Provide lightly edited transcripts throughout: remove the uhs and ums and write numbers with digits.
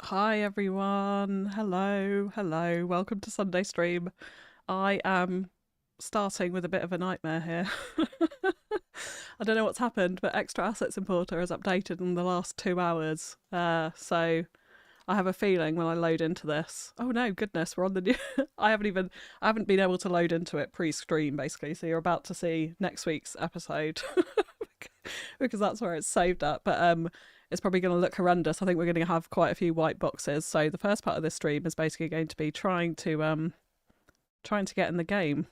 Hi everyone. Hello. Welcome to Sunday stream. I am starting with a bit of a nightmare here. I don't know what's happened, but Extra Assets Importer has updated in the last 2 hours. So I have a feeling when I load into this. Oh no, goodness, we're on the new. I haven't been able to load into it pre-stream basically. So you're about to see next week's episode because that's where it's saved at. But it's probably going to look horrendous. I think we're going to have quite a few white boxes. So the first part of this stream is basically going to be trying to get in the game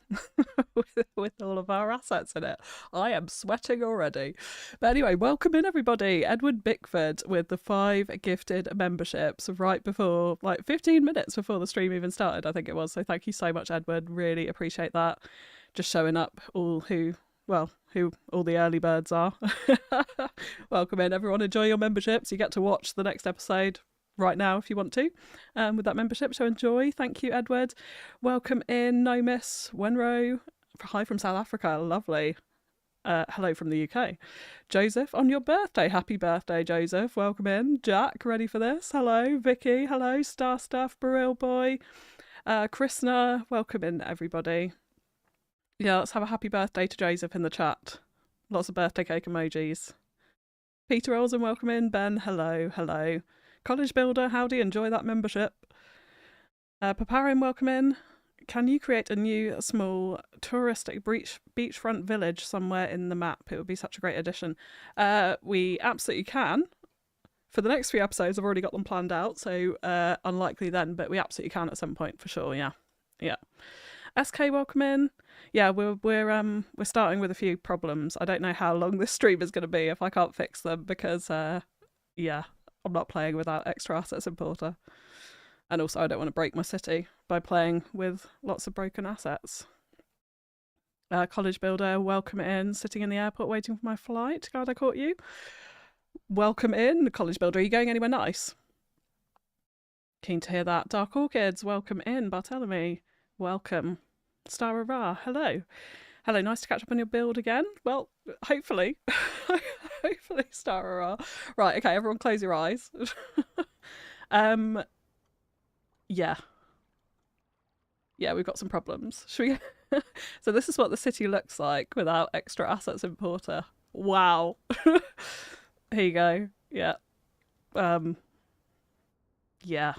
with all of our assets in it. I am sweating already. But anyway, welcome in everybody. Edward Bickford with the 5 gifted memberships right before, like 15 minutes before the stream even started, I think it was. So thank you so much, Edward. Really appreciate that. Just showing up who all the early birds are. Welcome in, everyone. Enjoy your memberships. You get to watch the next episode right now if you want to with that membership, so enjoy. Thank you, Edward. Welcome in, Nomis Wenro. Hi from South Africa. Lovely. Hello from the UK. Joseph, on your birthday. Happy birthday, Joseph. Welcome in. Jack, ready for this? Hello. Vicky, hello. Star Stuff, Baril Boy. Krishna, welcome in, everybody. Yeah, let's have a happy birthday to Joseph in the chat. Lots of birthday cake emojis. Peter Olsen, welcome in. Ben, hello. College Builder, howdy, enjoy that membership. Paparin, welcome in. Can you create a new small touristic beachfront village somewhere in the map? It would be such a great addition. We absolutely can. For the next few episodes, I've already got them planned out, so unlikely then, but we absolutely can at some point for sure. Yeah. SK, welcome in. Yeah, we're starting with a few problems. I don't know how long this stream is going to be if I can't fix them because yeah, I'm not playing without Extra Assets Importer. And also I don't want to break my city by playing with lots of broken assets. College Builder, welcome in. Sitting in the airport waiting for my flight. Glad I caught you. Welcome in, College Builder. Are you going anywhere nice? Keen to hear that. Dark Orchids, welcome in. Bartholomew, welcome. Star Ra, hello. Nice to catch up on your build again. Well, hopefully. Hopefully, Star Ra. Right, okay, everyone close your eyes. Yeah, we've got some problems. Should we? So this is what the city looks like without Extra Assets Importer. Wow. Here you go. Yeah. Yeah.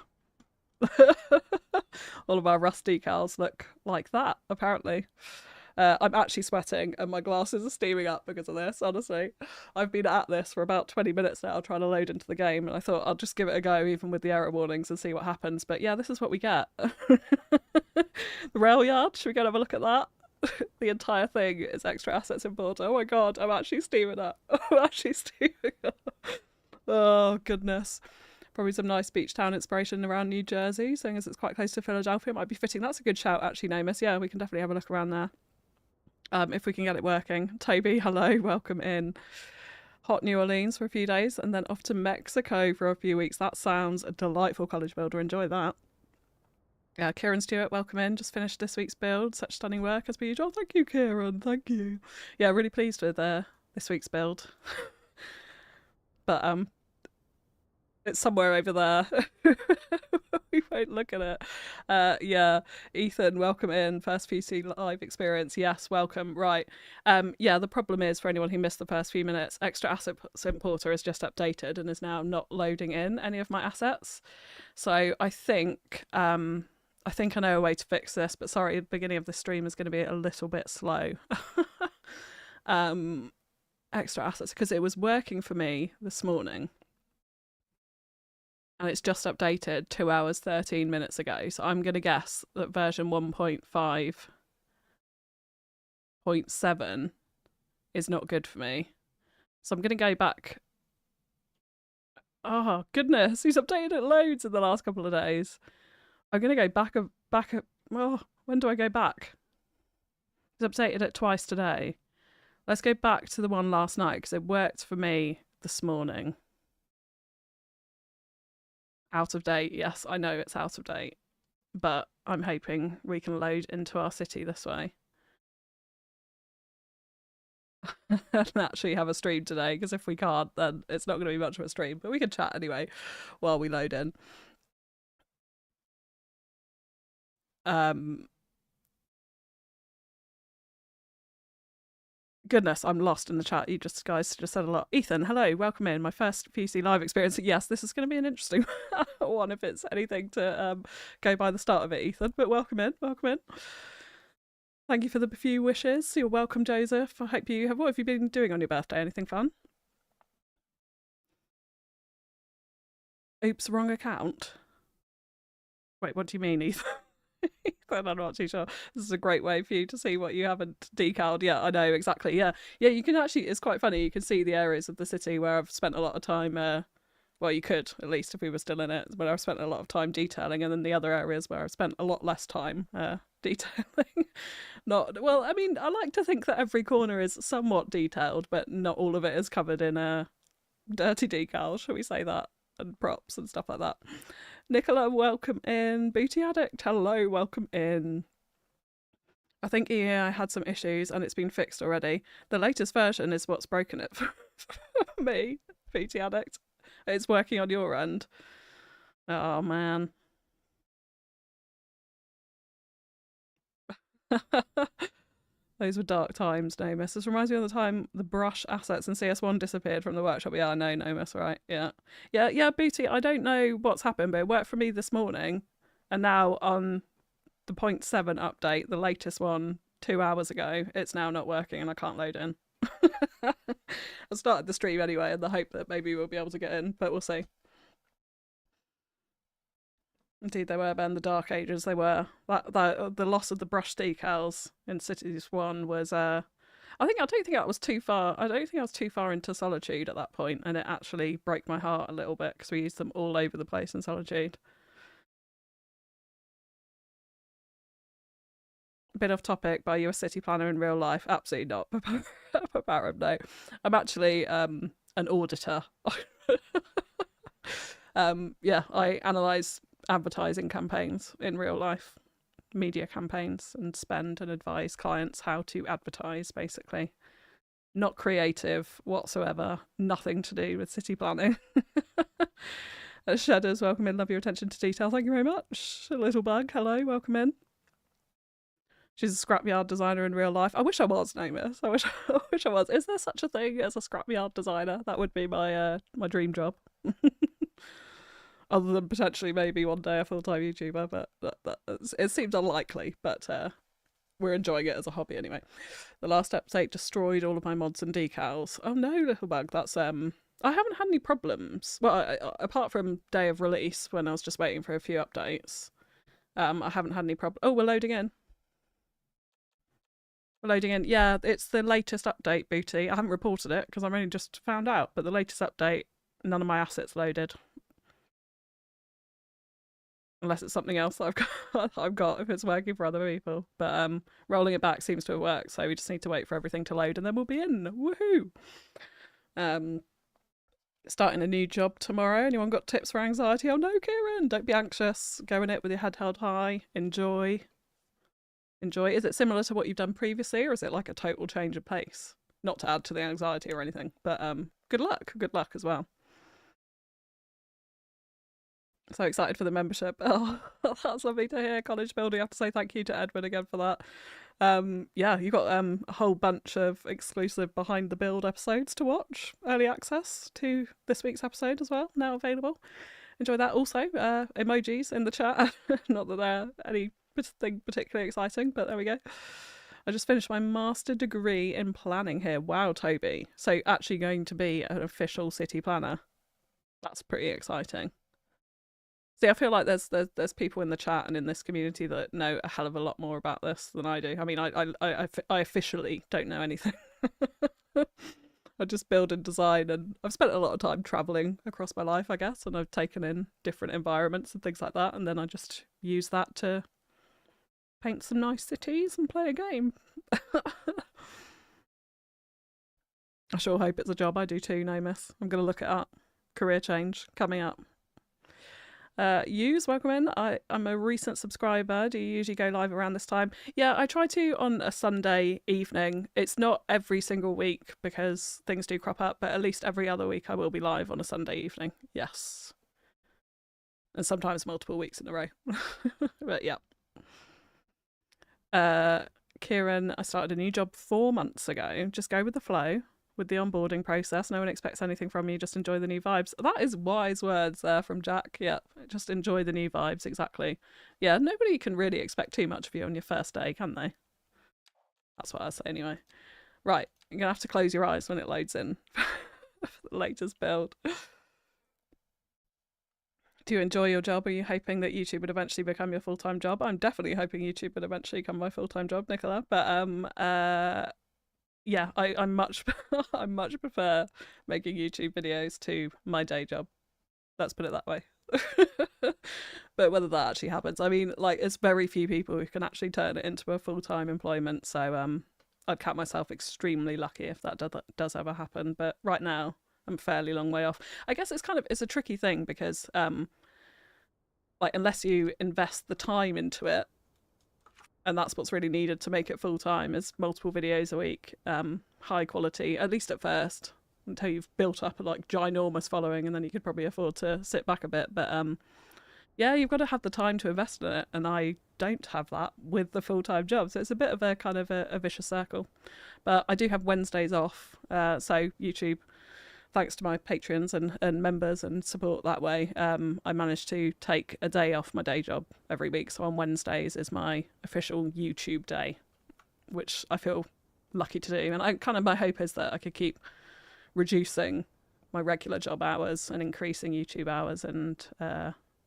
All of our rust decals look like that, apparently. I'm actually sweating and my glasses are steaming up because of this, honestly. I've been at this for about 20 minutes now trying to load into the game, and I thought I'll just give it a go even with the error warnings and see what happens. But yeah, this is what we get. The rail yard, should we go and have a look at that? The entire thing is Extra Assets Importer. Oh my god, I'm actually steaming up. Oh goodness. Probably some nice beach town inspiration around New Jersey, seeing as it's quite close to Philadelphia. It might be fitting. That's a good shout, actually, Namus. Yeah, we can definitely have a look around there. If we can get it working. Toby, hello, welcome in. Hot New Orleans for a few days and then off to Mexico for a few weeks. That sounds a delightful, College Builder. Enjoy that. Yeah, Kieran Stewart, welcome in. Just finished this week's build. Such stunning work as per usual. Thank you, Kieran. Thank you. Yeah, really pleased with this week's build. But it's somewhere over there. We won't look at it. Yeah, Ethan, welcome in. First PC live experience. Yes, welcome. Right. Yeah, the problem is for anyone who missed the first few minutes, Extra Assets Importer is just updated and is now not loading in any of my assets. So I think I know a way to fix this, but sorry, the beginning of the stream is going to be a little bit slow. Extra Assets, because it was working for me this morning. And it's just updated 2 hours 13 minutes ago. So I'm going to guess that version 1.5.7 is not good for me. So I'm going to go back. Oh, goodness. He's updated it loads in the last couple of days. I'm going to go back. Oh, when do I go back? He's updated it twice today. Let's go back to the one last night because it worked for me this morning. Out of date, yes, I know it's out of date, but I'm hoping we can load into our city this way. and actually have a stream today, because if we can't, then it's not going to be much of a stream. But we can chat anyway while we load in. Goodness, I'm lost in the chat. You guys just said a lot. Ethan, hello, welcome in. My first PC live experience. Yes, this is going to be an interesting one if it's anything to go by the start of it, Ethan. But welcome in, welcome in. Thank you for the few wishes. You're welcome, Joseph. I hope you have. What have you been doing on your birthday? Anything fun? Oops, wrong account. Wait, what do you mean, Ethan? Ethan, I'm not too sure. This is a great way for you to see what you haven't decaled. Yeah, I know, exactly. Yeah. Yeah, you can actually, it's quite funny. You can see the areas of the city where I've spent a lot of time, well, you could, at least if we were still in it, but I've spent a lot of time detailing, and then the other areas where I've spent a lot less time detailing. Not, well, I mean, I like to think that every corner is somewhat detailed, but not all of it is covered in dirty decal, shall we say that, and props and stuff like that. Nicola, welcome in. Booty Addict, hello, welcome in. I think EAI had some issues and it's been fixed already. The latest version is what's broken it for me, Booty Addict. It's working on your end. Oh, man. Those were dark times, Nomus. This reminds me of the time the brush assets in CS1 disappeared from the workshop. Yeah, I know, Nomus, right? Yeah. Yeah, Booty, I don't know what's happened, but it worked for me this morning. And now on the 0.7 update, the latest one 2 hours ago, it's now not working and I can't load in. I started the stream anyway in the hope that maybe we'll be able to get in, but we'll see. Indeed, they were, Ben. The Dark Ages, they were. The loss of the brush decals in Cities 1 was. I don't think I was too far. I don't think I was too far into Solitude at that point, and it actually broke my heart a little bit because we used them all over the place in Solitude. A bit off topic, but are you a city planner in real life? Absolutely not. Paparum, no. I'm actually an auditor. Yeah, I analyse advertising campaigns in real life, media campaigns, and spend and advise clients how to advertise, basically. Not creative whatsoever, nothing to do with city planning. Shadows, welcome in, love your attention to detail, thank you very much. Little Bug, hello, welcome in. She's a scrapyard designer in real life. I wish I was, Namus. I wish I was. Is there such a thing as a scrapyard designer? That would be my my dream job. Other than potentially maybe one day a full-time YouTuber, but it seems unlikely, but we're enjoying it as a hobby anyway. The last update destroyed all of my mods and decals. Oh no, Little Bug, that's I haven't had any problems. Well, apart from day of release when I was just waiting for a few updates. I haven't had any problems. Oh, we're loading in. We're loading in. Yeah, it's the latest update, Booty. I haven't reported it because I've only just found out, but the latest update, none of my assets loaded. Unless it's something else that I've got if it's working for other people. But rolling it back seems to have worked, so we just need to wait for everything to load and then we'll be in. Woohoo! Starting a new job tomorrow. Anyone got tips for anxiety? Oh no, Kieran! Don't be anxious. Go in it with your head held high. Enjoy. Enjoy. Is it similar to what you've done previously, or is it like a total change of pace? Not to add to the anxiety or anything, but good luck. Good luck as well. So excited for the membership. Oh, that's lovely to hear. College building. I have to say thank you to Edwin again for that. Yeah, you got a whole bunch of exclusive behind the build episodes to watch. Early access to this week's episode as well, now available. Enjoy that. Also, emojis in the chat. Not that they're anything particularly exciting, but there we go. I just finished my master degree in planning here. Wow, Toby. So actually going to be an official city planner. That's pretty exciting. See, I feel like there's people in the chat and in this community that know a hell of a lot more about this than I do. I mean, I officially don't know anything. I just build and design, and I've spent a lot of time traveling across my life, I guess, and I've taken in different environments and things like that, and then I just use that to paint some nice cities and play a game. I sure hope it's a job. I do too, no miss. I'm going to look it up. Career change coming up. Use, welcome in. I'm a recent subscriber. Do you usually go live around this time? Yeah, I try to on a Sunday evening. It's not every single week because things do crop up, but at least every other week I will be live on a Sunday evening. Yes. And sometimes multiple weeks in a row. But yeah. Kieran, I started a new job 4 months ago. Just go with the flow with the onboarding process. No one expects anything from you. Just enjoy the new vibes. That is wise words there from Jack. Yeah, just enjoy the new vibes. Exactly. Yeah, nobody can really expect too much of you on your first day, can they? That's what I say anyway. Right, you're going to have to close your eyes when it loads in for the latest build. Do you enjoy your job? Are you hoping that YouTube would eventually become your full-time job? I'm definitely hoping YouTube would eventually become my full-time job, Nicola. But yeah, I much I much prefer making YouTube videos to my day job. Let's put it that way. But whether that actually happens, I mean, like, it's very few people who can actually turn it into a full-time employment. So I'd count myself extremely lucky if that does ever happen. But right now, I'm a fairly long way off. I guess it's a tricky thing because like, unless you invest the time into it, and that's what's really needed to make it full time, is multiple videos a week, high quality, at least at first, until you've built up a like ginormous following, and then you could probably afford to sit back a bit. But yeah, you've got to have the time to invest in it, and I don't have that with the full-time job, so it's a bit of a kind of a vicious circle. But I do have Wednesdays off, so YouTube, thanks to my patrons and members and support that way, I managed to take a day off my day job every week. So on Wednesdays is my official YouTube day, which I feel lucky to do. And my hope is that I could keep reducing my regular job hours and increasing YouTube hours and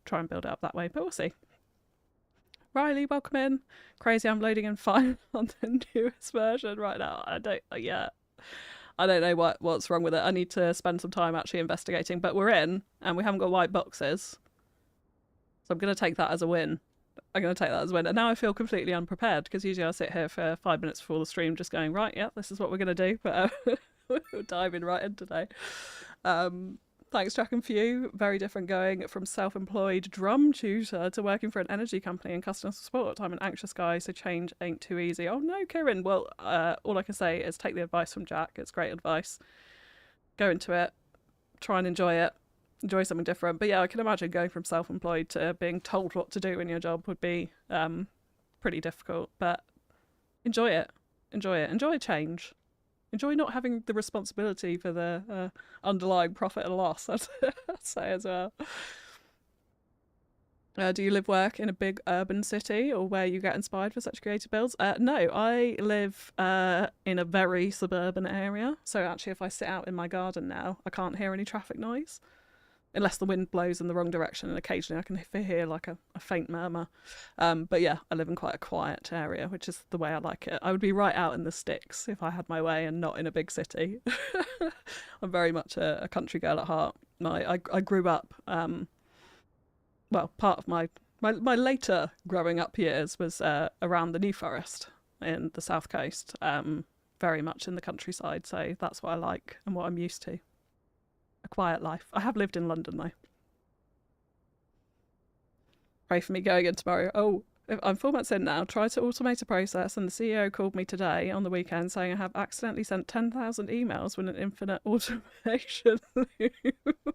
try and build it up that way. But we'll see. Riley, welcome in. Crazy, I'm loading in fine on the newest version right now. I don't know what's wrong with it. I need to spend some time actually investigating, but we're in and we haven't got white boxes. So I'm going to take that as a win. And now I feel completely unprepared because usually I sit here for 5 minutes before the stream just going, right, yeah, this is what we're going to do. But we're diving right in today. Thanks, Jack and Few. Very different going from self-employed drum tutor to working for an energy company in customer support. I'm an anxious guy, so change ain't too easy. Oh no, Kieran. Well, all I can say is take the advice from Jack. It's great advice. Go into it. Try and enjoy it. Enjoy something different. But yeah, I can imagine going from self-employed to being told what to do in your job would be pretty difficult. But enjoy it. Enjoy it. Enjoy change. Enjoy not having the responsibility for the underlying profit and loss, I'd say as well. Do you work in a big urban city or where you get inspired for such creative builds? No, I live in a very suburban area. So actually, if I sit out in my garden now, I can't hear any traffic noise. Unless the wind blows in the wrong direction, and occasionally I can hear like a faint murmur. But yeah, I live in quite a quiet area, which is the way I like it. I would be right out in the sticks if I had my way and not in a big city. I'm very much a country girl at heart. I grew up, well, part of my later growing up years was around the New Forest in the south coast, very much in the countryside. So that's what I like and what I'm used to. A quiet life. I have lived in London though. Pray for me going in tomorrow. Oh, I'm 4 months in now. Tried to automate a process, and the CEO called me today on the weekend saying I have accidentally sent 10,000 emails with an infinite automation loop.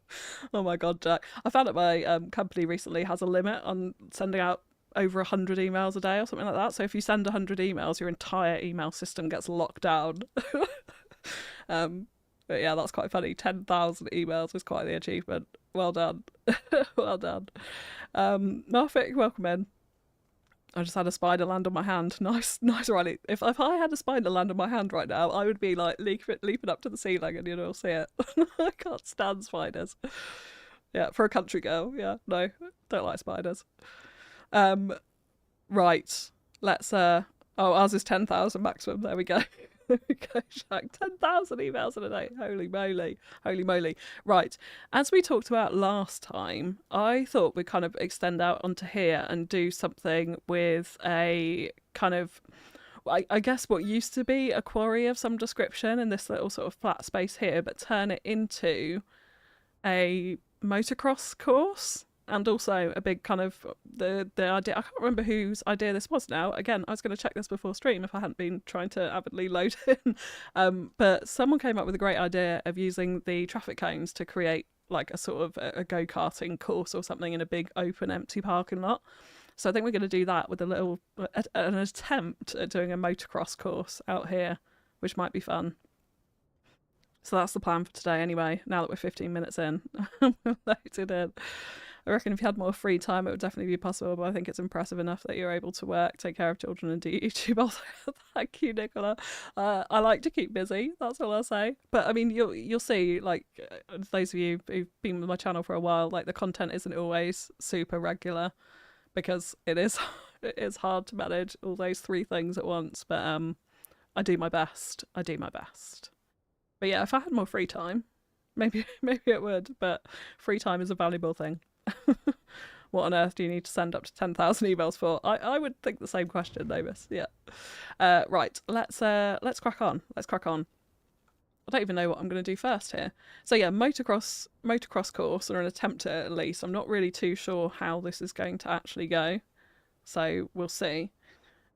Oh my god, Jack! I found that my company recently has a limit on sending out over 100 emails a day or something like that. So if you send 100 emails, your entire email system gets locked down. But yeah, that's quite funny. 10,000 emails was quite the achievement. Well done. Well done. Marfik, welcome in. I just had a spider land on my hand. Nice, Riley. If I had a spider land on my hand right now, I would be like leaping up to the ceiling and you'd all see it. I can't stand spiders. Yeah, for a country girl. Yeah, no, don't like spiders. Right. Let's ours is 10,000 maximum. There we go. Go, Shaq. 10,000 emails in a day. Holy moly. Right. As we talked about last time, I thought we'd kind of extend out onto here and do something with a kind of, I guess what used to be a quarry of some description in this little sort of flat space here, but turn it into a motocross course. And also a big kind of the idea, I can't remember whose idea this was now. Again, I was going to check this before stream if I hadn't been trying to avidly load in. But someone came up with a great idea of using the traffic cones to create like a sort of a go-karting course or something in a big open empty parking lot. So I think we're going to do that with an attempt at doing a motocross course out here, which might be fun. So that's the plan for today anyway, now that we're 15 minutes in. Loaded in. I reckon if you had more free time, it would definitely be possible, but I think it's impressive enough that you're able to work, take care of children, and do YouTube also. Thank you, Nicola. I like to keep busy, that's all I'll say. But I mean, you'll see, like, those of you who've been with my channel for a while, like, the content isn't always super regular, because it is hard to manage all those 3 things at once, but I do my best. But yeah, if I had more free time, maybe it would, but free time is a valuable thing. What on earth do you need to send up to 10,000 emails for? I would think the same question, Davis. Yeah. Right, let's crack on. I don't even know what I'm going to do first here. So yeah, motocross course, or an attempt at least. I'm not really too sure how this is going to actually go, so we'll see.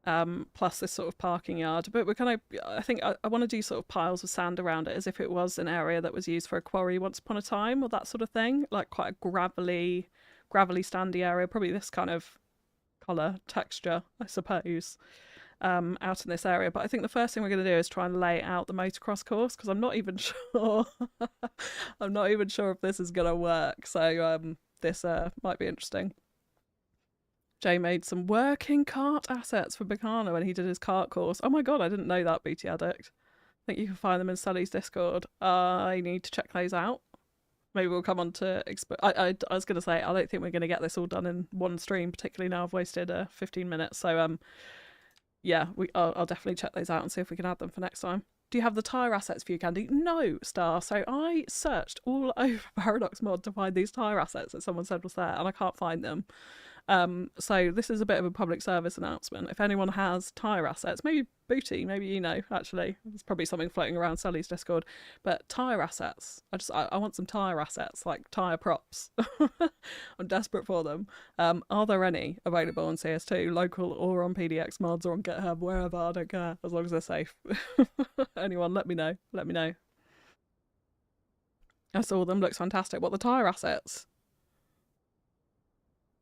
Plus this sort of parking yard, but we're kind of, I think I want to do sort of piles of sand around it as if it was an area that was used for a quarry once upon a time, or that sort of thing, like quite a gravelly standy area, probably this kind of colour texture, I suppose, out in this area. But I think the first thing we're going to do is try and lay out the motocross course, because I'm not even sure if this is going to work, so this might be interesting. Jay made some working cart assets for Bacana when he did his kart course. Oh my god, I didn't know that, Booty Addict. I think you can find them in Sully's Discord. I need to check those out. Maybe we'll come on to... I was going to say, I don't think we're going to get this all done in one stream, particularly now I've wasted 15 minutes. So, yeah, I'll definitely check those out and see if we can add them for next time. Do you have the tyre assets for you, Candy? No, Star. So I searched all over Paradox Mod to find these tyre assets that someone said was there, and I can't find them. So this is a bit of a public service announcement. If anyone has tyre assets, maybe Booty, maybe you know, actually, there's probably something floating around Sully's Discord, but tyre assets, I want some tyre assets, like tyre props. I'm desperate for them. Are there any available on CS2, local or on PDX mods or on GitHub, wherever? I don't care, as long as they're safe. Anyone, let me know. I saw them, looks fantastic. What, the tyre assets?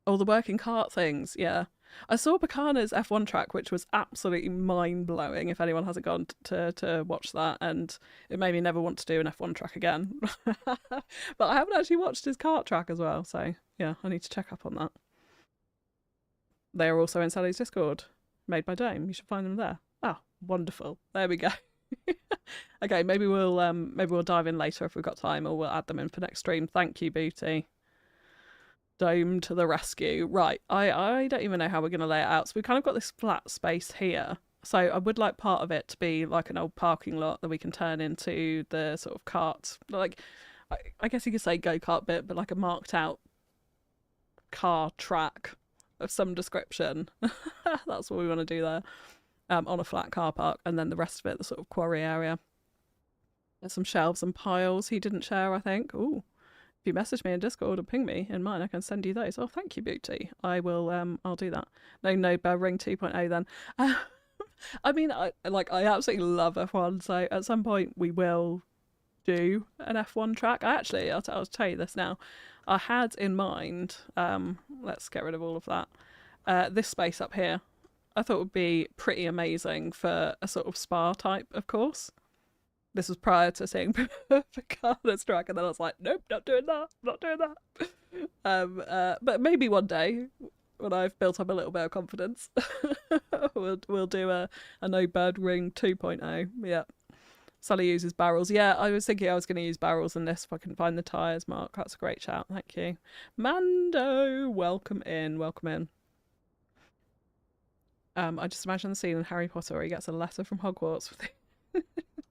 Oh, the working cart things, yeah. I saw Bacana's F1 track, which was absolutely mind-blowing, if anyone hasn't gone to watch that, and it made me never want to do an F1 track again. But I haven't actually watched his kart track as well, so yeah, I need to check up on that. They are also in Sally's Discord, made by Dame. You should find them there. Oh, wonderful. There we go. Okay, maybe we'll dive in later if we've got time, or we'll add them in for next stream. Thank you, Booty. Dome to the rescue. Right, I don't even know how we're going to lay it out. So we've kind of got this flat space here. So I would like part of it to be like an old parking lot that we can turn into the sort of cart. Like, I guess you could say go-kart bit, but like a marked out car track of some description. That's what we want to do there. On a flat car park. And then the rest of it, the sort of quarry area. There's some shelves and piles he didn't share, I think. Ooh. If you message me in Discord or ping me in mine, I can send you those. Oh, thank you, Booty. I will, I'll do that. No, Ring 2.0 then. I mean, I absolutely love F1, so at some point we will do an F1 track. I'll tell you this now. I had in mind, let's get rid of all of that, this space up here. I thought would be pretty amazing for a sort of spa type of course. This was prior to seeing Bacana's track, and then I was like, nope, not doing that. But maybe one day, when I've built up a little bit of confidence, we'll do a No Bird Ring 2.0. Yeah. Sully uses barrels. Yeah, I was thinking I was going to use barrels in this if I can find the tyres, Mark. That's a great shout. Thank you. Mando, welcome in. I just imagine the scene in Harry Potter where he gets a letter from Hogwarts with the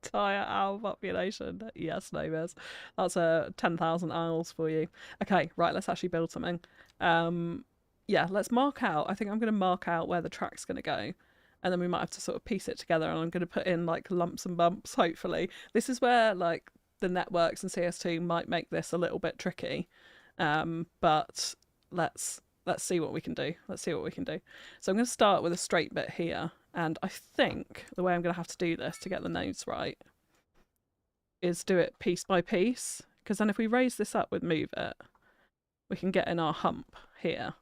entire owl population. Yes, neighbours. That's 10,000 owls for you. Okay, right, let's actually build something. Yeah, let's mark out. I think I'm going to mark out where the track's going to go. And then we might have to sort of piece it together, and I'm going to put in like lumps and bumps, hopefully. This is where like the networks and CS2 might make this a little bit tricky. But let's see what we can do. Let's see what we can do. So I'm going to start with a straight bit here, and I think the way I'm going to have to do this to get the nodes right is do it piece by piece, because then if we raise this up with move it, we can get in our hump here.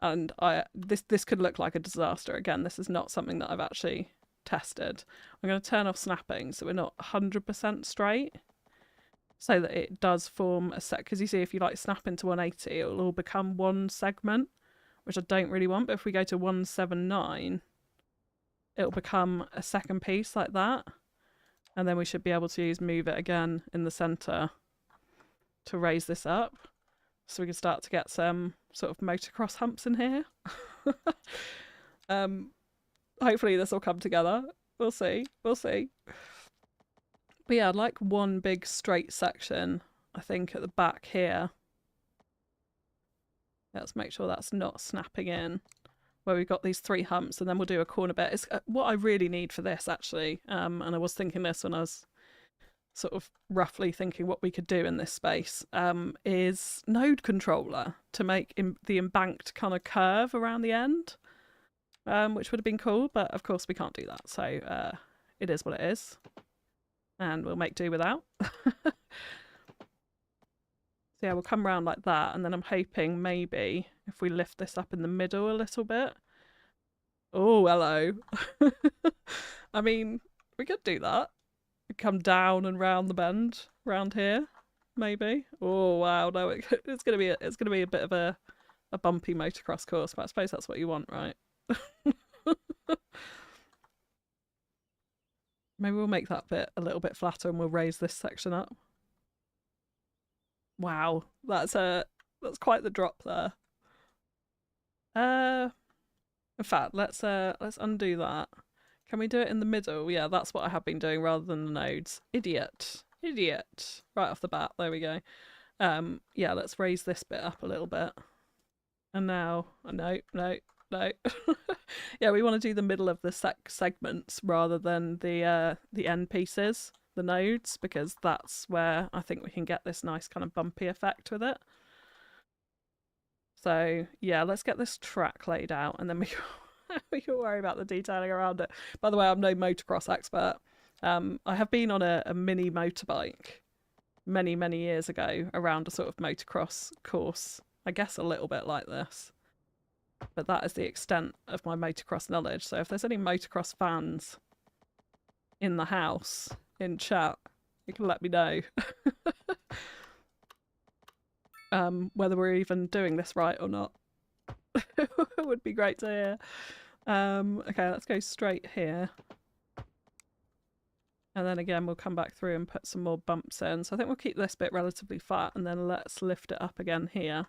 And this could look like a disaster. Again, this is not something that I've actually tested. I'm going to turn off snapping so we're not 100% straight, so that it does form a set. Because you see, if you like snap into 180, it will all become one segment, which I don't really want. But if we go to 179, it'll become a second piece like that. And then we should be able to use move it again in the center to raise this up, so we can start to get some sort of motocross humps in here. Hopefully this will come together. We'll see. We'll see. But yeah, I'd like one big straight section, I think, at the back here. Let's make sure that's not snapping in, where we've got these 3 humps, and then we'll do a corner bit. It's what I really need for this, actually. And I was thinking this when I was sort of roughly thinking what we could do in this space, is node controller to make the embanked kind of curve around the end, which would have been cool, but of course we can't do that, so it is what it is, and we'll make do without. So yeah, we'll come around like that, and then I'm hoping maybe if we lift this up in the middle a little bit. Oh, hello. I mean, we could do that. Come down and round the bend round here, maybe. Oh wow, no, it's gonna be a bit of a bumpy motocross course, but I suppose that's what you want, right? Maybe we'll make that bit a little bit flatter and we'll raise this section up. Wow, that's quite the drop there. In fact, let's undo that. Can we do it in the middle? Yeah, that's what I have been doing rather than the nodes. Idiot. Idiot. Right off the bat. There we go. Yeah, let's raise this bit up a little bit. And now, no. Yeah, we want to do the middle of the segments rather than the end pieces, the nodes, because that's where I think we can get this nice kind of bumpy effect with it. So yeah, let's get this track laid out, and then we can worry about the detailing around it. By the way, I'm no motocross expert. I have been on a mini motorbike many years ago around a sort of motocross course, I guess a little bit like this. But that is the extent of my motocross knowledge. So if there's any motocross fans in the house, in chat, you can let me know. Whether we're even doing this right or not. It would be great to hear. Okay, let's go straight here. And then again, we'll come back through and put some more bumps in. So I think we'll keep this bit relatively flat, and then let's lift it up again here.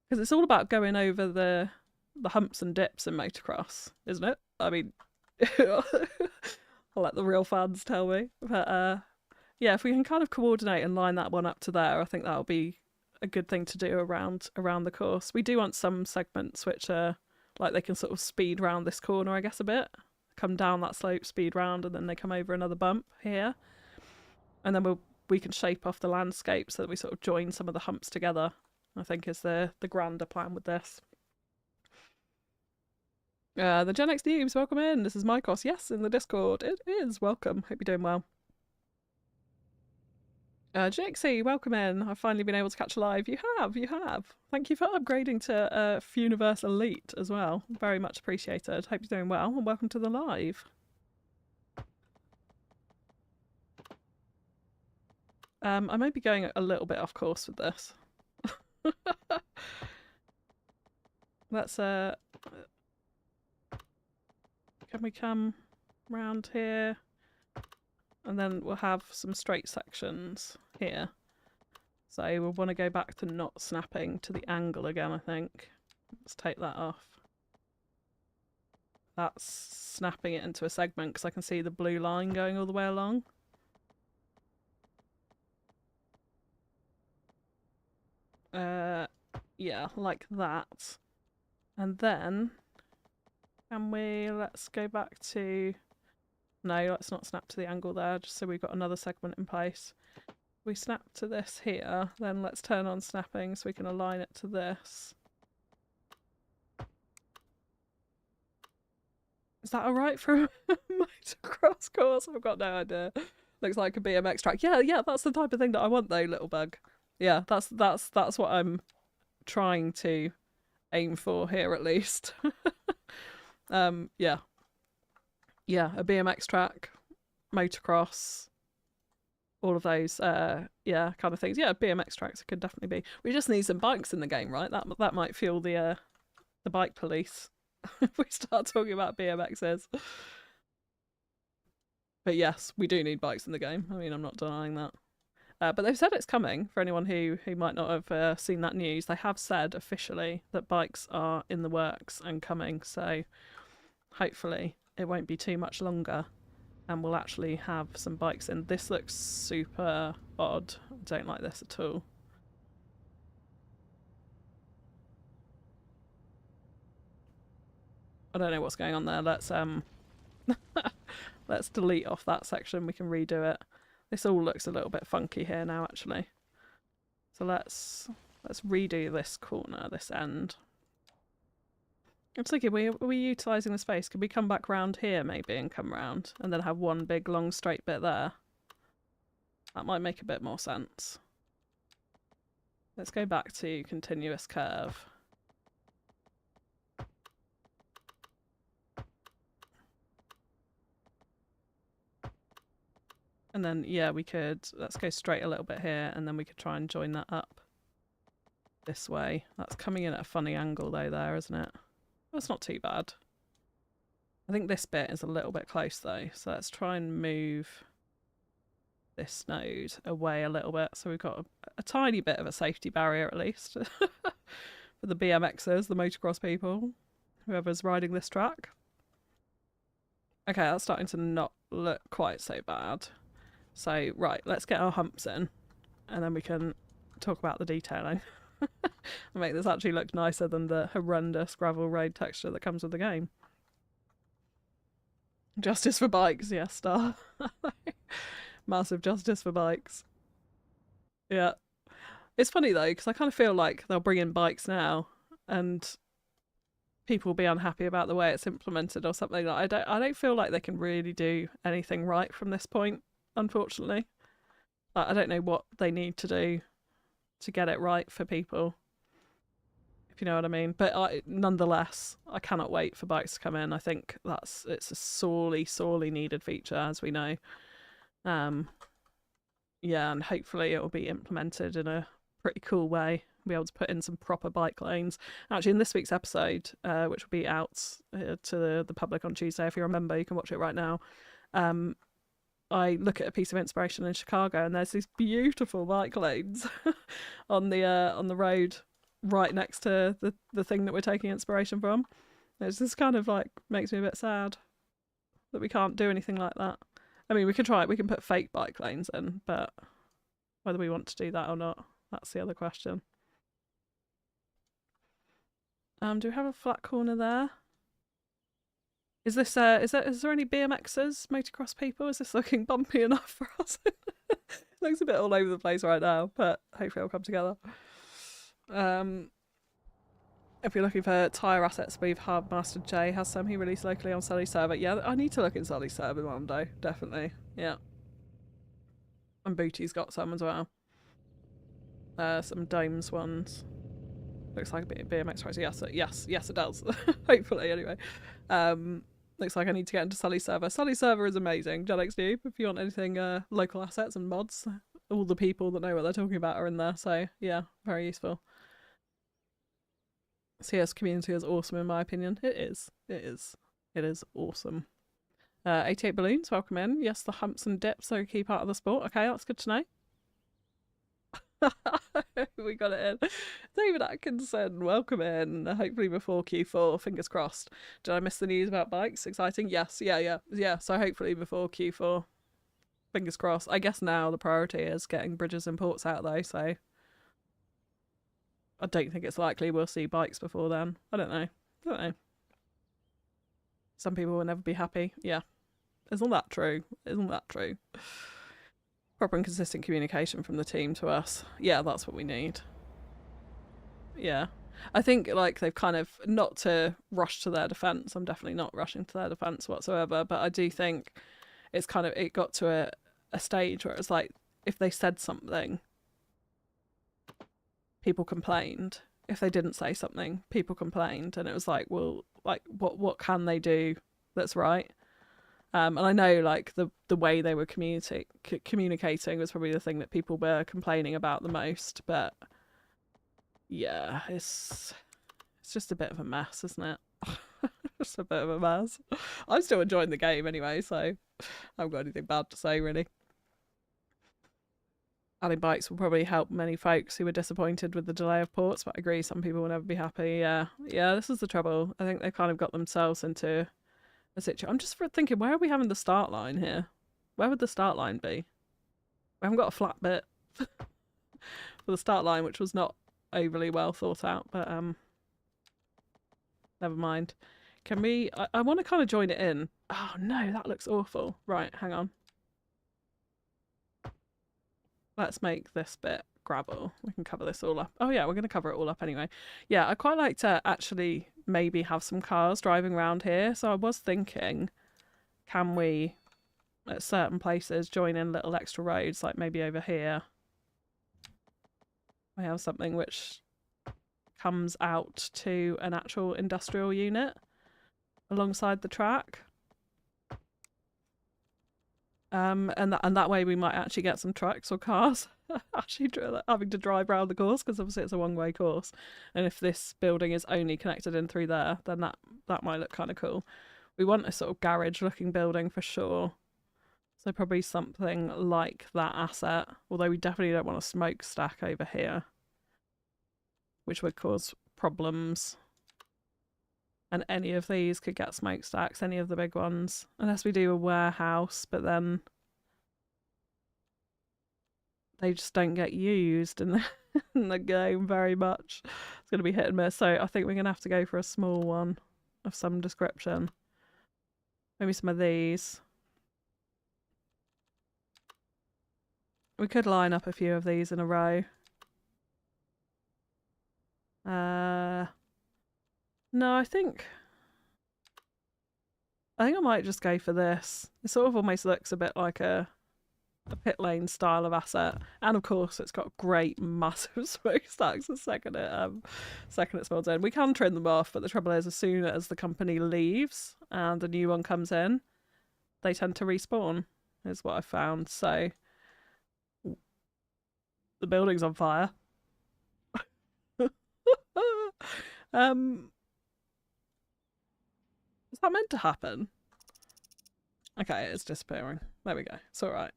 Because it's all about going over the humps and dips in motocross, isn't it? I mean, I'll let the real fans tell me. But yeah, if we can kind of coordinate and line that one up to there, I think that'll be a good thing to do around the course. We do want some segments which are like they can sort of speed round this corner, I guess, a bit. Come down that slope, speed round, and then they come over another bump here. And then we can shape off the landscape so that we sort of join some of the humps together, I think is the grander plan with this. The Gen X Noobs, welcome in. This is Motocross. Yes, in the Discord. It is. Welcome. Hope you're doing well. JXC, welcome in. I've finally been able to catch a live. You have. Thank you for upgrading to FewUniverse Elite as well. Very much appreciated. Hope you're doing well, and welcome to the live. I may be going a little bit off course with this. Let's can we come round here? And then we'll have some straight sections here. So we'll want to go back to not snapping to the angle again, I think. Let's take that off. That's snapping it into a segment because I can see the blue line going all the way along. Yeah, like that. And then, let's go back to... No, let's not snap to the angle there, just so we've got another segment in place. We snap to this here, then let's turn on snapping so we can align it to this. Is that alright for a motocross course? I've got no idea. Looks like a BMX track. Yeah, that's the type of thing that I want though, little bug. Yeah, that's what I'm trying to aim for here at least. Yeah. Yeah, a BMX track, motocross, all of those yeah, kind of things. Yeah, BMX tracks could definitely be. We just need some bikes in the game, right? That might fuel the bike police if we start talking about BMXs. But yes, we do need bikes in the game. I mean, I'm not denying that. But they've said it's coming. For anyone who might not have seen that news, they have said officially that bikes are in the works and coming. So hopefully it won't be too much longer and we'll actually have some bikes in. This looks super odd. I don't like this at all. I don't know what's going on there. Let's let's delete off that section. We can redo it. This all looks a little bit funky here now, actually. So let's redo this corner, this end. I'm thinking, are we utilising the space? Could we come back round here maybe and come round and then have one big long straight bit there? That might make a bit more sense. Let's go back to continuous curve. And then, yeah, we could, let's go straight a little bit here and then we could try and join that up this way. That's coming in at a funny angle though there, isn't it? That's not too bad. I think this bit is a little bit close though, so let's try and move this node away a little bit so we've got a tiny bit of a safety barrier at least for the BMXers, the motocross people, whoever's riding this track. Okay, that's starting to not look quite so bad. So, right, let's get our humps in and then we can talk about the detailing. Make this actually look nicer than the horrendous gravel road texture that comes with the game. Justice for bikes, yes, star. Massive justice for bikes. Yeah. It's funny though, because I kind of feel like they'll bring in bikes now and people will be unhappy about the way it's implemented or something. I don't feel like they can really do anything right from this point, unfortunately. I don't know what they need to do to get it right for people, if you know what I mean. But nonetheless, I cannot wait for bikes to come in. I think it's a sorely needed feature, as we know. Yeah, and hopefully it will be implemented in a pretty cool way. Be able to put in some proper bike lanes. Actually, in this week's episode, which will be out to the public on Tuesday, if you remember, you can watch it right now. I look at a piece of inspiration in Chicago, and there's these beautiful bike lanes on the road right next to the thing that we're taking inspiration from. It's just kind of like makes me a bit sad that we can't do anything like that. I mean, we can try it. We can put fake bike lanes in, but whether we want to do that or not, that's the other question. Do we have a flat corner there? Is this is there any BMXers, motocross people? Is this looking bumpy enough for us? It looks a bit all over the place right now, but hopefully it'll come together. If you're looking for tyre assets, I believe Hardmaster J has some he released locally on Sully's server. Yeah, I need to look in Sully's server one day, definitely. Yeah. And Booty's got some as well. Some Domes ones. Looks like a bit of BMX race. Yes, it does. Hopefully, anyway. Looks like I need to get into Sully's server. Sully's server is amazing. GenX Noob, if you want anything local assets and mods, all the people that know what they're talking about are in there. So, yeah, very useful. CS community is awesome in my opinion. It is awesome. 88 Balloons, welcome in. Yes, the humps and dips are a key part of the sport. Okay, that's good to know. We got it in. David Atkinson, welcome in. Hopefully before Q4, fingers crossed. Did I miss the news about bikes? Exciting? Yes, yeah. So hopefully before Q4, fingers crossed. I guess now the priority is getting bridges and ports out though, so I don't think it's likely we'll see bikes before then. I don't know. Some people will never be happy. Yeah. Isn't that true? Proper and consistent communication from the team to us. Yeah, that's what we need. Yeah. I think like they've kind of, not to rush to their defense, I'm definitely not rushing to their defense whatsoever, but I do think it's kind of, it got to a stage where it was like, if they said something, people complained. If they didn't say something, people complained, and it was like, well, like what can they do that's right? And I know like the way they were communicating was probably the thing that people were complaining about the most, but yeah, it's just a bit of a mess, isn't it? Just a bit of a mess. I'm still enjoying the game anyway, so I haven't got anything bad to say really. Adding bikes will probably help many folks who were disappointed with the delay of ports, but I agree some people will never be happy. Yeah, this is the trouble. I think they've kind of got themselves into a situation. I'm just thinking, where are we having the start line here? Where would the start line be? We haven't got a flat bit for the start line, which was not overly well thought out, but never mind. Can we... I want to kind of join it in. Oh no, that looks awful. Right, hang on. Let's make this bit gravel. We can cover this all up. Oh yeah, we're going to cover it all up anyway. Yeah, I'd quite like to actually maybe have some cars driving around here. So I was thinking, can we, at certain places, join in little extra roads, like maybe over here. We have something which comes out to an actual industrial unit alongside the track. And that way we might actually get some trucks or cars actually having to drive around the course, because obviously it's a one-way course, and if this building is only connected in through there, then that might look kind of cool. We want a sort of garage looking building for sure, so probably something like that asset, although we definitely don't want a smokestack over here, which would cause problems. And any of these could get smokestacks, any of the big ones. Unless we do a warehouse, but then they just don't get used in the game very much. It's going to be hit and miss. So I think we're going to have to go for a small one of some description. Maybe some of these. We could line up a few of these in a row. No, I think I might just go for this. It sort of almost looks a bit like a pit lane style of asset, and of course it's got great massive smokestacks the second it spawns in. We can trim them off, but the trouble is, as soon as the company leaves and a new one comes in, they tend to respawn, is what I found. So the building's on fire. Is that meant to happen? Okay, it's disappearing. There we go. It's alright.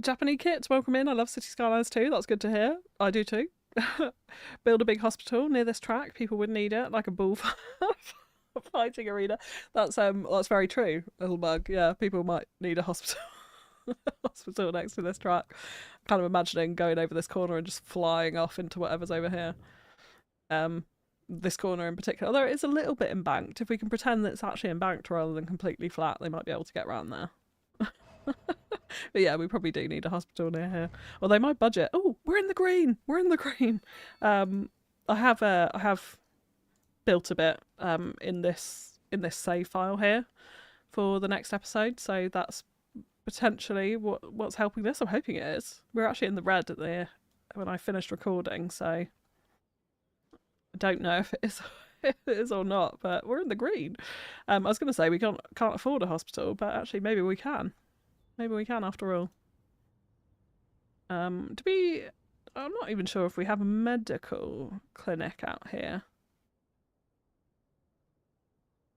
Japanese kits, welcome in. I love Cities Skylines II. That's good to hear. I do too. Build a big hospital near this track. People would need it, like a bullfighting arena. That's very true, little bug. Yeah, people might need a hospital. Hospital next to this track. I'm kind of imagining going over this corner and just flying off into whatever's over here. This corner in particular, although it is a little bit embanked. If we can pretend that it's actually embanked rather than completely flat, they might be able to get around there. But yeah, we probably do need a hospital near here. Although my budget, oh, we're in the green. We're in the green. I have built a bit in this save file here for the next episode, so that's potentially what's helping this. I'm hoping it is. We're actually in the red at when I finished recording, so I don't know if it is or not, but we're in the green. I was going to say we can't afford a hospital, but actually maybe we can. Maybe we can after all. I'm not even sure if we have a medical clinic out here.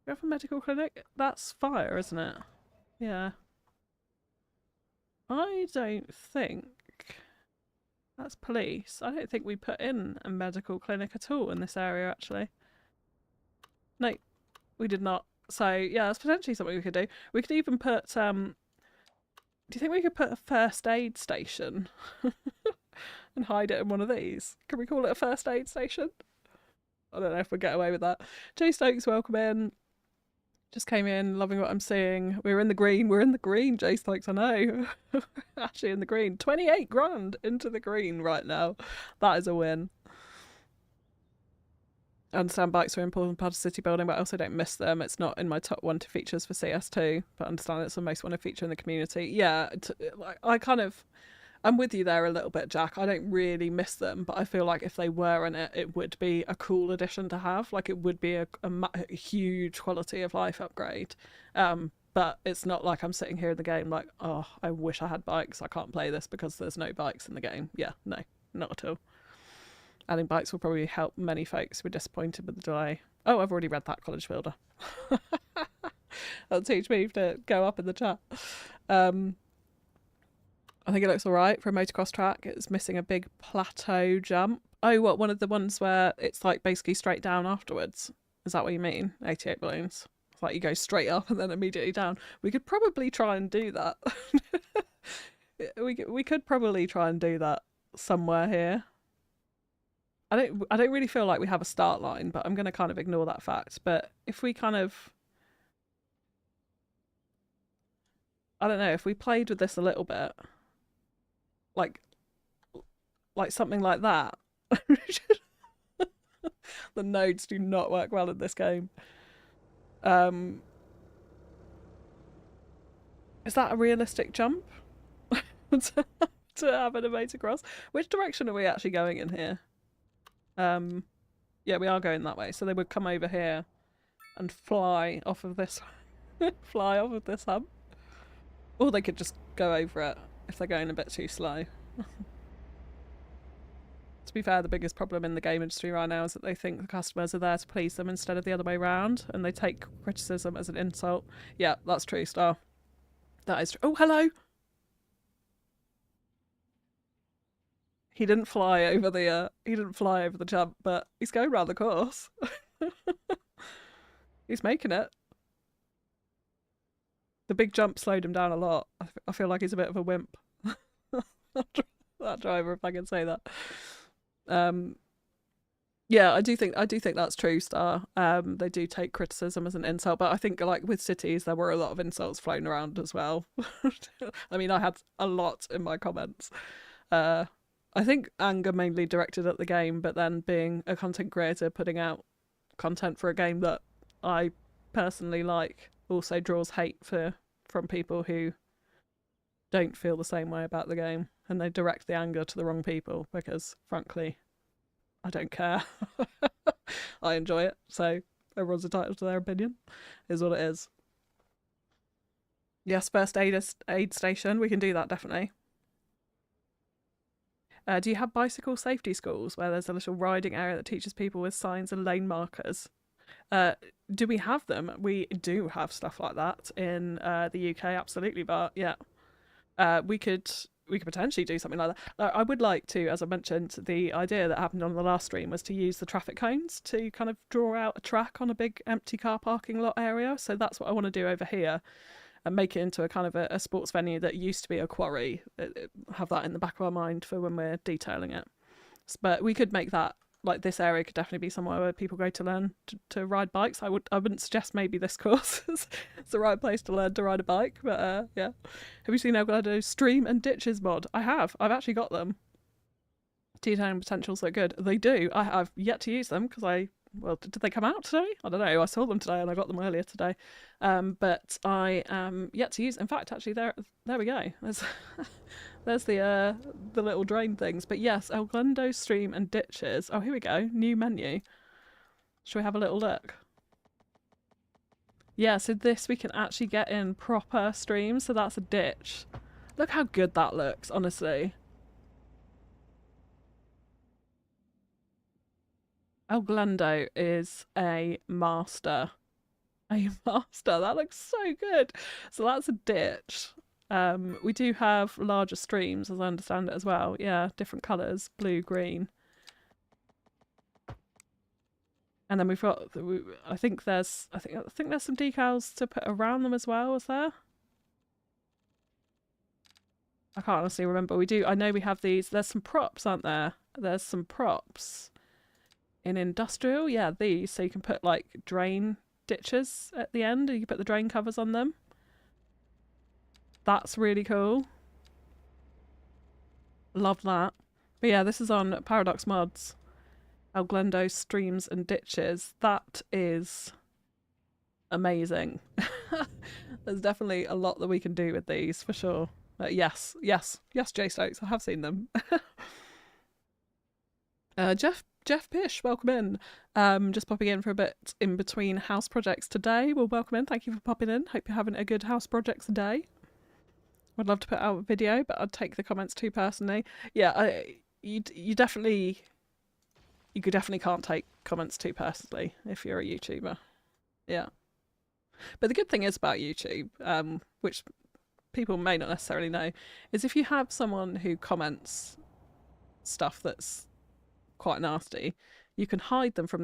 We have a medical clinic? That's fire, isn't it? Yeah. I don't think that's police. I don't think we put in a medical clinic at all in this area, actually. No, we did not. So yeah, that's potentially something we could do. We could even put do you think we could put a first aid station and hide it in one of these? Can we call it a first aid station? I don't know if we'll get away with that. Jay Stokes, welcome in. Just came in, loving what I'm seeing. We're in the green. We're in the green, Jay Stokes. I know. Actually in the green. 28 grand into the green right now. That is a win. I understand bikes are an important part of city building, but I also don't miss them. It's not in my top wanted features for CS2, but I understand it's the most wanted feature in the community. Yeah, I'm with you there a little bit, Jack. I don't really miss them, but I feel like if they were in it, it would be a cool addition to have. Like, it would be a huge quality of life upgrade. But it's not like I'm sitting here in the game like, oh, I wish I had bikes. I can't play this because there's no bikes in the game. Yeah, no, not at all. Adding bikes will probably help many folks who were disappointed with the delay. Oh, I've already read that, College Builder. That'll teach me to go up in the chat. I think it looks alright for a motocross track. It's missing a big plateau jump. Oh, what, one of the ones where it's like basically straight down afterwards? Is that what you mean? 88 balloons. It's like you go straight up and then immediately down. We could probably try and do that. we could probably try and do that somewhere here. I don't really feel like we have a start line, but I'm going to kind of ignore that fact. But if we kind of, I don't know, if we played with this a little bit, like something like that. The nodes do not work well in this game. Is that a realistic jump to have in a motocross? Which direction are we actually going in here? Yeah, we are going that way. So they would come over here and fly off of this fly off of this hub. Or they could just go over it if they're going a bit too slow. To be fair, the biggest problem in the game industry right now is that they think the customers are there to please them instead of the other way around, and they take criticism as an insult. Yeah, that's true, Star. That is true. Oh, hello! He didn't fly over the jump, but he's going around the course. He's making it. The big jump slowed him down a lot. I feel like he's a bit of a wimp. That driver, if I can say that. Yeah, I do think that's true, Star. They do take criticism as an insult, but I think like with Cities, there were a lot of insults floating around as well. I mean, I had a lot in my comments. I think anger mainly directed at the game, but then being a content creator, putting out content for a game that I personally like also draws hate from people who don't feel the same way about the game, and they direct the anger to the wrong people because, frankly, I don't care. I enjoy it, so everyone's entitled to their opinion, is what it is. Yes, first aid station, we can do that, definitely. Do you have bicycle safety schools where there's a little riding area that teaches people with signs and lane markers? Do we have them? We do have stuff like that in the UK, absolutely, but yeah. We could potentially do something like that. I would like to, as I mentioned, the idea that happened on the last stream was to use the traffic cones to kind of draw out a track on a big empty car parking lot area. So that's what I want to do over here and make it into a kind of a sports venue that used to be a quarry. Have that in the back of our mind for when we're detailing it. But we could make that, like, this area could definitely be somewhere where people go to learn to ride bikes. I wouldn't suggest maybe this course is the right place to learn to ride a bike, but yeah. Have you seen Elgado's Stream and Ditches mod? I have. I've actually got them. Detailing potentials are good. They do. I've yet to use them because well, did they come out today? I don't know. I saw them today and I got them earlier today. But I am yet to use. In fact, actually, there we go. There's the little drain things. But yes, Elglendo, Stream and Ditches. Oh, here we go. New menu. Shall we have a little look? Yeah, so this we can actually get in proper streams. So that's a ditch. Look how good that looks, honestly. Elglendo is a master. A master. That looks so good. So that's a ditch. We do have larger streams, as I understand it as well. Yeah, different colours, blue, green. And then we've got, I think there's some decals to put around them as well, is there? I can't honestly remember. I know we have these. There's some props, aren't there? There's some props In industrial, yeah, these, so you can put like drain ditches at the end and you can put the drain covers on them. That's really cool. Love that. But yeah, this is on Paradox Mods. El Glendo streams and ditches. That is amazing. There's definitely a lot that we can do with these for sure. Yes, J Stokes, I have seen them. Jeff Pish, welcome in. Just popping in for a bit in between house projects today. Well, welcome in. Thank you for popping in. Hope you're having a good house projects day. Would love to put out a video, but I'd take the comments too personally. Yeah, you definitely can't take comments too personally if you're a YouTuber. Yeah. But the good thing is about YouTube, which people may not necessarily know, is if you have someone who comments stuff that's quite nasty, you can hide them from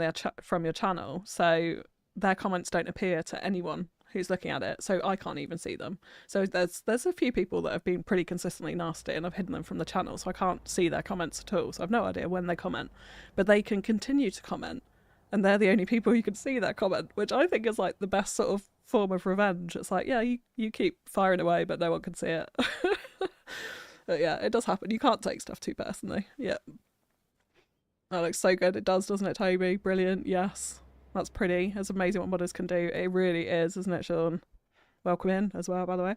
your channel, so their comments don't appear to anyone who's looking at it, so I can't even see them. So there's a few people that have been pretty consistently nasty and I've hidden them from the channel, so I can't see their comments at all, so I've no idea when they comment, but they can continue to comment and they're the only people who can see their comment, which I think is like the best sort of form of revenge. It's like, yeah, you keep firing away but no one can see it. But yeah, it does happen. You can't take stuff too personally. Yeah. That looks so good. It does, doesn't it, Toby? Brilliant. Yes. That's pretty. It's amazing what modders can do. It really is, isn't it, Sean? Welcome in as well, by the way.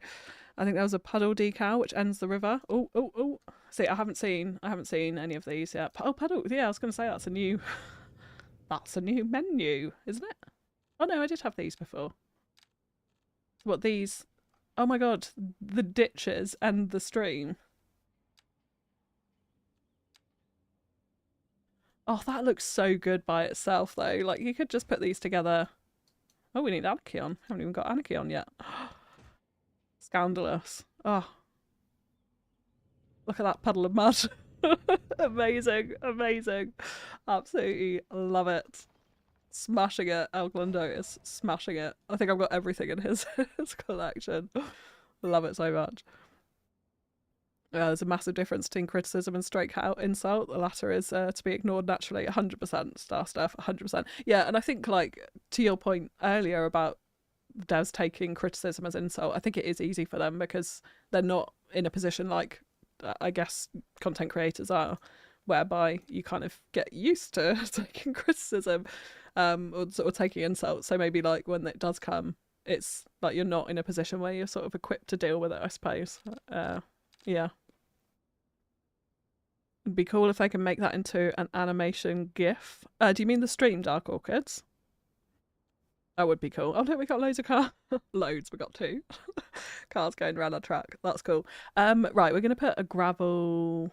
I think there was a puddle decal which ends the river. Oh. See, I haven't seen any of these yet. Oh, puddle. Yeah, I was going to say that's a new menu, isn't it? Oh no, I did have these before. What, these? Oh my god, the ditches and the stream. Oh, that looks so good by itself though. Like, you could just put these together. Oh, we need Anarchy on. Haven't even got Anarchy on yet. Scandalous. Oh. Look at that puddle of mud. Amazing. Absolutely love it. Smashing it. El Glendo is smashing it. I think I've got everything in his collection. Love it so much. There's a massive difference between criticism and straight out insult. The latter is to be ignored naturally. 100% star stuff. 100%. Yeah, and I think, like, to your point earlier about devs taking criticism as insult, I think it is easy for them because they're not in a position like, I guess, content creators are, whereby you kind of get used to taking criticism or sort of taking insults. So maybe, like, when it does come, it's like you're not in a position where you're sort of equipped to deal with it, I suppose. Yeah. It'd be cool if they can make that into an animation GIF. Do you mean the stream, Dark Orchids? That would be cool. Oh look, we got loads of cars. Loads, we got 2. Cars going around our track. That's cool. Right, we're gonna put a gravel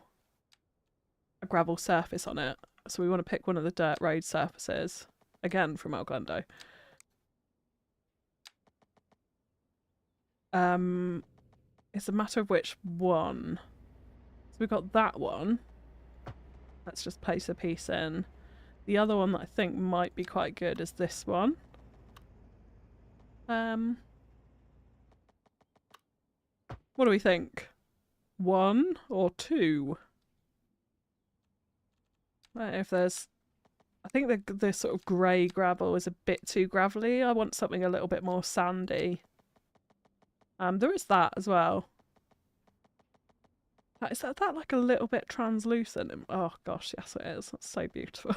surface on it. So we want to pick one of the dirt road surfaces. Again from El Glendo. It's a matter of which one. So we've got that one. Let's just place a piece in. The other one that I think might be quite good is this one. What do we think? 1 or 2? I don't know if there's... I think the sort of grey gravel is a bit too gravelly. I want something a little bit more sandy. There is that as well. Is that like a little bit translucent? Oh gosh, yes it is. That's so beautiful.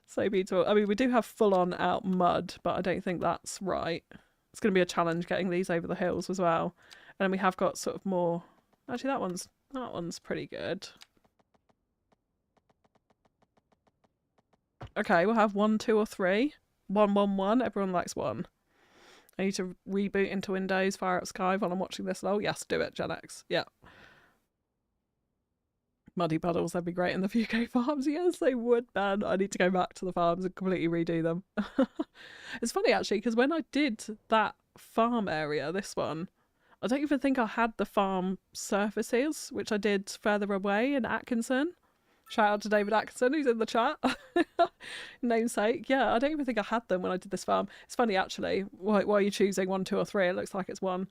So beautiful. I mean, we do have full-on out mud, but I don't think that's right. It's going to be a challenge getting these over the hills as well. And then we have got sort of more... Actually, that one's pretty good. Okay, we'll have 1, 2 or 3. 1, 1, 1. Everyone likes 1. I need to reboot into Windows, fire up Sky while I'm watching this lol. Yes, do it, Gen X. Yeah. Muddy puddles, that'd be great in the UK farms. Yes, they would, man. I need to go back to the farms and completely redo them. It's funny, actually, because when I did that farm area, this one, I don't even think I had the farm surfaces, which I did further away in Atkinson. Shout out to David Atkinson, who's in the chat. Namesake. Yeah, I don't even think I had them when I did this farm. It's funny, actually. Why are you choosing 1, 2 or 3? It looks like it's 1.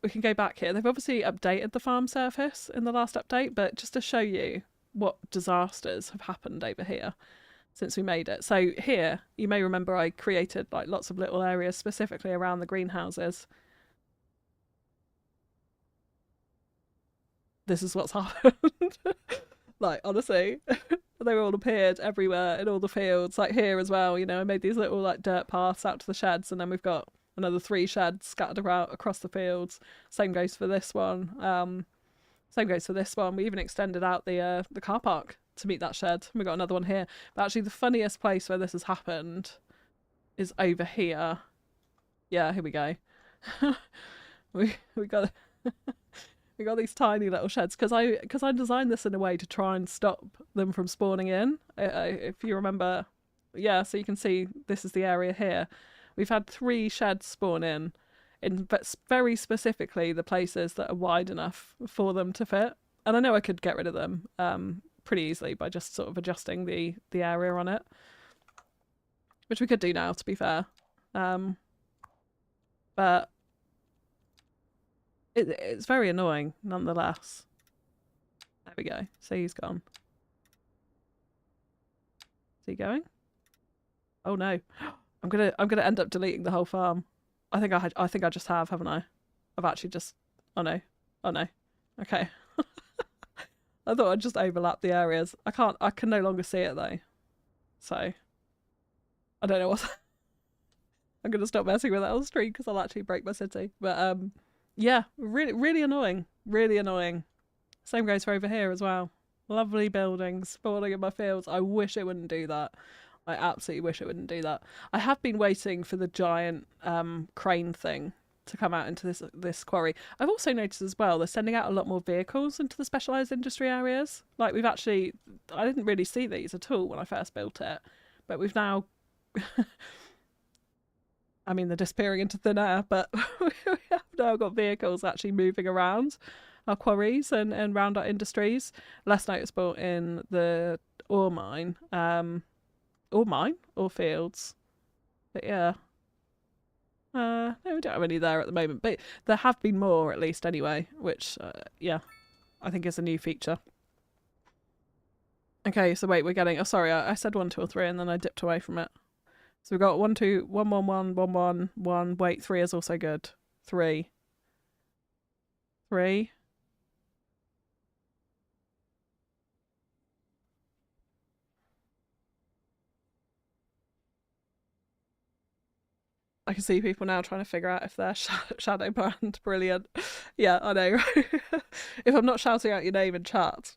We can go back here. They've obviously updated the farm surface in the last update, but just to show you what disasters have happened over here since we made it. So here, you may remember I created like lots of little areas specifically around the greenhouses. This is what's happened. Like, honestly, they all appeared everywhere in all the fields, like here as well. You know, I made these little like dirt paths out to the sheds, and then we've got another 3 sheds scattered around across the fields. Same goes for this one. Same goes for this one. We even extended out the car park to meet that shed. We got another one here. But actually, the funniest place where this has happened is over here. Yeah, here we go. we got we got these tiny little sheds because I designed this in a way to try and stop them from spawning in. If you remember, yeah. So you can see this is the area here. We've had 3 sheds spawn in very specifically the places that are wide enough for them to fit. And I know I could get rid of them pretty easily by just sort of adjusting the area on it, which we could do now, to be fair. But it's very annoying nonetheless. There we go. So he's gone. Is he going? Oh no. I'm gonna end up deleting the whole farm. I think I just have, haven't I? I've actually just... Oh no. Oh no. Okay. I thought I'd just overlap the areas. I can no longer see it though. So I don't know what. I'm gonna stop messing with that on stream because I'll actually break my city. But yeah, really annoying. Really annoying. Same goes for over here as well. Lovely buildings spawning in my fields. I wish it wouldn't do that. I absolutely wish it wouldn't do that. I have been waiting for the giant crane thing to come out into this quarry. I've also noticed as well they're sending out a lot more vehicles into the specialised industry areas. Like we've actually... I didn't really see these at all when I first built it. But we've now... I mean, they're disappearing into thin air, but we have now got vehicles actually moving around our quarries and around our industries. Less noticeable in the ore mine. Or fields. But yeah. No, we don't have any there at the moment. But there have been more, at least, anyway. Which, yeah, I think is a new feature. Okay, so wait, we're getting... Oh, sorry, I said 1, 2, or 3, and then I dipped away from it. So we've got 1, 2, 1, 1, 1, 1, 1, 1. Wait, 3 is also good. 3. 3. I can see people now trying to figure out if they're shadow banned. Brilliant. Yeah, I know. If I'm not shouting out your name in chat,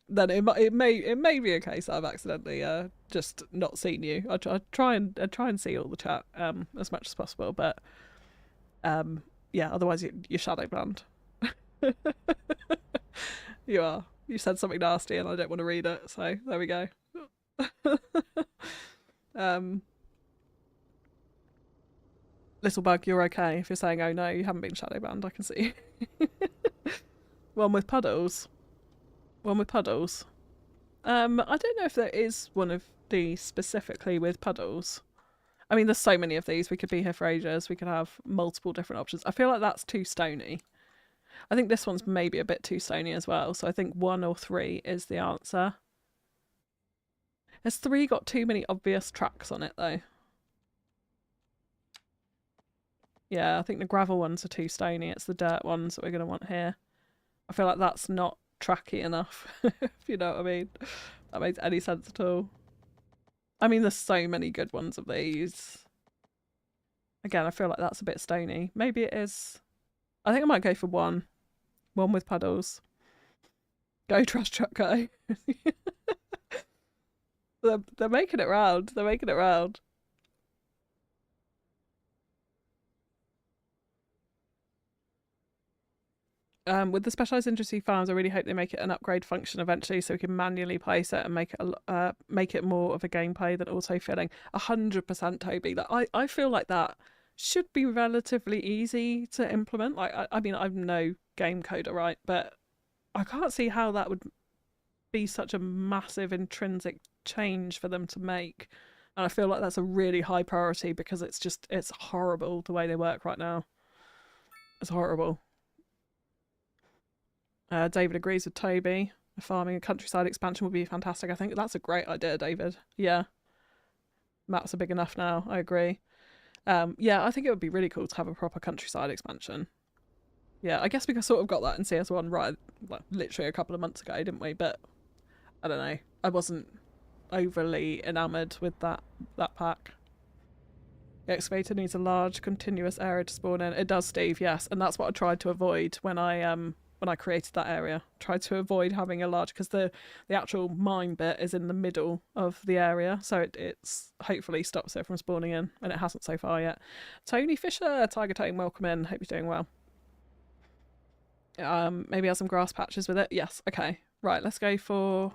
then it may be a case that I've accidentally just not seen you. I try and see all the chat as much as possible, but yeah, otherwise you're shadow banned. You are. You said something nasty and I don't want to read it, so there we go. Little bug, you're okay. If you're saying, oh no, you haven't been shadow banned, I can see. One with puddles. One with puddles. I don't know if there is one of these specifically with puddles. I mean, there's so many of these. We could be here for ages. We could have multiple different options. I feel like that's too stony. I think this one's maybe a bit too stony as well. So I think 1 or 3 is the answer. Has 3 got too many obvious tracks on it though? Yeah, I think the gravel ones are too stony. It's the dirt ones that we're going to want here. I feel like that's not tracky enough, if you know what I mean. That makes any sense at all. I mean, there's so many good ones of these. Again, I feel like that's a bit stony. Maybe it is... I think I might go for 1. 1 with puddles. Go trash truck guy. They're making it round. They're making it round. With the specialised industry farms, I really hope they make it an upgrade function eventually, so we can manually place it and make it more of a gameplay than auto-filling. 100%, Toby. Like, I feel like that should be relatively easy to implement. Like, I mean, I'm no game coder, right? But I can't see how that would be such a massive intrinsic change for them to make. And I feel like that's a really high priority because it's horrible the way they work right now. It's horrible. David agrees with Toby. A farming and countryside expansion would be fantastic. I think that's a great idea, David. Yeah. Maps are big enough now. I agree. Yeah, I think it would be really cool to have a proper countryside expansion. Yeah, I guess we sort of got that in CS1 right, well, literally a couple of months ago, didn't we? But I don't know. I wasn't overly enamoured with that pack. The excavator needs a large, continuous area to spawn in. It does, Steve. Yes, and that's what I tried to avoid when I created that area. Tried to avoid having a large, because the actual mine bit is in the middle of the area, so it's hopefully stops it from spawning in, and it hasn't so far yet. Tony Fisher, Tiger Tone, welcome in. Hope you're doing well. Maybe have some grass patches with it. Yes. Okay. Right. Let's go for.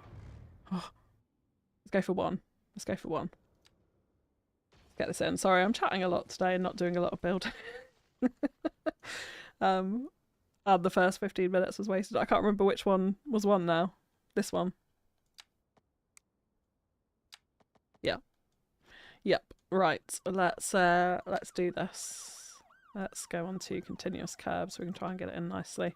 Oh, let's go for one. Let's go for one. Get this in. Sorry, I'm chatting a lot today and not doing a lot of building. And the first 15 minutes was wasted. I can't remember which one was one now. This one. Yeah. Yep. Right. Let's do this. Let's go on to continuous curves so we can try and get it in nicely.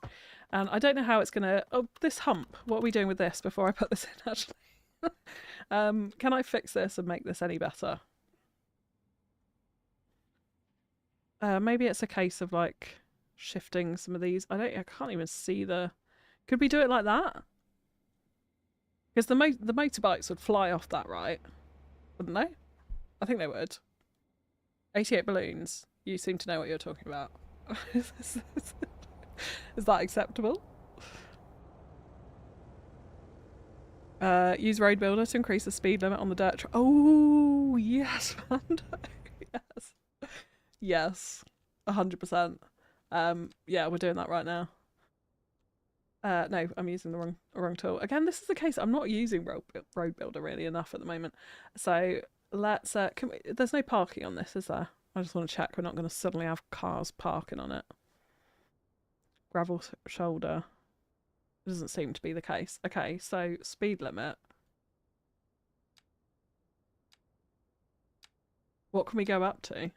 And I don't know how it's gonna. Oh, this hump. What are we doing with this before I put this in? Actually, can I fix this and make this any better? Maybe it's a case of like shifting some of these. I can't even see the. Could we do it like that? Because the motorbikes would fly off that, right? Wouldn't they? I think they would. 88 balloons. You seem to know what you're talking about. Is that acceptable? Use road builder to increase the speed limit on the dirt. Oh yes, Mando. Yes. Yes, 100%. Yeah, we're doing that right now. No, I'm using the wrong tool. Again, this is the case. I'm not using road builder really enough at the moment. So let's. There's no parking on this, is there? I just want to check we're not going to suddenly have cars parking on it. Gravel shoulder. Doesn't seem to be the case. Okay, so speed limit. What can we go up to?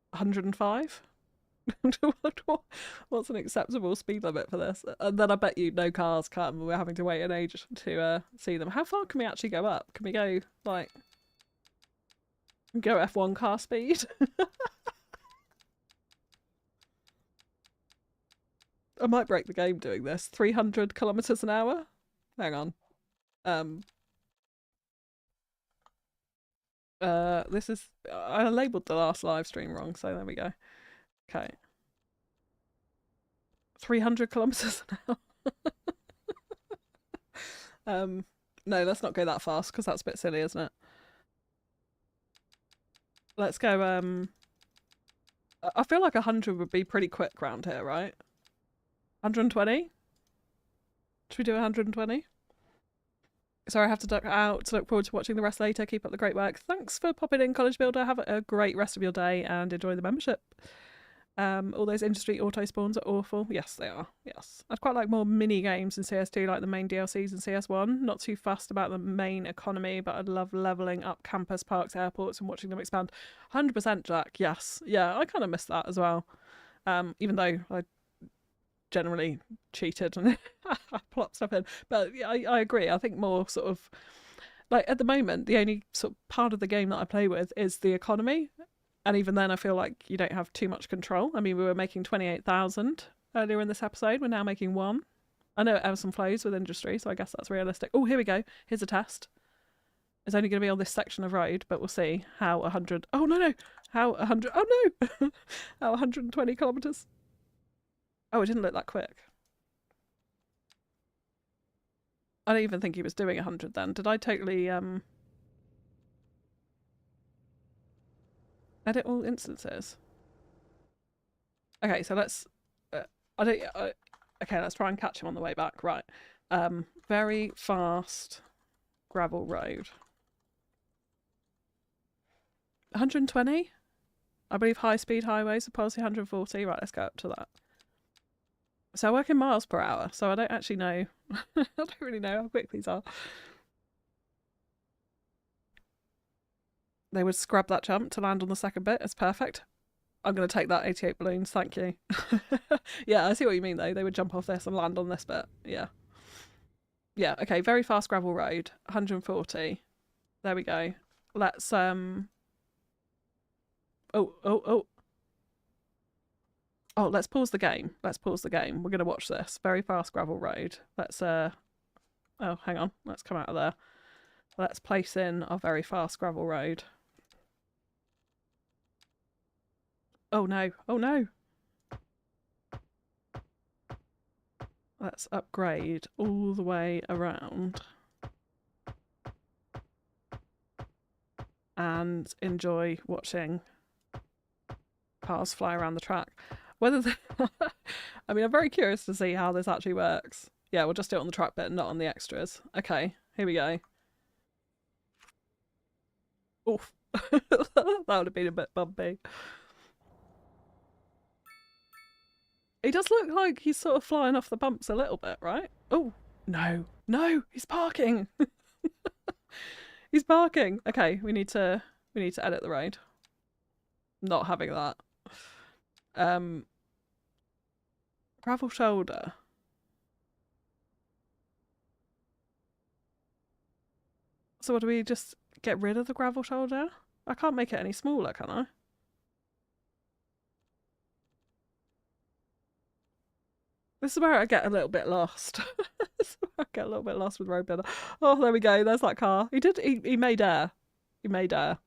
105? What's an acceptable speed limit for this? And then I bet you no cars come and we're having to wait an age to see them. How far can we actually go up? Can we go like go F1 car speed? I might break the game doing this. 300 kilometers an hour? Hang on. This is... I labelled the last live stream wrong, so there we go. Okay. 300 kilometers an hour. No, let's not go that fast, because that's a bit silly, isn't it? Let's go, I feel like 100 would be pretty quick round here, right? 120? Should we do 120? Sorry, I have to duck out to look forward to watching the rest later. Keep up the great work. Thanks for popping in, College Builder. Have a great rest of your day and enjoy the membership. All those industry auto spawns are awful. Yes, they are. Yes. I'd quite like more mini games in CS2, like the main DLCs in CS1. Not too fussed about the main economy, but I'd love levelling up campus, parks, airports, and watching them expand. 100% Jack. Yes. Yeah, I kind of miss that as well. Even though I generally cheated and I plopped stuff in. But yeah, I agree. I think more sort of like at the moment, the only sort of part of the game that I play with is the economy. And even then, I feel like you don't have too much control. I mean, we were making 28,000 earlier in this episode. We're now making 1. I know it ebbs and flows with industry, so I guess that's realistic. Oh, here we go. Here's a test. It's only going to be on this section of road, but we'll see how 100... Oh, no. How 100... Oh, no. How 120 kilometres. Oh, it didn't look that quick. I don't even think he was doing 100 then. Did I totally... edit all instances? Okay, so let's... okay, let's try and catch him on the way back. Right. Very fast gravel road. 120? I believe high-speed highways are policy 140. Right, let's go up to that. So I work in miles per hour, so I don't actually know. I don't really know how quick these are. They would scrub that jump to land on the second bit. It's perfect. I'm going to take that 88 balloons, thank you. Yeah, I see what you mean though. They would jump off this and land on this bit. Yeah. Yeah, okay, very fast gravel road, 140. There we go. Let's oh. Oh, let's pause the game. Let's pause the game. We're going to watch this. Very fast gravel road. Let's oh, hang on. Let's come out of there. Let's place in our very fast gravel road. Oh no. Oh no. Let's upgrade all the way around and enjoy watching cars fly around the track. Whether I mean, I'm very curious to see how this actually works. Yeah, we'll just do it on the track bit, not on the extras. Okay, here we go. Oof. That would have been a bit bumpy. He does look like he's sort of flying off the bumps a little bit, right? Oh, no. No, he's parking. He's parking. Okay, we need to edit the road. Not having that. Gravel shoulder. So what, do we just get rid of the gravel shoulder? I can't make it any smaller, can I? This is where I get a little bit lost. This is where I get a little bit lost with road builder. Oh, there we go. There's that car. He made air. He made air.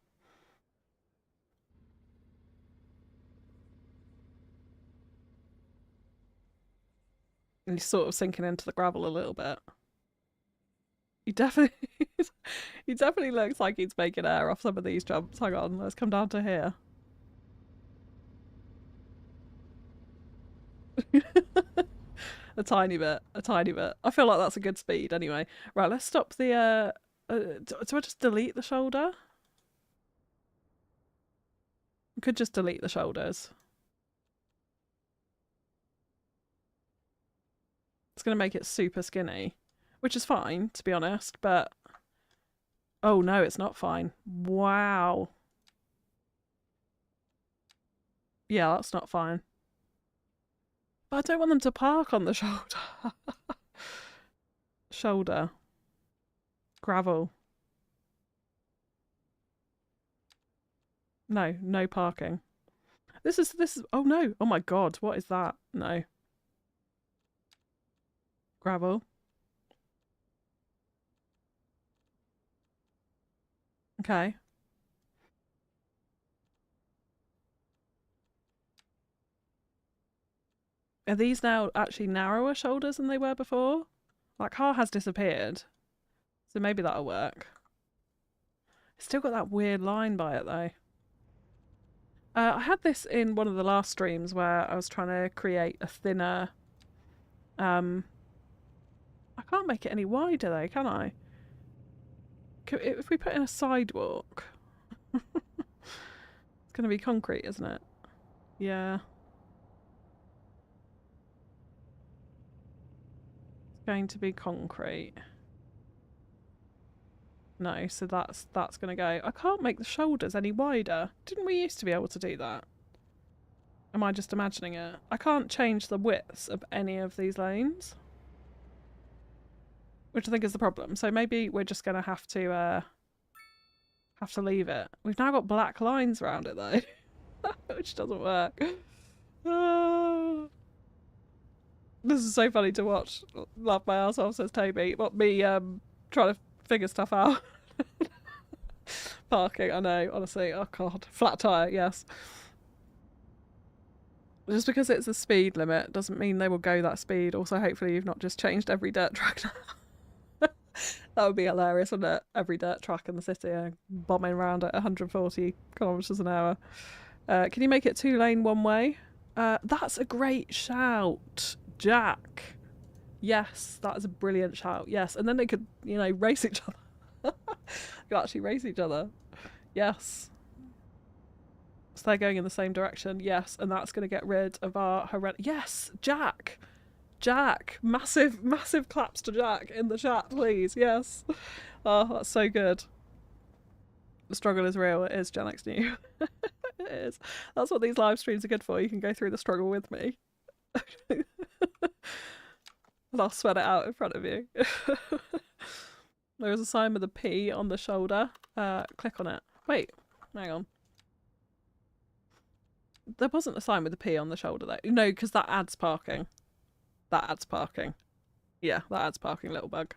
And he's sort of sinking into the gravel a little bit. He definitely looks like he's making air off some of these jumps. Hang on, let's come down to here. A tiny bit. I feel like that's a good speed anyway. Right, let's stop the do I just delete the shoulder? I could just delete the shoulders. It's going to make it super skinny, which is fine, to be honest, but... Oh no, it's not fine. Wow. Yeah, that's not fine. But I don't want them to park on the shoulder. Shoulder. Gravel. No, no parking. This is, oh no, oh my god, what is that? No. Gravel. Okay. Are these now actually narrower shoulders than they were before? That car has disappeared. So maybe that'll work. It's still got that weird line by it though. I had this in one of the last streams where I was trying to create a thinner... I can't make it any wider though, can I? If we put in a sidewalk... It's going to be concrete, isn't it? Yeah. It's going to be concrete. No, so that's going to go. I can't make the shoulders any wider. Didn't we used to be able to do that? Am I just imagining it? I can't change the widths of any of these lanes. Which I think is the problem. So maybe we're just going to have to leave it. We've now got black lines around it though. Which doesn't work. This is so funny to watch. Laugh my ass off, says Toby. What, me trying to figure stuff out. Parking, I know, honestly. Oh god. Flat tyre, yes. Just because it's a speed limit doesn't mean they will go that speed. Also, hopefully you've not just changed every dirt track now. That would be hilarious, wouldn't it? Every dirt track in the city bombing around at 140 kilometres an hour. Can you make it 2-lane one way? That's a great shout, Jack. Yes, that is a brilliant shout. Yes, and then they could, you know, race each other. They could actually race each other. Yes. So they're going in the same direction. Yes, and that's going to get rid of our horrendous... Yes, Jack. Jack. Massive claps to Jack in the chat, please. Yes. Oh, that's so good. The struggle is real. It is Gen X new. It is. That's what these live streams are good for. You can go through the struggle with me. And I'll sweat it out in front of you. There is a sign with a P on the shoulder. Click on it. Wait, hang on. There wasn't a sign with a P on the shoulder though. No, because that adds parking. That adds parking. Yeah, that adds parking, little bug.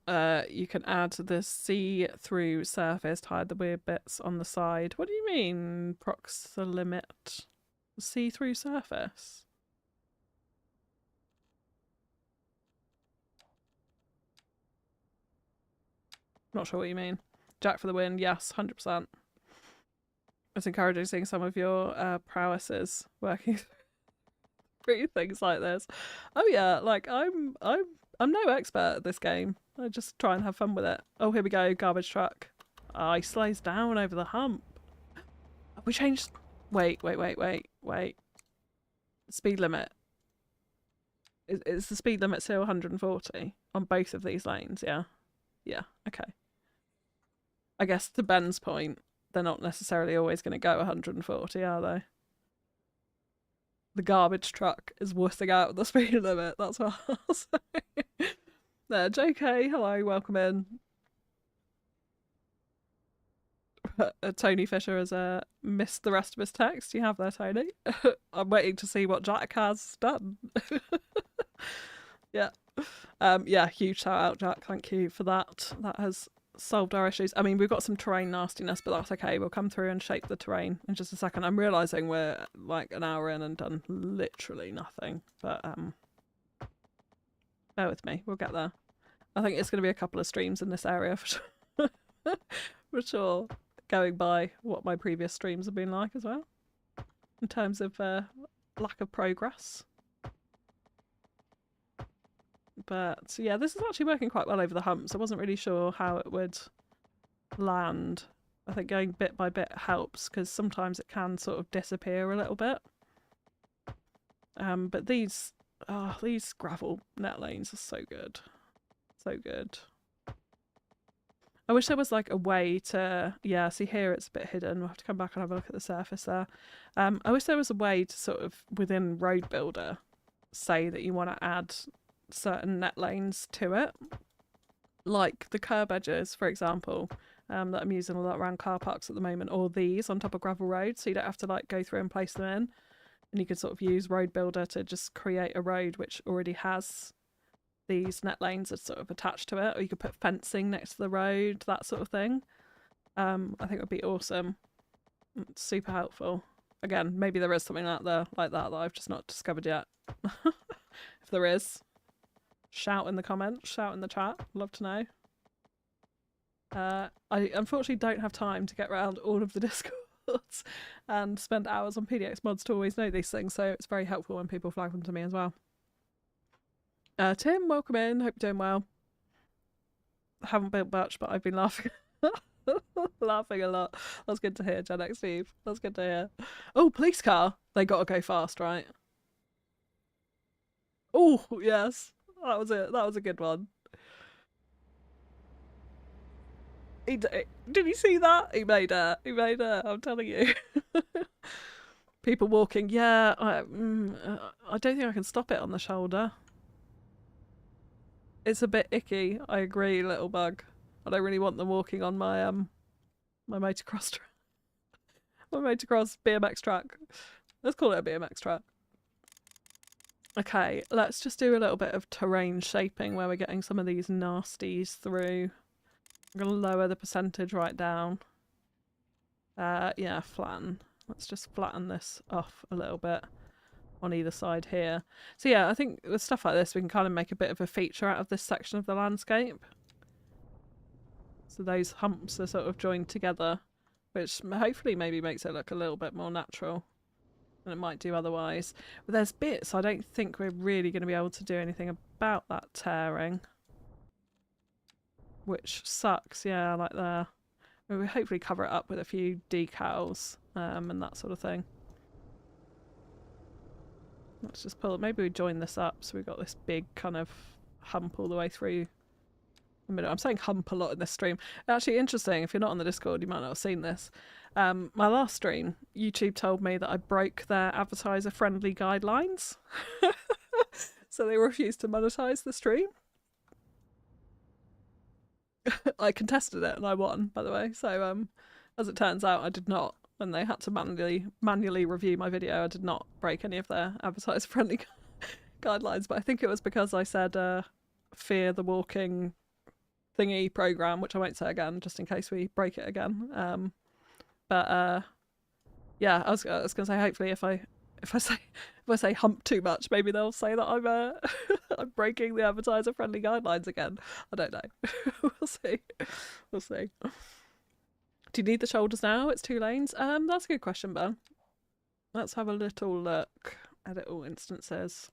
You can add the see-through surface to hide the weird bits on the side. What do you mean, proximate? See-through surface? Not sure what you mean. Jack for the win, yes, 100%. It's encouraging seeing some of your prowesses working through things like this. Oh yeah, like I'm no expert at this game. I just try and have fun with it. Oh, here we go, garbage truck. Oh, he slows down over the hump. We changed... Wait. Speed limit. Is the speed limit still 140 on both of these lanes, yeah? Yeah, okay. I guess to Ben's point, they're not necessarily always going to go 140, are they? The garbage truck is wussing out the speed limit, that's what I'll say. There, JK, hello, welcome in. Tony Fisher has missed the rest of his text. You have there, Tony. I'm waiting to see what Jack has done. Yeah. Yeah, huge shout out, Jack. Thank you for that. That has solved our issues. I mean, we've got some terrain nastiness, but that's okay. We'll come through and shape the terrain in just a second. I'm realising we're like an hour in and done literally nothing. But bear with me. We'll get there. I think it's going to be a couple of streams in this area for sure. For sure. Going by what my previous streams have been like as well. In terms of lack of progress. But yeah, this is actually working quite well over the humps. I wasn't really sure how it would land. I think going bit by bit helps because sometimes it can sort of disappear a little bit. But these gravel net lanes are so good. So good. I wish there was like a way to, yeah, see here it's a bit hidden. We'll have to come back and have a look at the surface there. I wish there was a way to sort of, within Road Builder, say that you want to add certain net lanes to it. Like the curb edges, for example, that I'm using a lot around car parks at the moment, or these on top of gravel roads, so you don't have to like go through and place them in. And you can sort of use Road Builder to just create a road which already has these net lanes are sort of attached to it, or you could put fencing next to the road, that sort of thing. I think it would be awesome. It's super helpful. Again, maybe there is something out there like that that I've just not discovered yet. If there is, shout in the comments, shout in the chat. Love to know. I unfortunately don't have time to get around all of the Discords and spend hours on PDX mods to always know these things, so it's very helpful when people flag them to me as well. Tim, welcome in. Hope you're doing well. I haven't built much, but I've been laughing. Laughing a lot. That's good to hear, Gen X Steve. That's good to hear. Oh, police car. They got to go fast, right? Oh, yes. That was it. That was a good one. Did you see that? He made it. He made it. I'm telling you. People walking. Yeah, I don't think I can stop it on the shoulder. It's a bit icky. I agree, little bug. I don't really want them walking on my my motocross track. My motocross BMX track. Let's call it a BMX track. Okay, let's just do a little bit of terrain shaping where we're getting some of these nasties through. I'm going to lower the percentage right down. Yeah, flatten. Let's just flatten this off a little bit on either side here. So yeah, I think with stuff like this we can kind of make a bit of a feature out of this section of the landscape. So those humps are sort of joined together, which hopefully maybe makes it look a little bit more natural than it might do otherwise. But there's bits I don't think we're really going to be able to do anything about that tearing, which sucks. Yeah, like there. We'll hopefully cover it up with a few decals and that sort of thing. Let's just pull it. Maybe we join this up so we've got this big kind of hump all the way through a minute. I'm saying hump a lot in this stream. Actually, interesting. If you're not on the Discord, you might not have seen this. My last stream, YouTube told me that I broke their advertiser-friendly guidelines, so they refused to monetize the stream. I contested it and I won, by the way. So, as it turns out, I did not. When they had to manually review my video, I did not break any of their advertiser-friendly guidelines. But I think it was because I said fear the walking thingy program, which I won't say again, just in case we break it again. Yeah, I was gonna say, hopefully if I say hump too much, maybe they'll say that I'm I'm breaking the advertiser friendly guidelines again. I don't know. We'll see. Do you need the shoulders now? It's 2 lanes. That's a good question, Ben. Let's have a little look. Edit all instances.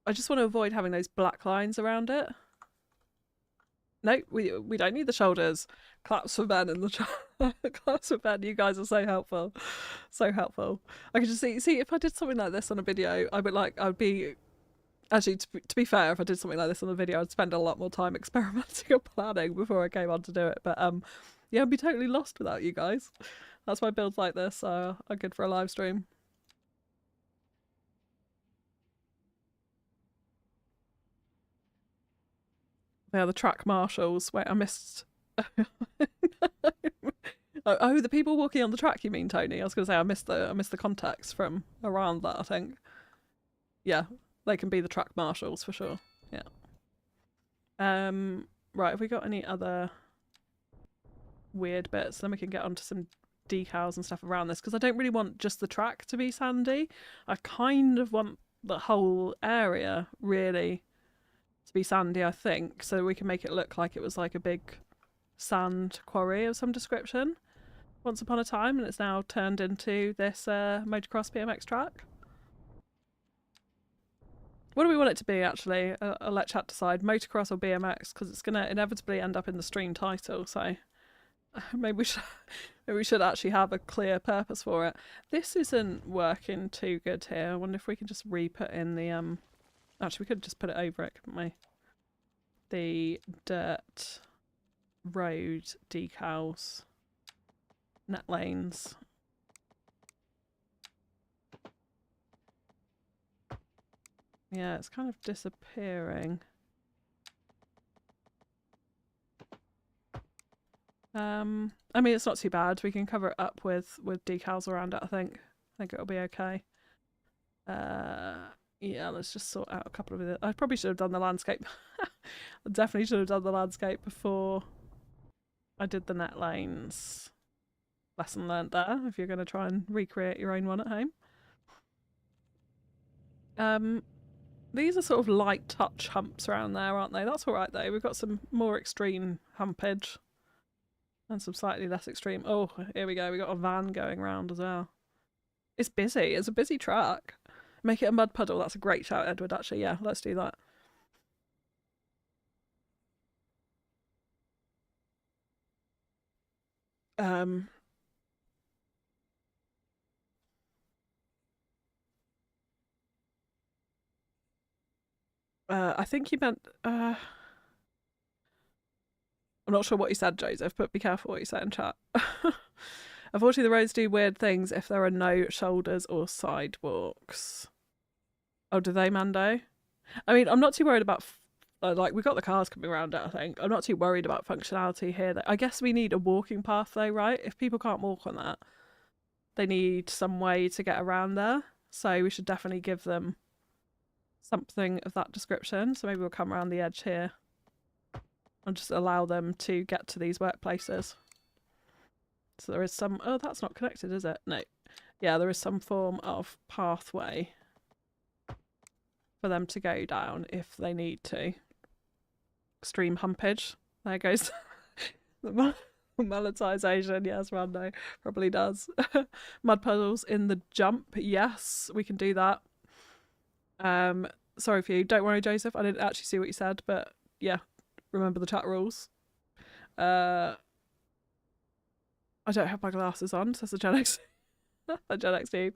I just want to avoid having those black lines around it. No, we don't need the shoulders. Claps for Ben in the chat. Claps for Ben. You guys are so helpful. So helpful. I can just see if I did something like this on a video, I'd be actually, to be fair, if I did something like this on a video, I'd spend a lot more time experimenting and planning before I came on to do it. But yeah, I'd be totally lost without you guys. That's why builds like this are good for a live stream. They are the track marshals. Wait, I missed. Oh, the people walking on the track, you mean, Tony? I was going to say I missed the context from around that, I think. Yeah, they can be the track marshals for sure. Yeah. Right, have we got any other weird bits? Then we can get onto some decals and stuff around this, because I don't really want just the track to be sandy. I kind of want the whole area really to be sandy, I think, so we can make it look like it was like a big sand quarry of some description once upon a time, and it's now turned into this motocross BMX track. What do we want it to be, actually? I'll let chat decide. Motocross or BMX, because it's going to inevitably end up in the stream title, so maybe we should actually have a clear purpose for it. This isn't working too good here. I wonder if we can just re-put in the actually, we could just put it over it, couldn't we? The dirt road decals, net lanes. Yeah, it's kind of disappearing. I mean, it's not too bad. We can cover it up with decals around it, I think. I think it'll be okay. Yeah, let's just sort out a couple of it. I probably should have done the landscape. I definitely should have done the landscape before I did the net lanes. Lesson learned there, if you're going to try and recreate your own one at home. These are sort of light touch humps around there, aren't they? That's alright though. We've got some more extreme humpage and some slightly less extreme. Oh, here we go. We got a van going around as well. It's busy. It's a busy track. Make it a mud puddle. That's a great shout, Edward, actually. Yeah, let's do that. I think you meant... I'm not sure what you said, Joseph, but be careful what you say in chat. Unfortunately, the roads do weird things if there are no shoulders or sidewalks. Oh, do they, Mando? I mean, I'm not too worried about... like, we've got the cars coming around it, I think. I'm not too worried about functionality here. I guess we need a walking path, though, right? If people can't walk on that, they need some way to get around there. So we should definitely give them something of that description. So maybe we'll come around the edge here and just allow them to get to these workplaces. So there is some... Oh, that's not connected, is it? No. Yeah, there is some form of pathway for them to go down if they need to. Extreme humpage. There goes the monetization. Yes, Rando probably does. Mud puddles in the jump. Yes, we can do that. Sorry for you. Don't worry, Joseph. I didn't actually see what you said, but yeah, remember the chat rules. I don't have my glasses on, says the Gen X. The Gen X dude.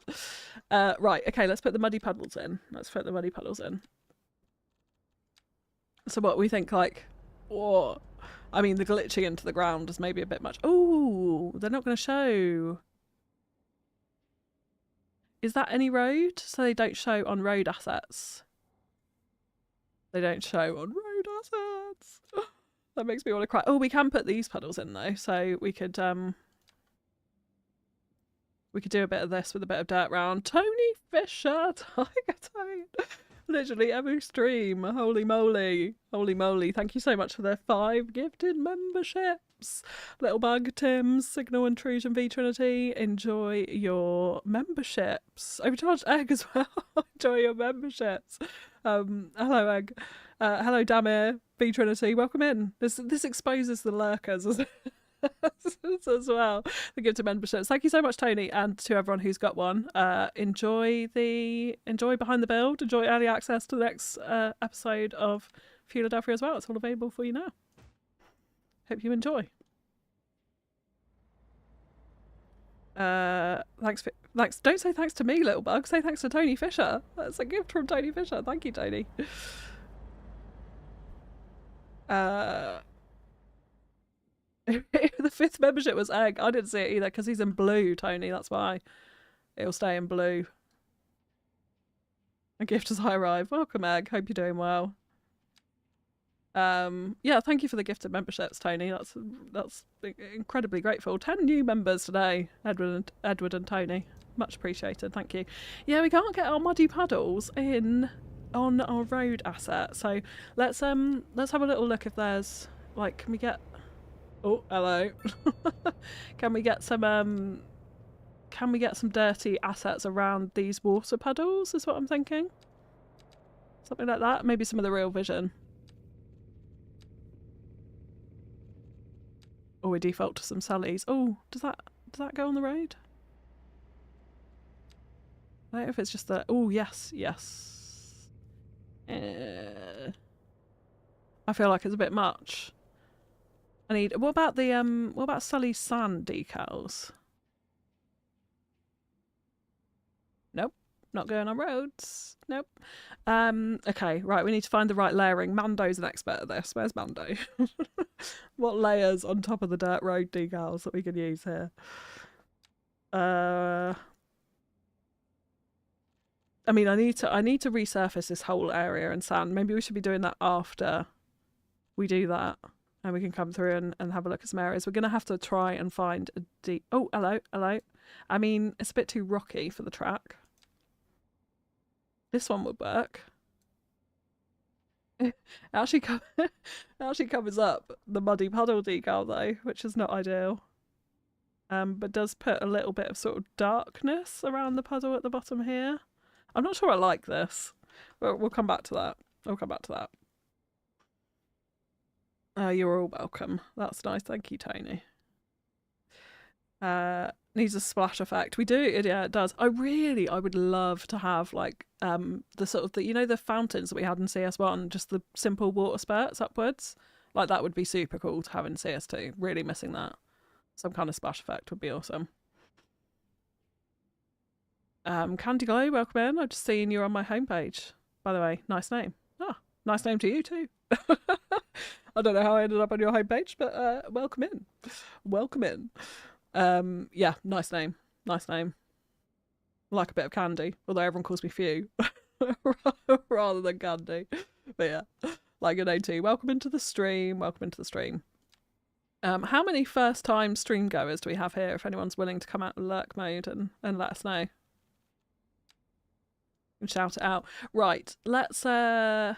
Right, okay, let's put the muddy puddles in. Let's put the muddy puddles in. So what we think, like, oh, I mean, the glitching into the ground is maybe a bit much. Oh, they're not going to show. Is that any road? So they don't show on road assets. They don't show on road assets. That makes me want to cry. Oh, we can put these puddles in though, so we could do a bit of this with a bit of dirt round. Tony Fisher, Tiger Toad. Literally every stream. Holy moly. Holy moly. Thank you so much for the 5 gifted memberships. Little Bug, Tim, Signal Intrusion, V Trinity. Enjoy your memberships. Overcharged Egg as well. Enjoy your memberships. Hello Egg. Hello Damir, V Trinity. Welcome in. This exposes the lurkers as well. The gifted memberships. Thank you so much, Tony, and to everyone who's got one. Enjoy behind the build. Enjoy early access to the next episode of Philadelphia as well. It's all available for you now. Hope you enjoy. Thanks. Don't say thanks to me, Little Bug. Say thanks to Tony Fisher. That's a gift from Tony Fisher. Thank you, Tony. The 5th membership was Egg. I didn't see it either because he's in blue, Tony. That's why it'll stay in blue. A gift as I arrive. Welcome, Egg. Hope you're doing well. Yeah, thank you for the gifted memberships, Tony. That's incredibly grateful. 10 new members today, Edward and Tony. Much appreciated. Thank you. Yeah, we can't get our muddy puddles in on our road asset, so let's have a little look if there's like, can we get? Oh, hello. Can we get some dirty assets around these water puddles? Is what I'm thinking. Something like that. Maybe some of the Real Vision. Or we default to some Sullys. Oh, does that go on the road? I don't know if it's just the. Oh yes. I feel like it's a bit much. I need. What about Sully's sand decals? Nope, not going on roads. Nope. Okay, right. We need to find the right layering. Mando's an expert at this. Where's Mando? What layers on top of the dirt road decals that we can use here? I mean, I need to resurface this whole area in sand. Maybe we should be doing that after we do that, and we can come through and have a look at some areas. We're gonna have to try and find a deep. Oh, hello. I mean, it's a bit too rocky for the track. This one would work. It actually covers up the muddy puddle decal though, which is not ideal. But does put a little bit of sort of darkness around the puddle at the bottom here. I'm not sure I like this. We'll come back to that. You're all welcome. That's nice. Thank you, Tony. Needs a splash effect. We do. Yeah, it does. I would love to have like the sort of the fountains that we had in CS1, just the simple water spurts upwards. Like that would be super cool to have in CS2. Really missing that. Some kind of splash effect would be awesome. Candy Glow, welcome in. I've just seen you're on my homepage. By the way, nice name. Ah, nice name to you too. I don't know how I ended up on your homepage, but welcome in. Welcome in. Yeah, nice name. Nice name. Like a bit of candy, although everyone calls me Few rather than Candy. But yeah, like your name too. Welcome into the stream. How many first-time stream goers do we have here? If anyone's willing to come out of lurk mode and let us know. And shout it out. Right, let's I'm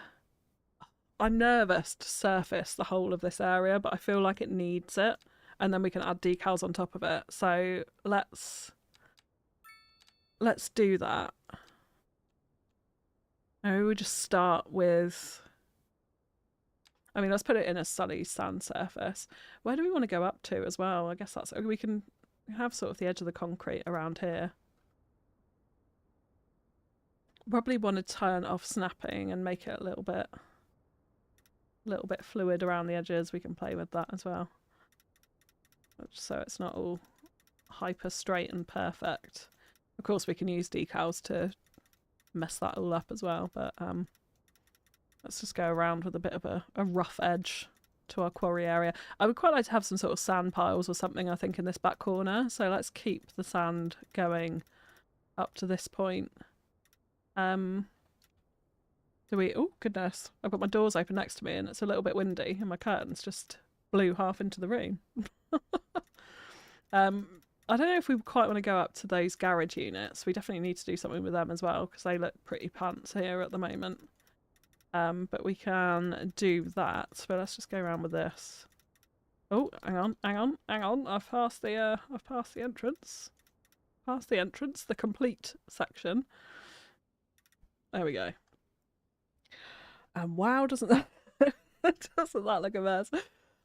nervous to surface the whole of this area, but I feel like it needs it. And then we can add decals on top of it. So let's do that. Maybe we just start with, I mean, let's put it in a sunny sand surface. Where do we want to go up to as well? I guess that's, we can have sort of the edge of the concrete around here. Probably want to turn off snapping and make it a little bit fluid around the edges. We can play with that as well, so it's not all hyper straight and perfect. Of course we can use decals to mess that all up as well, but Let's just go around with a bit of a rough edge to our quarry area. I would quite like to have some sort of sand piles or something, I think, in this back corner. So let's keep the sand going up to this point. Do we... Oh, goodness. I've got my doors open next to me and it's a little bit windy and my curtains just blew half into the room. I don't know if we quite want to go up to those garage units. We definitely need to do something with them as well because they look pretty pants here at the moment. But we can do that. But let's just go around with this. Oh, hang on. I've passed the entrance. Past the entrance, the complete section. There we go. And wow, doesn't that look a mess?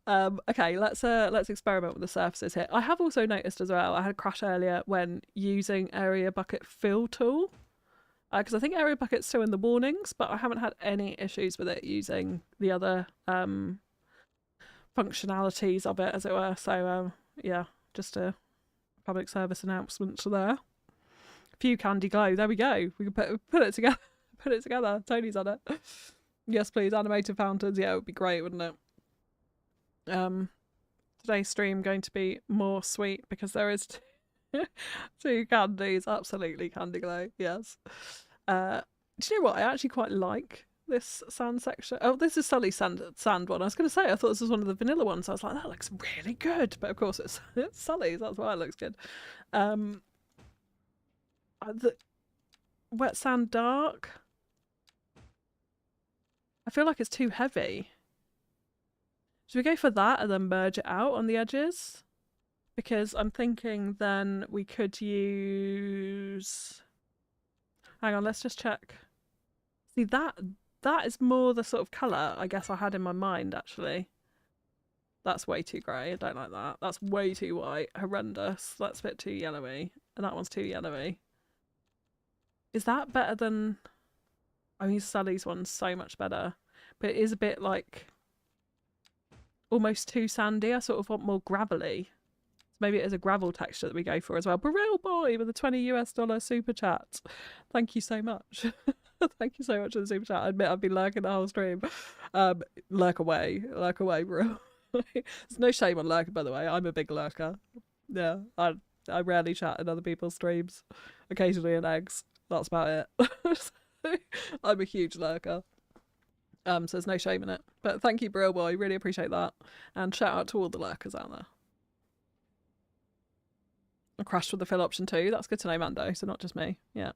Okay, let's experiment with the surfaces here. I have also noticed as well, I had a crash earlier when using Area Bucket Fill tool. Because I think Area Bucket's still in the warnings, but I haven't had any issues with it using the other functionalities of it, as it were. So, yeah, just a public service announcement there. FewCandy glow, there we go. We can put it together. Put it together. Tony's on it. Yes, please. Animated fountains. Yeah, it would be great, wouldn't it? Today's stream going to be more sweet because there is two candies. Absolutely candy glow. Yes. Do you know what? I actually quite like this sand section. Oh, this is Sully's sand one. I was going to say I thought this was one of the vanilla ones. I was like, that looks really good, but of course it's Sully's. That's why it looks good. The wet sand dark. I feel like it's too heavy. Should we go for that and then merge it out on the edges? Because I'm thinking then we could use... Hang on, let's just check. See, that is more the sort of colour I guess I had in my mind, actually. That's way too grey. I don't like that. That's way too white. Horrendous. That's a bit too yellowy. And that one's too yellowy. Is that better than... I mean, Sully's one's so much better. But it is a bit like... almost too sandy. I sort of want more gravelly. So maybe it is a gravel texture that we go for as well. Burrell Boy with a $20 super chat. Thank you so much. Thank you so much for the super chat. I admit I've been lurking the whole stream. Lurk away, bro. There's no shame on lurking, by the way. I'm a big lurker. Yeah, I rarely chat in other people's streams. Occasionally in eggs. That's about it. I'm a huge lurker. So there's no shame in it. But thank you, Burrell Boy. Really appreciate that. And shout out to all the lurkers out there. I crashed with the fill option too. That's good to know, Mando. So not just me. Yeah.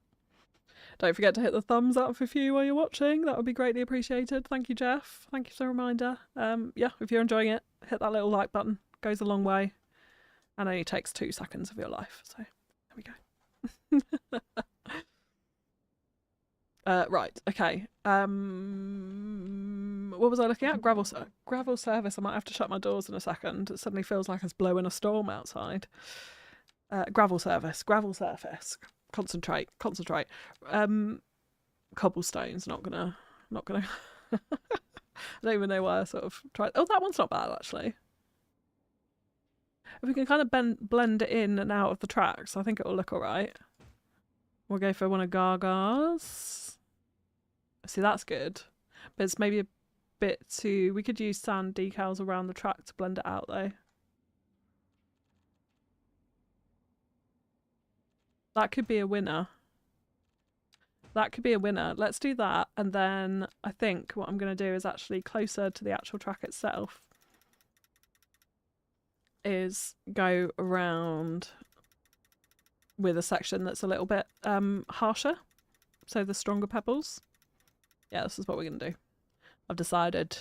Don't forget to hit the thumbs up for Few while you're watching. That would be greatly appreciated. Thank you, Jeff. Thank you for the reminder. Yeah, if you're enjoying it, hit that little like button. Goes a long way. And only takes 2 seconds of your life. So there we go. Right, okay. What was I looking at? Gravel service. I might have to shut my doors in a second. It suddenly feels like it's blowing a storm outside. Gravel service. Gravel surface. Concentrate. Cobblestone's not gonna I don't even know why I sort of tried. Oh, that one's not bad actually. If we can kind of blend it in and out of the tracks, I think it'll look alright. We'll go for one of Gaga's. See, that's good. But it's maybe a bit too... We could use sand decals around the track to blend it out, though. That could be a winner. That could be a winner. Let's do that. And then I think what I'm going to do is actually closer to the actual track itself is go around with a section that's a little bit harsher. So the stronger pebbles. Yeah, this is what we're going to do. I've decided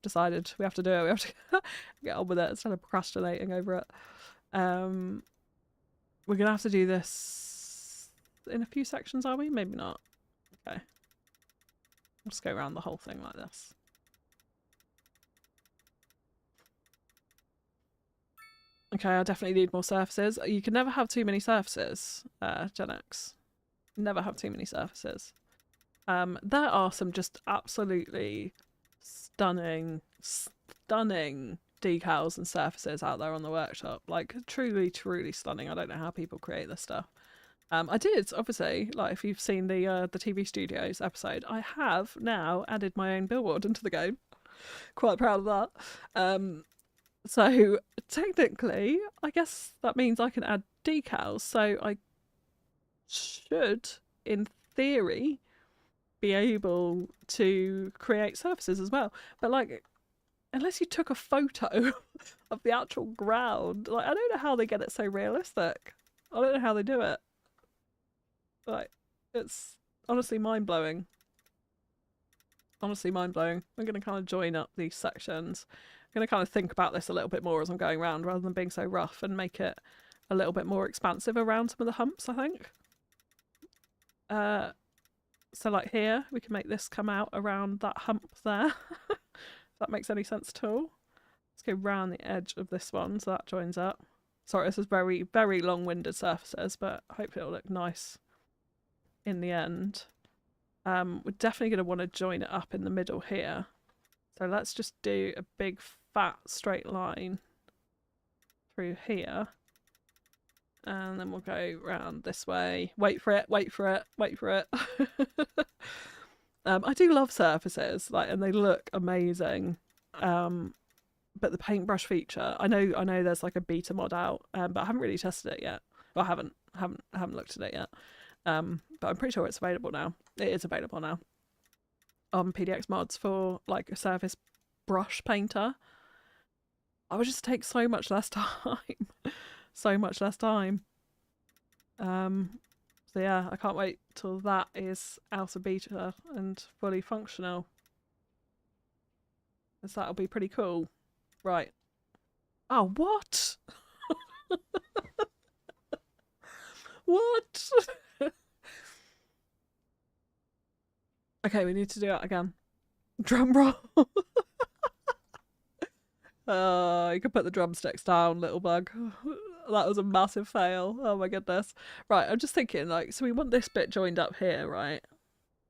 we have to do it. We have to get on with it instead of procrastinating over it. We're going to have to do this in a few sections, are we? Maybe not. Okay. I'll just go around the whole thing like this. Okay, I definitely need more surfaces. You can never have too many surfaces, Gen X. Never have too many surfaces. There are some just absolutely stunning decals and surfaces out there on the workshop. Like, truly, truly stunning. I don't know how people create this stuff. I did, obviously, like if you've seen the TV Studios episode, I have now added my own billboard into the game. Quite proud of that. So technically, I guess that means I can add decals. So I should, in theory, be able to create surfaces as well. But like, unless you took a photo of the actual ground, like I don't know how they get it so realistic. I don't know how they do it. Like, it's honestly mind-blowing. Honestly mind-blowing. I'm going to kind of join up these sections. I'm going to kind of think about this a little bit more as I'm going around, rather than being so rough, and make it a little bit more expansive around some of the humps, I think. So like here, we can make this come out around that hump there. If that makes any sense at all. Let's go round the edge of this one so that joins up. Sorry, this is very, very long-winded surfaces, but hopefully it'll look nice in the end. We're definitely going to want to join it up in the middle here. So let's just do a big fat straight line through here. And then we'll go round this way. Wait for it, wait for it, wait for it. I do love surfaces, like, and they look amazing. But the paintbrush feature, I know there's like a beta mod out, but I haven't really tested it yet. Well, I haven't looked at it yet. But I'm pretty sure it's available now. It is available now on PDX mods for like a surface brush painter. I would just take so much less time. So much less time. So yeah, I can't wait till that is out of beta and fully functional. Because that'll be pretty cool. Right. Oh, what? What? Okay, we need to do that again. Drum roll. You can put the drumsticks down, little bug. That was a massive fail. Oh my goodness. Right, I'm just thinking, like, so we want this bit joined up here, right?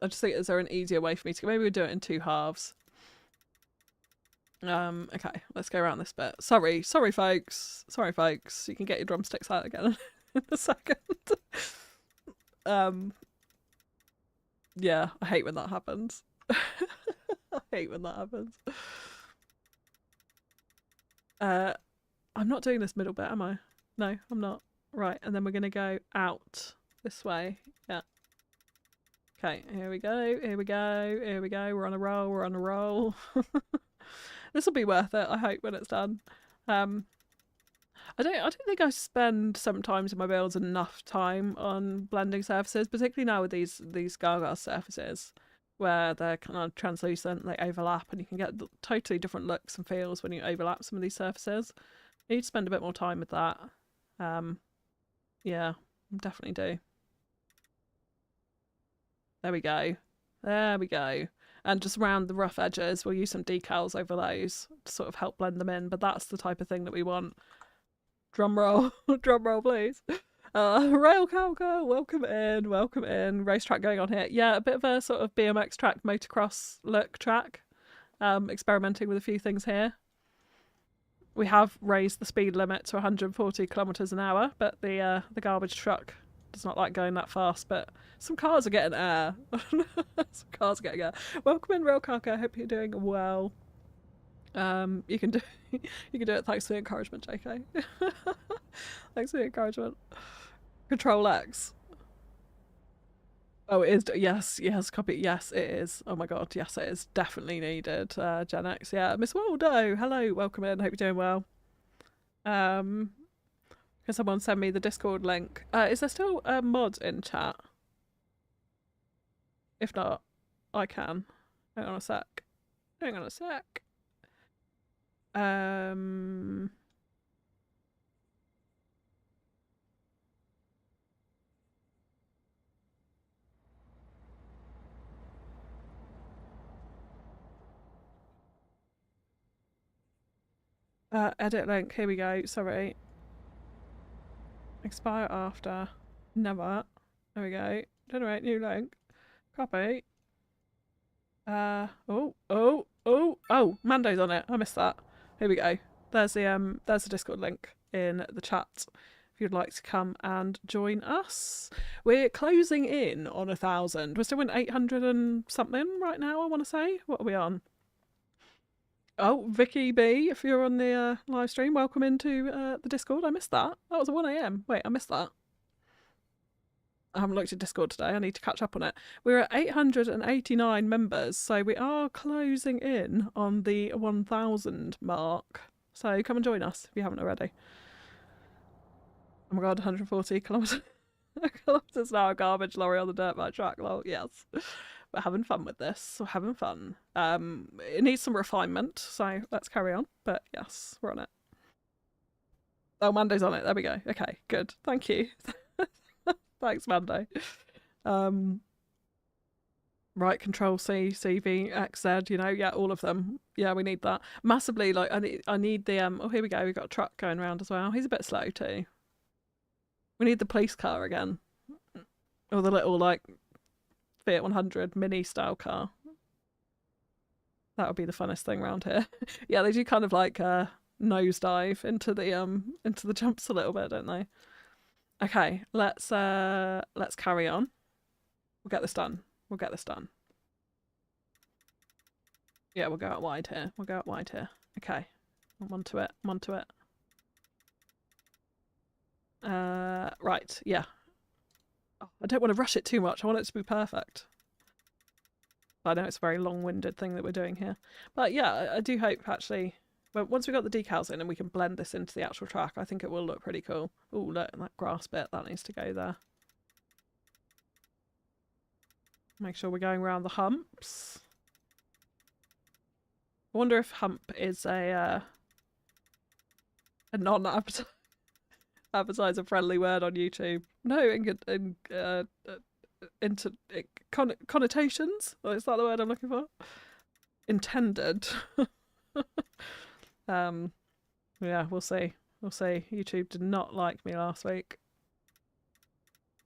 I just think, is there an easier way for me to go? Maybe we'll do it in 2 halves. Okay, let's go around this bit. Sorry folks. Sorry folks. You can get your drumsticks out again in a second. Yeah, I hate when that happens. I hate when that happens. I'm not doing this middle bit, am I? No, I'm not. Right, and then we're going to go out this way. Yeah. Okay, here we go, here we go, here we go. We're on a roll, we're on a roll. This will be worth it, I hope, when it's done. I don't think I spend sometimes in my builds enough time on blending surfaces, particularly now with these Gaga surfaces, where they're kind of translucent, they overlap, and you can get totally different looks and feels when you overlap some of these surfaces. I need to spend a bit more time with that. Yeah, definitely do. There we go. There we go. And just around the rough edges, we'll use some decals over those to sort of help blend them in, but that's the type of thing that we want. Drum roll. Drum roll, please. Rail Calca, welcome in, welcome in. Racetrack going on here. Yeah, a bit of a sort of BMX track, motocross look track. Experimenting with a few things here. We have raised the speed limit to 140 kilometers an hour, but the garbage truck does not like going that fast, but some cars are getting air. Some cars are getting air. Welcome in, Rail Calca. I hope you're doing well. You can do it. Thanks for the encouragement, JK. Thanks for the encouragement. Control X. Oh, it is. Yes, copy. Yes, it is. Oh my god, yes, it is definitely needed. Gen X. Yeah, Miss Waldo. Hello, welcome in. Hope you're doing well. Can someone send me the Discord link? Is there still a mod in chat? If not, I can. Hang on a sec. Hang on a sec. Edit link, here we go, sorry. Expire after. Never. There we go. Generate new link. Copy. Oh, Mando's on it. I missed that. Here we go. There's the Discord link in the chat. If you'd like to come and join us. We're closing in on 1,000. We're still in 800 and something right now, I want to say. What are we on? Oh, Vicky B, if you're on the live stream, welcome into the Discord. I missed that. That was at 1 a.m. Wait, I missed that. I haven't looked at Discord today. I need to catch up on it. We're at 889 members, so we are closing in on the 1,000 mark. So come and join us if you haven't already. Oh my god, 140 kilometers. Kilometers now, a garbage lorry on the dirt bike track. Lol, yes. We're having fun with this. We're having fun. It needs some refinement, so let's carry on. But yes, we're on it. Oh, Mando's on it. There we go. Okay, good. Thank you. Thanks, Mando. Right, Control C, CV, XZ, you know, yeah, all of them. Yeah, we need that. Massively, like, I need the, oh, here we go. We've got a truck going around as well. He's a bit slow too. We need the police car again. Or the little, like, Fiat 100 mini style car. That would be the funnest thing around here. Yeah, they do kind of like nosedive into the jumps a little bit, don't they? Okay, let's carry on. We'll get this done. We'll get this done. Yeah, we'll go out wide here. We'll go out wide here. Okay. I'm onto it. I'm onto it. Right, yeah. Oh, I don't want to rush it too much. I want it to be perfect. I know it's a very long-winded thing that we're doing here. But yeah, I do hope actually, well, once we've got the decals in and we can blend this into the actual track, I think it will look pretty cool. Oh, look, that grass bit, that needs to go there. Make sure we're going around the humps. I wonder if hump is a non-advertiser friendly word on YouTube. No, connotations? Oh, is that the word I'm looking for? Intended. Yeah, we'll see. We'll see. YouTube did not like me last week.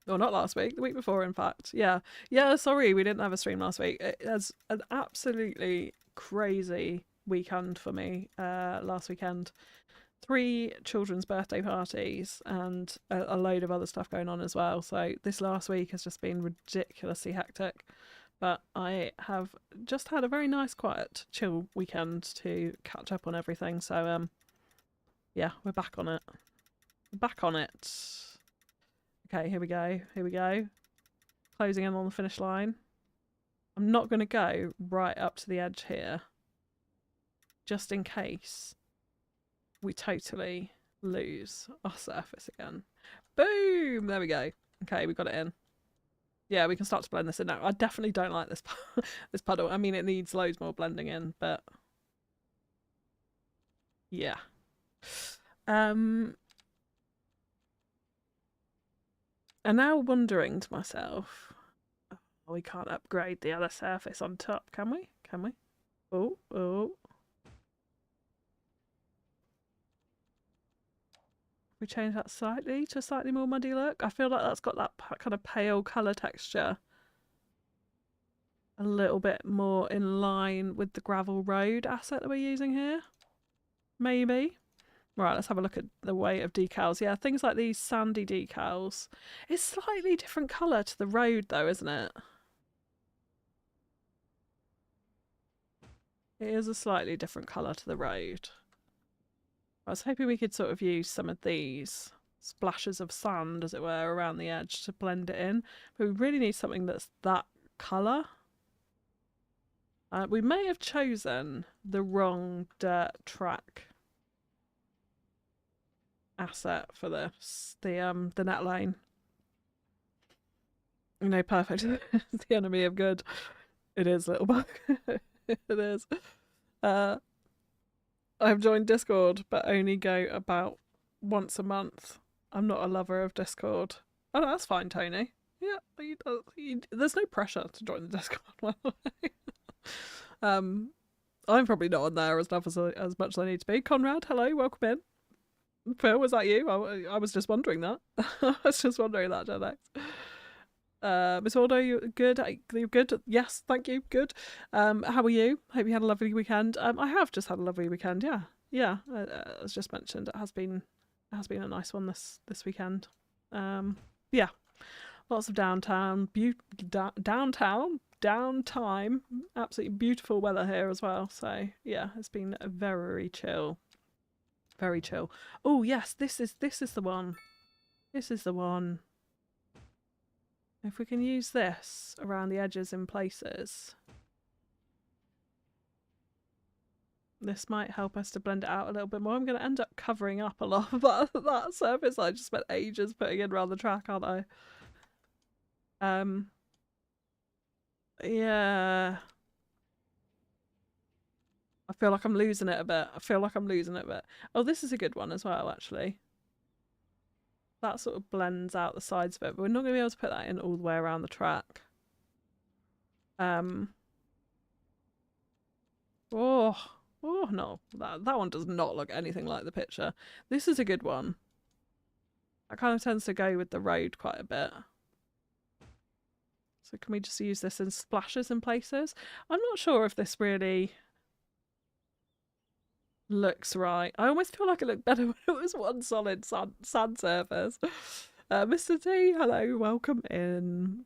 Or not last week, the week before, in fact. Yeah. Yeah, sorry we didn't have a stream last week. It was an absolutely crazy weekend for me last weekend. 3 children's birthday parties and a load of other stuff going on as well. So this last week has just been ridiculously hectic. But I have just had a very nice, quiet, chill weekend to catch up on everything. So, yeah, we're back on it. We're back on it. Okay, here we go. Here we go. Closing in on the finish line. I'm not going to go right up to the edge here, just in case we totally lose our surface again. Boom! There we go. Okay, we got it in. Yeah, we can start to blend this in now. I definitely don't like this this puddle. I mean, it needs loads more blending in, but yeah. I'm now wondering to myself, oh, we can't upgrade the other surface on top, can we? Can we? Oh, oh. We change that slightly to a slightly more muddy look. I feel like that's got that kind of pale colour texture. A little bit more in line with the gravel road asset that we're using here. Maybe. Right, let's have a look at the weight of decals. Yeah, things like these sandy decals. It's slightly different colour to the road though, isn't it? It is a slightly different colour to the road. I was hoping we could sort of use some of these splashes of sand, as it were, around the edge to blend it in. But we really need something that's that colour. We may have chosen the wrong dirt track asset for this. The net lane. You know, perfect. It's the enemy of good. It is, little bug. It is. I've joined Discord, but only go about once a month. I'm not a lover of Discord. Oh, that's fine, Tony. Yeah, there's no pressure to join the Discord, by the way. I'm probably not on there as much as I need to be. Conrad, hello, welcome in. Phil, was that you? I was just wondering that. I was just wondering that, Gen X. Miss Waldo, you good? You good? Yes, thank you. Good. How are you? Hope you had a lovely weekend. I have just had a lovely weekend. Yeah. As just mentioned, it has been It has been a nice one this weekend. Yeah, lots of downtime, downtime, absolutely beautiful weather here as well. So yeah, it's been very chill, very chill. Oh yes, this is the one. This is the one. If we can use this around the edges in places, this might help us to blend it out a little bit more. I'm going to end up covering up a lot of that surface I just spent ages putting in around the track, aren't I? Yeah. I feel like I'm losing it a bit. Oh, this is a good one as well, actually. That sort of blends out the sides of it, but we're not going to be able to put that in all the way around the track. Oh no, that one does not look anything like the picture. This is a good one. That kind of tends to go with the road quite a bit. So can we just use this in splashes in places? I'm not sure if this really looks right. I almost feel like it looked better when it was one solid sand surface. Mr. T, hello, welcome in.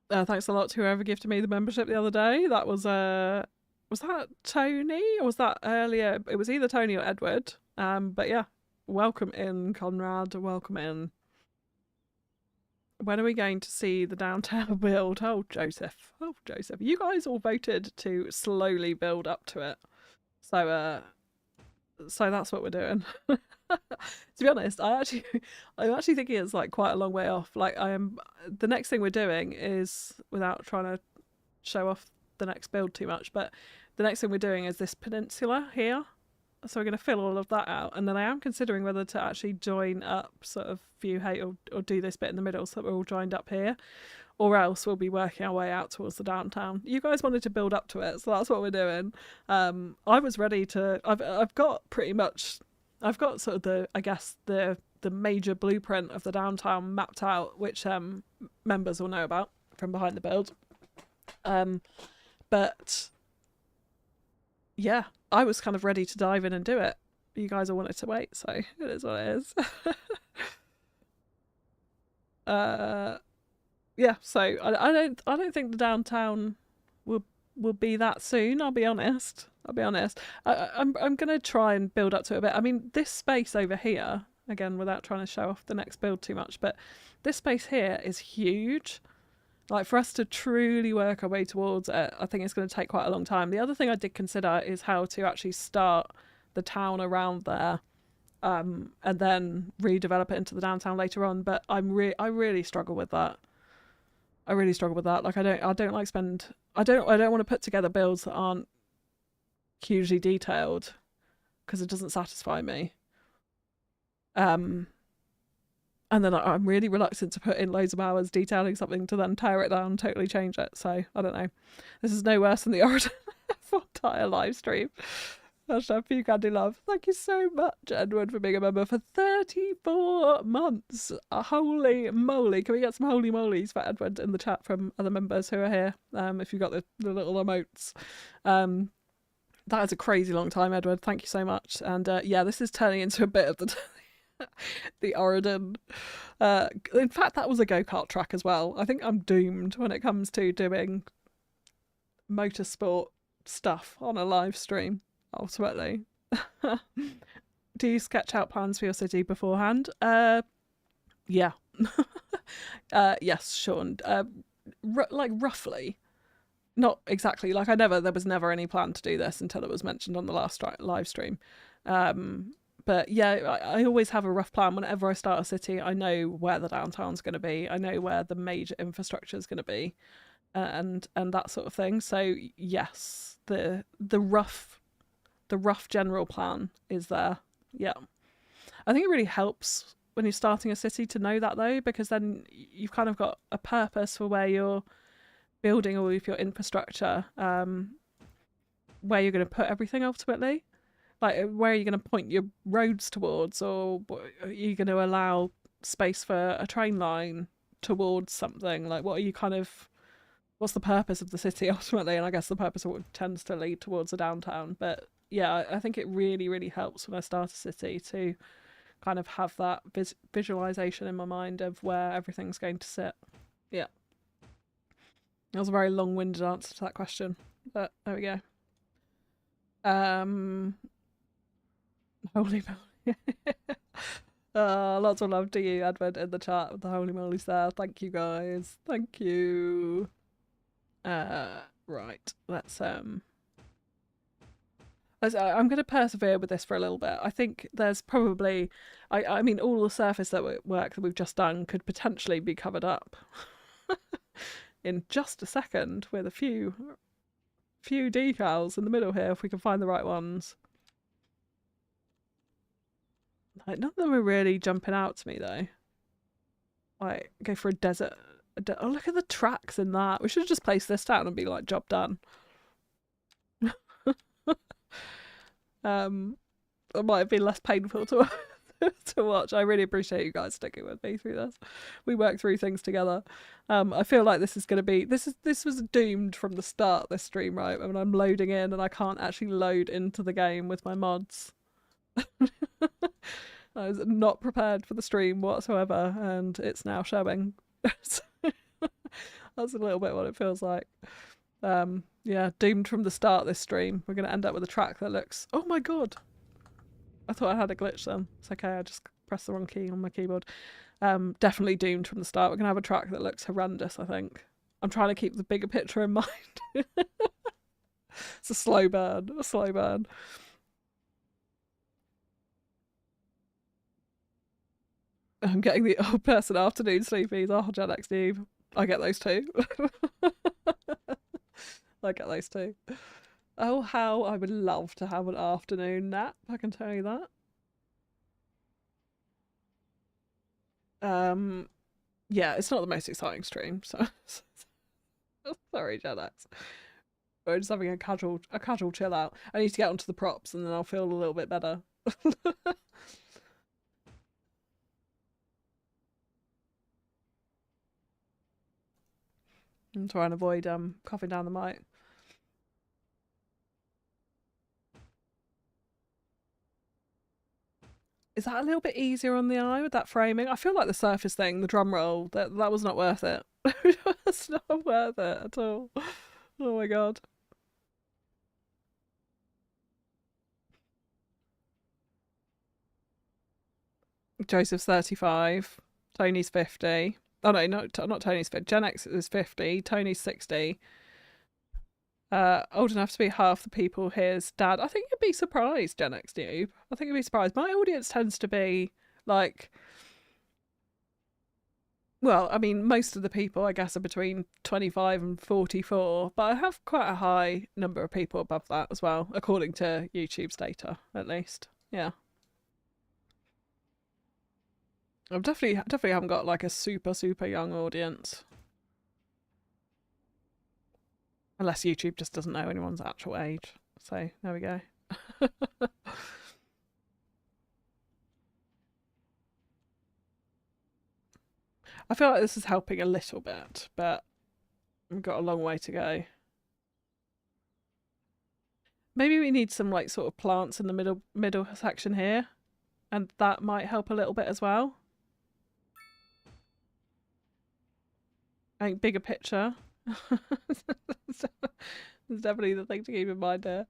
Thanks a lot to whoever gifted me the membership the other day. That was that Tony or was that earlier? It was either Tony or Edward. But yeah, welcome in, Conrad. Welcome in. When are we going to see the downtown build? Oh, Joseph. You guys all voted to slowly build up to it. So that's what we're doing. To be honest, I'm actually thinking it's like quite a long way off. Like the next thing we're doing is, without trying to show off the next build too much, but the next thing we're doing is this peninsula here. So we're going to fill all of that out, and then I am considering whether to actually join up sort of FewHate or do this bit in the middle so that we're all joined up here, or else we'll be working our way out towards the downtown. You guys wanted to build up to it, so that's what we're doing. I was ready to. I've got sort of the major blueprint of the downtown mapped out, which members will know about from behind the build. But yeah, I was kind of ready to dive in and do it. You guys all wanted to wait, so it is what it is. Yeah, so I don't think the downtown will be that soon. I'll be honest. I'm gonna try and build up to it a bit. I mean, this space over here, again, without trying to show off the next build too much, but this space here is huge. Like, for us to truly work our way towards it, I think it's going to take quite a long time. The other thing I did consider is how to actually start the town around there, and then redevelop it into the downtown later on. But I really struggle with that. Like, I don't want to put together builds that aren't hugely detailed, because it doesn't satisfy me. And then I'm really reluctant to put in loads of hours detailing something to then tear it down and totally change it. So I don't know. This is no worse than the entire live stream. FewCandy love. Thank you so much, Edward, for being a member for 34 months. Holy moly. Can we get some holy molies for Edward in the chat from other members who are here? If you've got the little emotes. That is a crazy long time, Edward. Thank you so much. And yeah, this is turning into a bit of the Oregon. In fact, that was a go-kart track as well. I think I'm doomed when it comes to doing motorsport stuff on a live stream, ultimately. Do you sketch out plans for your city beforehand? Yeah. Yes, Sean. Like, roughly. Not exactly. Like, there was never any plan to do this until it was mentioned on the last live stream. But yeah, I always have a rough plan. Whenever I start a city, I know where the downtown's going to be. I know where the major infrastructure is going to be, and that sort of thing. So yes, the rough general plan is there. Yeah, I think it really helps when you're starting a city to know that, though, because then you've kind of got a purpose for where you're building all of your infrastructure, where you're going to put everything ultimately. Like, where are you going to point your roads towards, or are you going to allow space for a train line towards something? Like, what's the purpose of the city ultimately? And I guess the purpose of it tends to lead towards a downtown. But yeah, I think it really, really helps when I start a city to kind of have that visualization in my mind of where everything's going to sit. Yeah. That was a very long-winded answer to that question, but there we go. Holy moly. Lots of love to you, Edward, in the chat with the holy moly's there. Thank you, guys. Thank you. Right. I'm going to persevere with this for a little bit. I think there's probably, I mean, all the surface work that we've just done could potentially be covered up in just a second with a few decals in the middle here if we can find the right ones. Like, none of them are really jumping out to me though. Like, go for a desert. Oh, look at the tracks in that. We should have just placed this down and be like, job done. It might have been less painful to to watch. I really appreciate you guys sticking with me through this. We work through things together. I feel like this is going to be this was doomed from the start, this stream, right? When I'm loading in and I can't actually load into the game with my mods. I was not prepared for the stream whatsoever, and it's now showing. That's a little bit what it feels like. Yeah, doomed from the start, this stream. We're going to end up with a track that looks... Oh my god! I thought I had a glitch then. It's okay, I just pressed the wrong key on my keyboard. Definitely doomed from the start. We're going to have a track that looks horrendous, I think. I'm trying to keep the bigger picture in mind. It's a slow burn. A slow burn. I'm getting the old person afternoon sleepies. Oh, Gen X noob. I get those too. I get those too. Oh, how I would love to have an afternoon nap, I can tell you that. Yeah, it's not the most exciting stream, so sorry, Gen X. We're just having a casual chill out. I need to get onto the props and then I'll feel a little bit better. I'm trying to avoid coughing down the mic. Is that a little bit easier on the eye with that framing? I feel like the surface thing, the drum roll, that was not worth it. It's not worth it at all. Oh my god. Joseph's 35. Tony's 50. Oh no, not Tony's 50. Gen X is 50. Tony's 60. Old enough to be half the people here's dad. I think you'd be surprised, Gen X noob. I think you'd be surprised. My audience tends to be like, well, I mean, most of the people I guess are between 25 and 44, but I have quite a high number of people above that as well, according to YouTube's data, at least. Yeah. I've definitely haven't got like a super young audience. Unless YouTube just doesn't know anyone's actual age. So, there we go. I feel like this is helping a little bit, but we've got a long way to go. Maybe we need some like sort of plants in the middle section here, and that might help a little bit as well. I think bigger picture. It's definitely the thing to keep in mind here.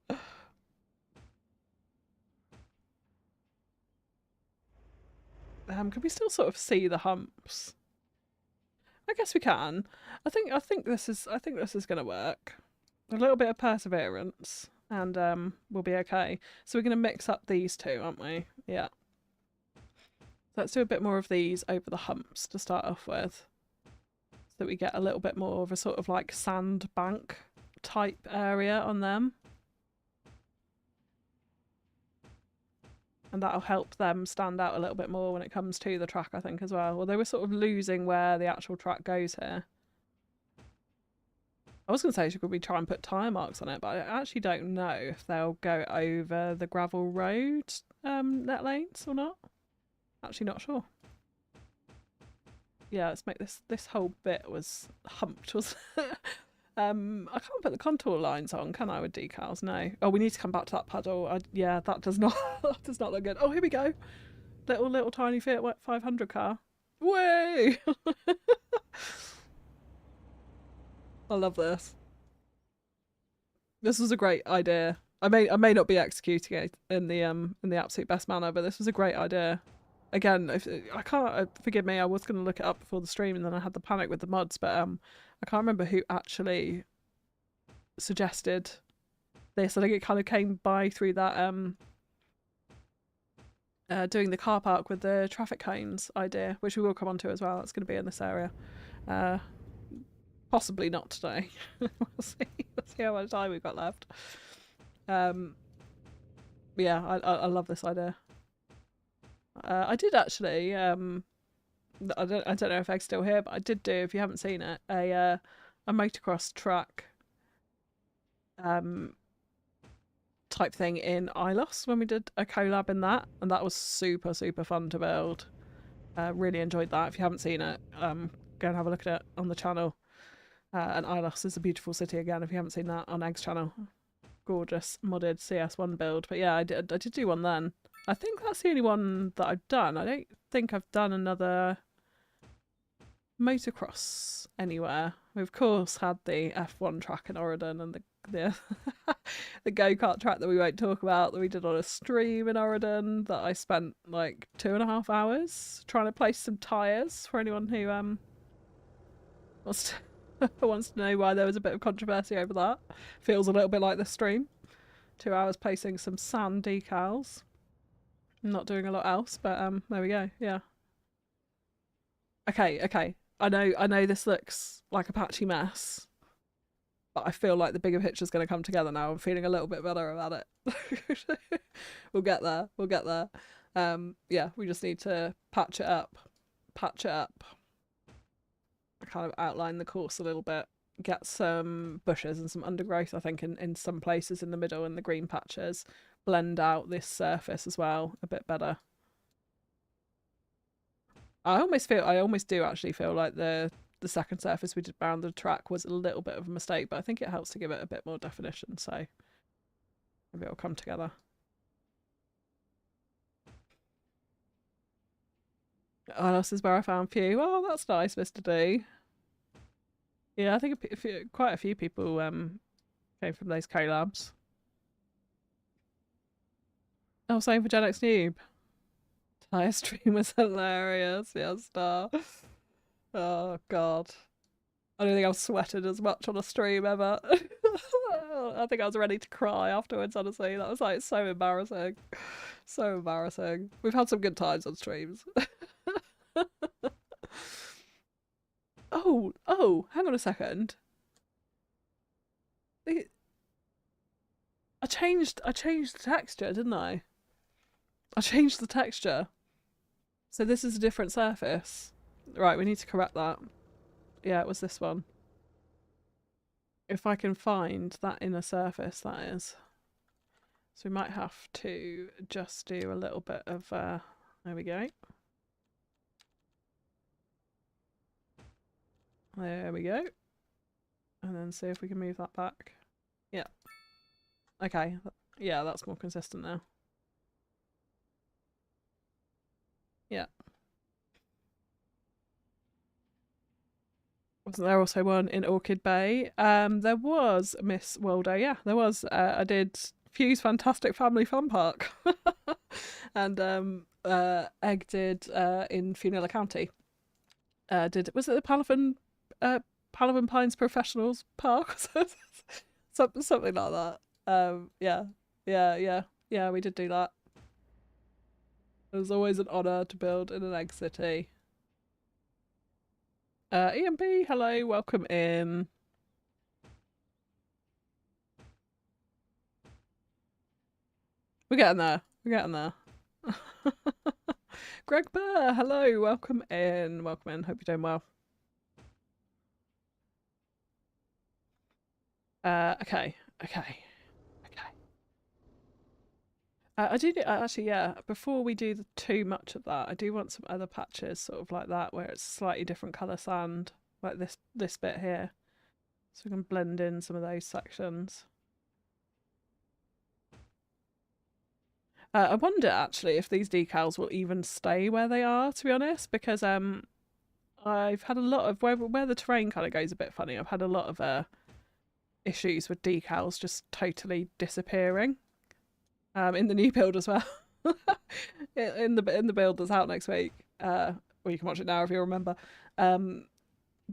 Can we still sort of see the humps? I guess we can. I think this is gonna work. A little bit of perseverance, and we'll be okay. So we're gonna mix up these two, aren't we? Yeah. Let's do a bit more of these over the humps to start off with, so that we get a little bit more of a sort of like sand bank type area on them. And that'll help them stand out a little bit more when it comes to the track, I think, as well. Although we're sort of losing where the actual track goes here. I was going to say should we try and put tyre marks on it, but I actually don't know if they'll go over the gravel road net lanes or not. Actually not sure. Yeah, let's make this whole bit was humped, was I can't put the contour lines on, can I, with decals? No. Oh, we need to come back to that puddle. Yeah, that does not that does not look good. Oh, here we go. Little tiny Fiat 500 car. Way! I love this. This was a great idea. I may not be executing it in the absolute best manner, but this was a great idea. Again, if I can't forgive me, I was going to look it up before the stream, and then I had the panic with the mods. But I can't remember who actually suggested this. I think it kind of came by through that doing the car park with the traffic cones idea, which we will come on to as well. That's going to be in this area. Possibly not today. We'll see. We'll see how much time we've got left. Yeah, I love this idea. I did actually. I don't know if Egg's still here, but I did do, if you haven't seen it, a motocross track type thing in ILOS when we did a collab in that, and that was super fun to build. Really enjoyed that. If you haven't seen it, go and have a look at it on the channel. And ILOS is a beautiful city again, if you haven't seen that on Egg's channel. Gorgeous modded CS1 build. But yeah, I did do one then. I think that's the only one that I've done. I don't think I've done another motocross anywhere. We of course had the F1 track in Oregon and the the go-kart track that we won't talk about that we did on a stream in Oregon that I spent like 2.5 hours trying to place some tyres for anyone who wants to know why there was a bit of controversy over that. Feels a little bit like the stream. 2 hours placing some sand decals. Not doing a lot else, but there we go. Yeah. Okay. I know this looks like a patchy mess, but I feel like the bigger picture's going to come together now. I'm feeling a little bit better about it. We'll get there. Yeah, we just need to patch it up. Kind of outline the course a little bit. Get some bushes and some undergrowth, I think, in some places in the middle in the green patches. Blend out this surface as well a bit better. I almost do actually feel like the second surface we did around the track was a little bit of a mistake, but I think it helps to give it a bit more definition, so maybe it'll come together. Oh, this is where I found Few. Oh, that's nice, Mr. D. Yeah, I think quite a few people came from those collabs. Oh, same for Gen X Noob. Tyre stream was hilarious. Yeah, star. Oh god. I don't think I've sweated as much on a stream ever. I think I was ready to cry afterwards, honestly. That was like so embarrassing. So embarrassing. We've had some good times on streams. Oh, hang on a second. I changed the texture, didn't I? I changed the texture. So this is a different surface. Right, we need to correct that. Yeah, it was this one. If I can find that inner surface, that is. So we might have to just do a little bit of, there we go. There we go. And then see if we can move that back. Yeah. Okay. Yeah, that's more consistent now. Yeah. Wasn't there also one in Orchid Bay? There was, Miss Waldo. Yeah, there was. I did Few's Fantastic Family Fun Park. And Egg did in Funilla County. Was it the Palavan Pines Professionals Park? Something like that. Yeah, we did do that. It was always an honour to build in an egg city. EMB, hello, welcome in. We're getting there. Greg Burr, hello, welcome in. Hope you're doing well. Okay. I do actually, yeah. Before we do too much of that, I do want some other patches, sort of like that, where it's slightly different color sand, like this bit here. So we can blend in some of those sections. I wonder actually if these decals will even stay where they are, to be honest, because I've had a lot of where the terrain kind of goes a bit funny. I've had a lot of issues with decals just totally disappearing. In the new build as well. in the build that's out next week, or you can watch it now if you remember.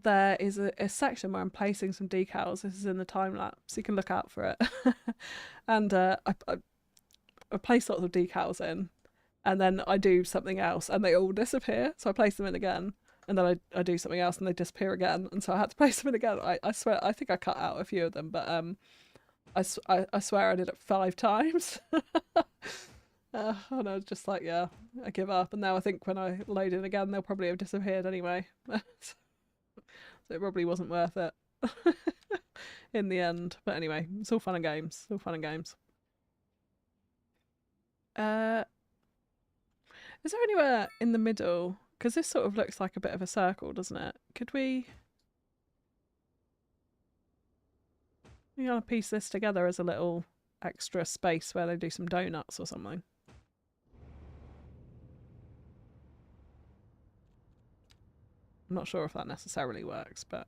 There is a section where I'm placing some decals. This is in the time lapse. You can look out for it. And I place lots of decals in, and then I do something else, and they all disappear. So I place them in again, and then I do something else, and they disappear again. And so I had to place them in again. I swear, I think I cut out a few of them, but I swear I did it 5 times. And I was just like, yeah, I give up. And now I think when I load in again, they'll probably have disappeared anyway. So it probably wasn't worth it in the end. But anyway, it's all fun and games. It's all fun and games. Is there anywhere in the middle? Because this sort of looks like a bit of a circle, doesn't it? Could we gotta piece this together as a little extra space where they do some donuts or something? I'm not sure if that necessarily works, but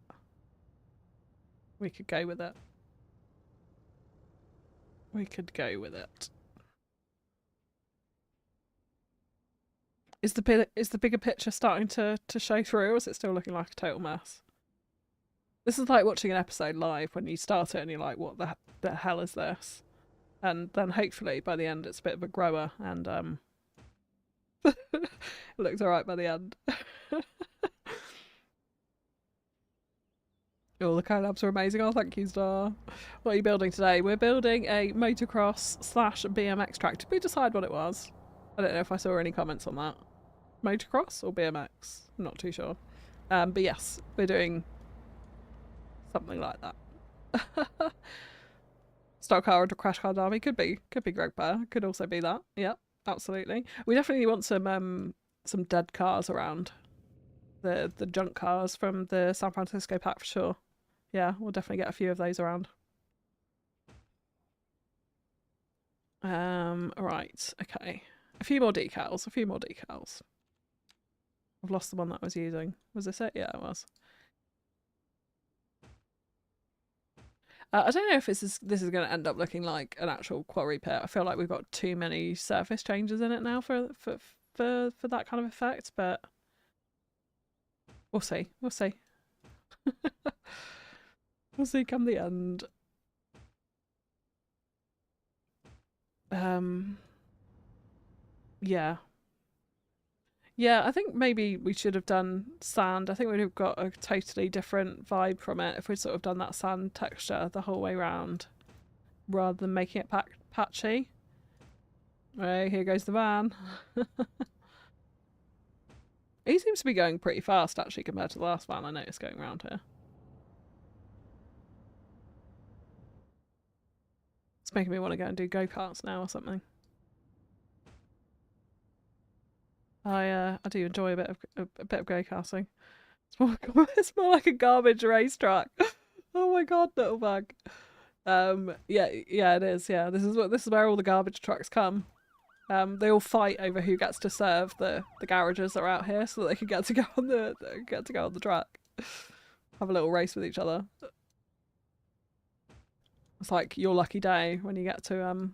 we could go with it. We could go with it. Is the bigger picture starting to show through, or is it still looking like a total mess? This is like watching an episode live when you start it and you're like, what the hell is this? And then hopefully by the end it's a bit of a grower and it looks alright by the end. Oh, the collabs are amazing. Oh, thank you, Star. What are you building today? We're building a motocross / BMX track. Did we decide what it was? I don't know if I saw any comments on that. Motocross or BMX? I'm not too sure. But yes, we're doing something like that. Stock car or crash car derby could be Greg Bear. Could also be that. Yep, absolutely. We definitely want some dead cars around. The junk cars from the San Francisco pack for sure. Yeah, we'll definitely get a few of those around. Right, okay. A few more decals. I've lost the one that I was using. Was this it? Yeah, it was. I don't know if this is going to end up looking like an actual quarry pit. I feel like we've got too many surface changes in it now for that kind of effect, but we'll see. We'll see. We'll see come the end. Yeah. Yeah, I think maybe we should have done sand. I think we'd have got a totally different vibe from it if we'd sort of done that sand texture the whole way round, rather than making it patchy. Right, here goes the van. He seems to be going pretty fast, actually, compared to the last van I noticed going around here. It's making me want to go and do go-karts now or something. I do enjoy a bit of go-karting. It's more like a garbage racetrack. Oh my god, little bug. Yeah, it is. Yeah, this is where all the garbage trucks come. They all fight over who gets to serve the garages that are out here, so that they can get to go on the track. Have a little race with each other. It's like your lucky day when you get to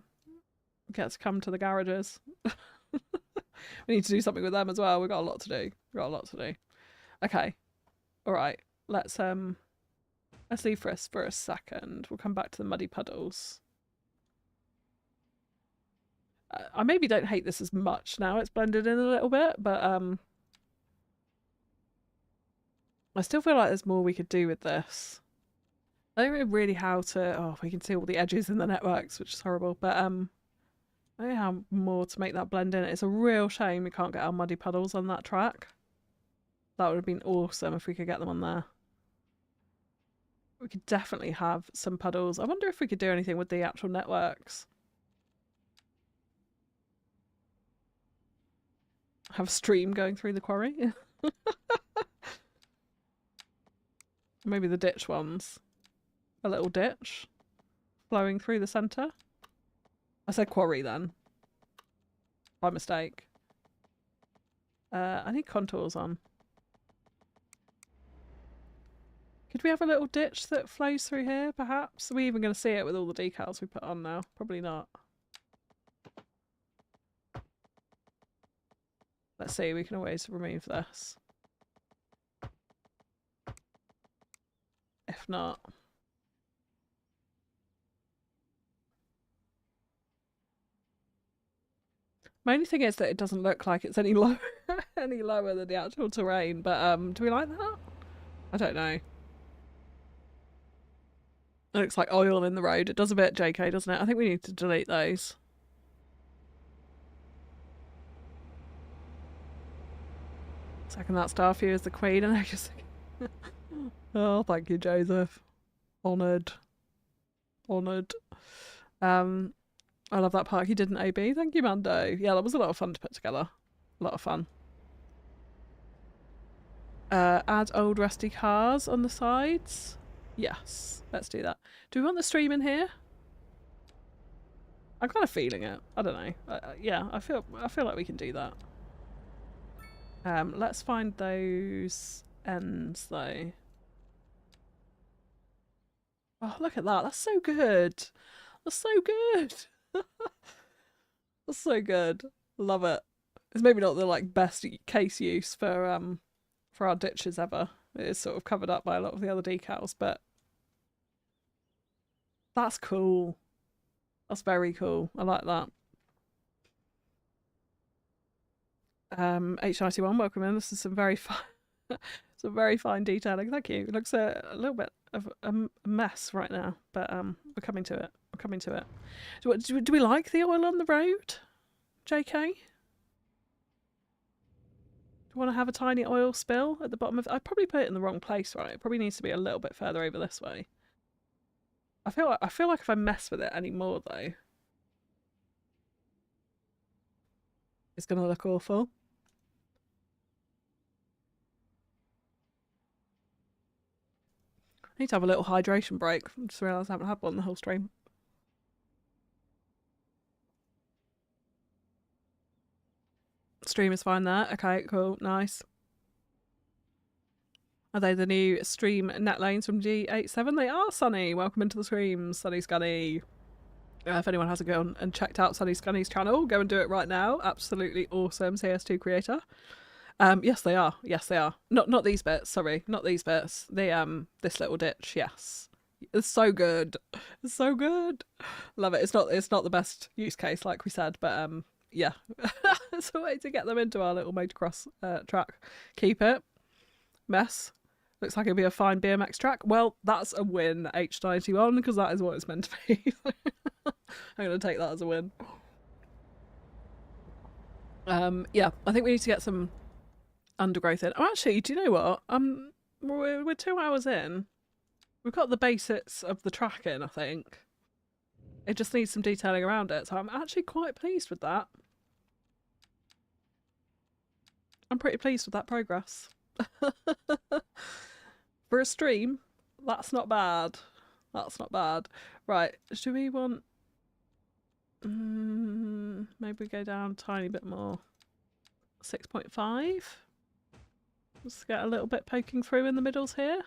come to the garages. We need to do something with them as well. We've got a lot to do. Okay. Alright. Let's leave for a second. We'll come back to the muddy puddles. I maybe don't hate this as much now. It's blended in a little bit, but I still feel like there's more we could do with this. I don't know really how to... Oh, we can see all the edges in the networks, which is horrible, but I don't know how more to make that blend in. It's a real shame we can't get our muddy puddles on that track. That would have been awesome if we could get them on there. We could definitely have some puddles. I wonder if we could do anything with the actual networks. Have a stream going through the quarry. Maybe the ditch ones. a little ditch flowing through the centre. I said quarry then, by mistake. I need contours on. Could we have a little ditch that flows through here, perhaps? Are we even going to see it with all the decals we put on now? Probably not. Let's see, we can always remove this. If not... My only thing is that it doesn't look like it's any lower any lower than the actual terrain, but do we like that? I don't know. It looks like oil in the road. It does a bit JK, doesn't it? I think we need to delete those. Second that star for you as the queen, and I just oh, thank you, Joseph. Honoured. Honoured. I love that park you did in AB. Thank you, Mando. Yeah, that was a lot of fun to put together. A lot of fun. Add old rusty cars on the sides. Yes, let's do that. Do we want the stream in here? I'm kind of feeling it. I don't know. Yeah, I feel like we can do that. Let's find those ends though. Oh, look at that. That's so good. That's so good. That's so good. Love it. It's maybe not the like best case use for our ditches ever. It is sort of covered up by a lot of the other decals, but that's cool. That's very cool. I like that. H91, welcome in. This is some very fine some very fine detailing. Thank you. It looks a little bit of a mess right now, but we're coming to it. We're coming to it. Do we like the oil on the road, JK? Do you want to have a tiny oil spill at the bottom of... I probably put it in the wrong place, right? It probably needs to be a little bit further over this way. I feel like if I mess with it anymore, though, it's going to look awful. I need to have a little hydration break. I just realised I haven't had one the whole stream. Stream is fine there. Okay, cool, nice. Are they the new stream net lanes from G87? They are, Sunny. Welcome into the stream, Sunny Scunny. If anyone hasn't gone and checked out Sunny Scunny's channel, go and do it right now. Absolutely awesome CS2 creator. Yes, they are. Yes, they are. Not these bits. Sorry, not these bits. The this little ditch. Yes, it's so good. It's so good. Love it. It's not the best use case, like we said, but yeah, it's a way to get them into our little motocross track. Keep it. Mess. Looks like it'll be a fine BMX track. Well, that's a win, H91, because that is what it's meant to be. I'm going to take that as a win. Yeah, I think we need to get some undergrowth in. Oh, actually, do you know what? We're 2 hours in. We've got the basics of the track in, I think. It just needs some detailing around it, so I'm actually quite pleased with that. I'm pretty pleased with that progress. For a stream, that's not bad. That's not bad. Right, do we want... maybe we go down a tiny bit more. 6.5? Let's get a little bit poking through in the middles here.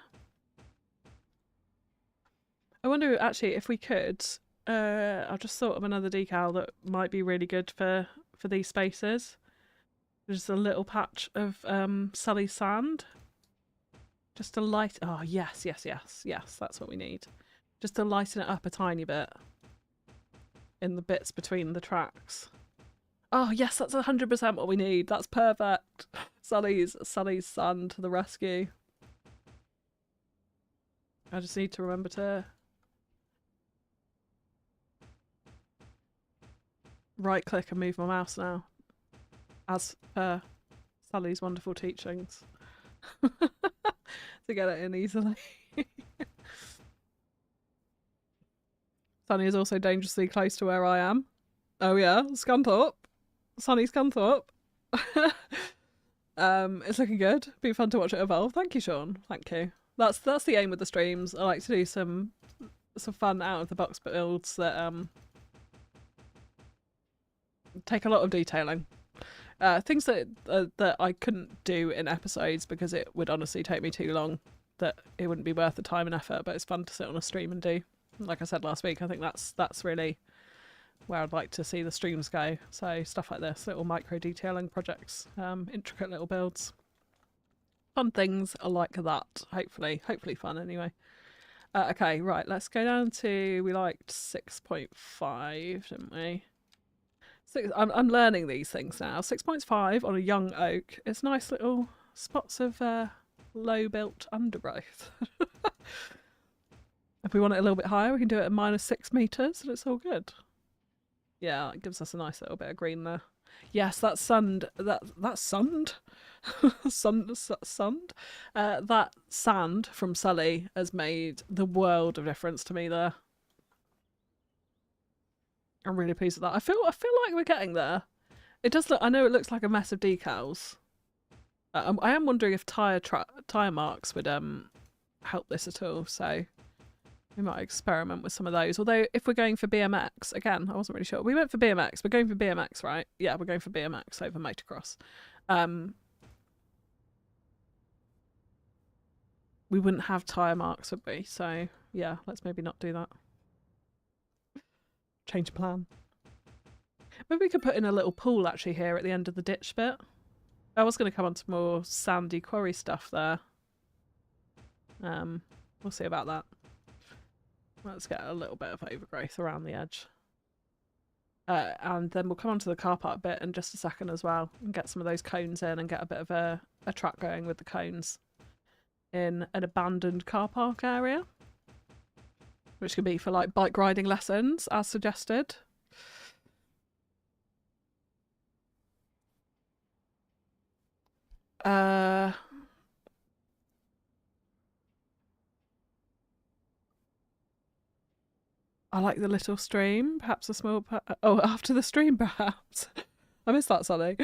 I wonder, actually, if we could... I've just thought of another decal that might be really good for these spaces. There's a little patch of Sully sand. Just to light... Oh, yes, yes, yes, yes, that's what we need. Just to lighten it up a tiny bit. In the bits between the tracks. Oh, yes, that's 100% what we need. That's perfect. Sully's sand to the rescue. I just need to remember to... right click and move my mouse now. As per Sully's wonderful teachings. To get it in easily. Sunny is also dangerously close to where I am. Oh yeah, Scunthorpe. Sunny Scunthorpe. It's looking good. Be fun to watch it evolve. Thank you, Sean. Thank you. That's the aim with the streams. I like to do some fun out of the box builds that take a lot of detailing. Things that I couldn't do in episodes because it would honestly take me too long. That it wouldn't be worth the time and effort. But it's fun to sit on a stream and do. Like I said last week, I think that's really where I'd like to see the streams go. So stuff like this, little micro detailing projects, intricate little builds, fun things like that. Hopefully fun anyway. Okay, right, let's go down to, we liked 6.5, didn't we? I'm learning these things now. 6.5 on a young oak. It's nice little spots of low built undergrowth. If we want it a little bit higher, we can do it at -6 meters and it's all good. Yeah, it gives us a nice little bit of green there. Yes, that's sunned. That's sunned. Sunned. That sand from Sully has made the world of difference to me there. I'm really pleased with that. I feel like we're getting there. It does look. I know it looks like a mess of decals. I am wondering if tire marks would help this at all. So we might experiment with some of those. Although if we're going for BMX again, I wasn't really sure. We went for BMX. We're going for BMX, right? Yeah, we're going for BMX over motocross. We wouldn't have tire marks, would we? So yeah, let's maybe not do that. Change plan. Maybe we could put in a little pool actually here at the end of the ditch bit. I was going to come on to more sandy quarry stuff there. We'll see about that. Let's get a little bit of overgrowth around the edge. And then we'll come on to the car park bit in just a second as well and get some of those cones in and get a bit of a track going with the cones in an abandoned car park area, which could be for like bike riding lessons as suggested. I like the little stream, perhaps a small... oh, after the stream, perhaps. I missed that, Sonny.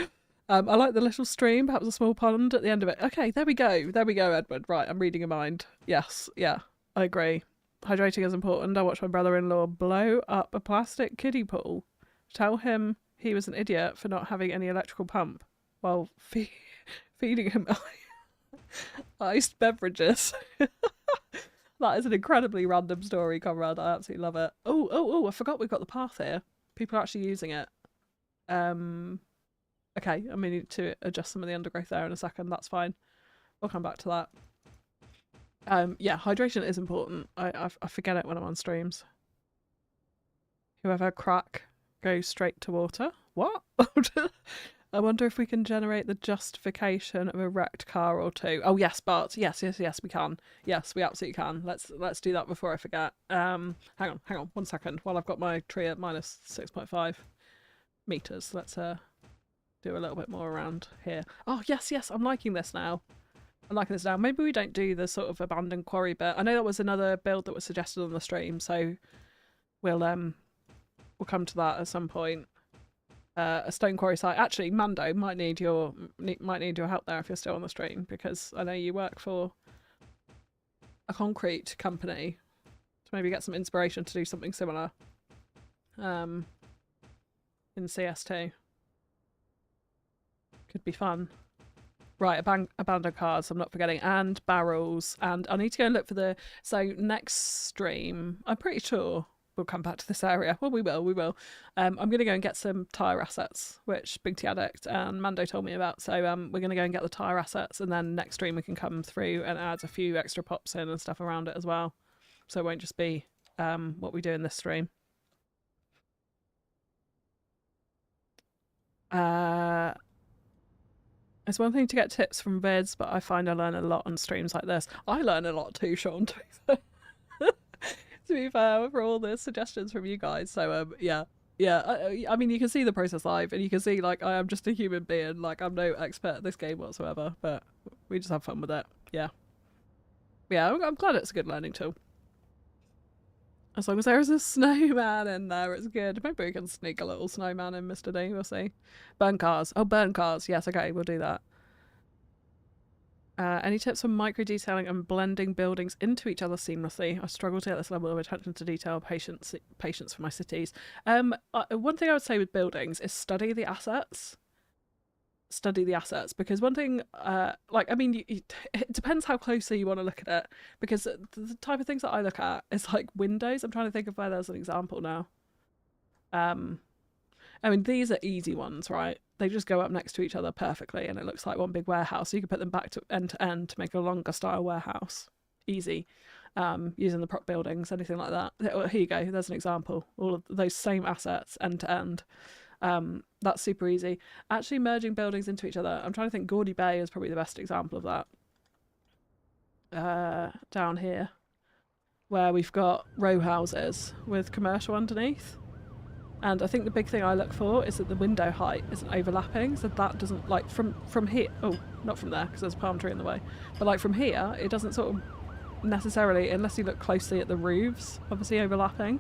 I like the little stream, perhaps a small pond at the end of it. Okay, there we go. There we go, Edward. Right, I'm reading your mind. Yes, yeah, I agree. Hydrating is important. I watched my brother-in-law blow up a plastic kiddie pool. Tell him he was an idiot for not having any electrical pump while feeding him iced beverages. That is an incredibly random story, Conrad. I absolutely love it. Oh, I forgot we've got the path here. People are actually using it. Okay, I may need to adjust some of the undergrowth there in a second. That's fine. We'll come back to that. Yeah, hydration is important. I forget it when I'm on streams. Whoever crack goes straight to water. What? I wonder if we can generate the justification of a wrecked car or two. Oh yes, Bart. Yes, we can. Yes, we absolutely can. Let's do that before I forget. Hang on 1 second. While I've got my tree at -6.5 meters, let's do a little bit more around here. Oh yes, I'm liking this now. I'm liking this now. Maybe we don't do the sort of abandoned quarry bit. I know that was another build that was suggested on the stream, so we'll come to that at some point. A stone quarry site. Actually, Mando might need your help there if you're still on the stream, because I know you work for a concrete company to maybe get some inspiration to do something similar in CS2. Could be fun. Right, abandoned cars, I'm not forgetting, and barrels, and I need to go and look for the... So next stream, I'm pretty sure we'll come back to this area. Well, we will. I'm going to go and get some tyre assets, which Big T Addict and Mando told me about. So we're going to go and get the tyre assets, and then next stream we can come through and add a few extra pops in and stuff around it as well. So it won't just be what we do in this stream. It's one thing to get tips from vids, but I find I learn a lot on streams like this. I learn a lot too, Sean, to be fair, for all the suggestions from you guys. So yeah. I mean, you can see the process live, and you can see like I am just a human being. Like I'm no expert at this game whatsoever, but we just have fun with it. Yeah, I'm glad it's a good learning tool. As long as there is a snowman in there, it's good. Maybe we can sneak a little snowman in, Mr. D. We'll see. Burn cars. Oh, burn cars. Yes, okay, we'll do that. Any tips for micro detailing and blending buildings into each other seamlessly? I struggle to get this level of attention to detail, patience for my cities. One thing I would say with buildings is study the assets. Because one thing, it depends how closely you want to look at it, because the type of things that I look at is like windows. I'm trying to think of where there's an example now. I mean, these are easy ones, right? They just go up next to each other perfectly and it looks like one big warehouse. So you can put them back to end make a longer style warehouse. Easy. Using the prop buildings, anything like that. Here you go, there's an example. All of those same assets end to end. That's super easy. Actually merging buildings into each other. I'm trying to think, Gaudy Bay is probably the best example of that. Down here, where we've got row houses with commercial underneath. And I think the big thing I look for is that the window height isn't overlapping, so that doesn't, like, from here, oh, not from there, because there's a palm tree in the way, but like from here, it doesn't sort of necessarily, unless you look closely at the roofs, obviously overlapping,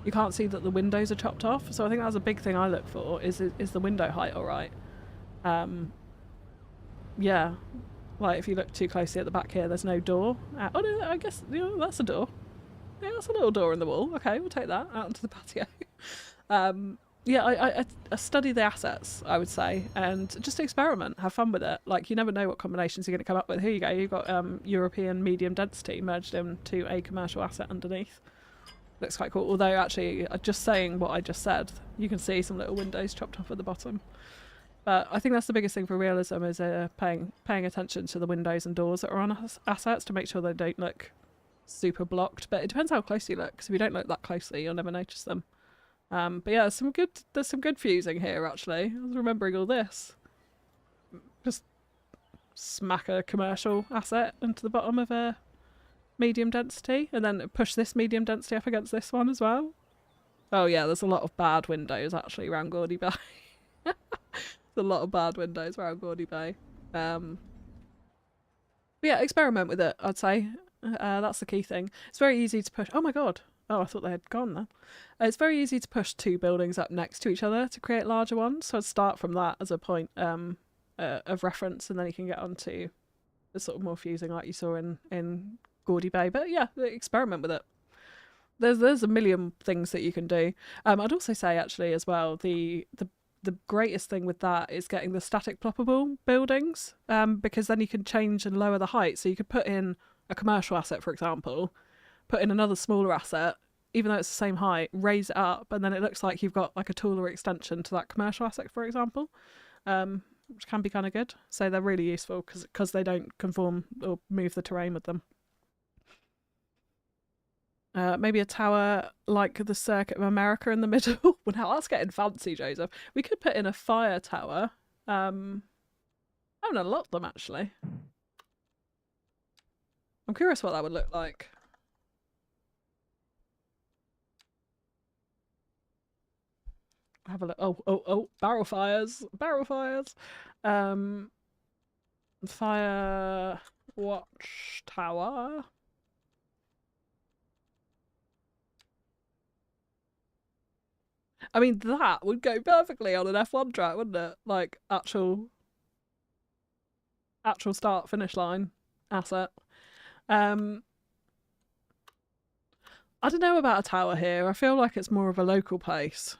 you can't see that the windows are chopped off. So I think that's a big thing I look for, is the window height alright? Yeah, like if you look too closely at the back here, there's no door. Oh no, I guess, you know, that's a door. Yeah, that's a little door in the wall. Okay, we'll take that out into the patio. Yeah, I study the assets, I would say, and just experiment, have fun with it. Like, you never know what combinations you're going to come up with. Here you go, you've got European medium density merged into a commercial asset underneath. Looks quite cool, although actually, just saying what I just said, you can see some little windows chopped off at the bottom. But I think that's the biggest thing for realism, is paying attention to the windows and doors that are on assets to make sure they don't look super blocked. But it depends how close you look, because if you don't look that closely, you'll never notice them. But yeah, there's some good fusing here, actually. I was remembering all this. Just smack a commercial asset into the bottom of a medium density, and then push this medium density up against this one as well. Oh yeah, there's a lot of bad windows, actually, around Gaudy Bay. There's a lot of bad windows around Gaudy Bay. But yeah, experiment with it, I'd say. That's the key thing. It's very easy to push. Oh my god. Oh, I thought they had gone then. It's very easy to push two buildings up next to each other to create larger ones. So I'd start from that as a point of reference, and then you can get onto the sort of more fusing like you saw in Gaudy Bay. But yeah, experiment with it. There's a million things that you can do. I'd also say, actually, as well, the greatest thing with that is getting the static ploppable buildings, because then you can change and lower the height. So you could put in a commercial asset, for example, put in another smaller asset, even though it's the same height, raise it up, and then it looks like you've got like a taller extension to that commercial asset, for example, which can be kind of good. So they're really useful because they don't conform or move the terrain with them. Maybe a tower like the Circuit of America in the middle. Well, now that's getting fancy, Joseph. We could put in a fire tower. I haven't a lot of them, actually. I'm curious what that would look like. Have a look. Oh, barrel fires. Fire watch tower. I mean, that would go perfectly on an F1 track, wouldn't it? Like, actual start finish line asset. I don't know about a tower here. I feel like it's more of a local place.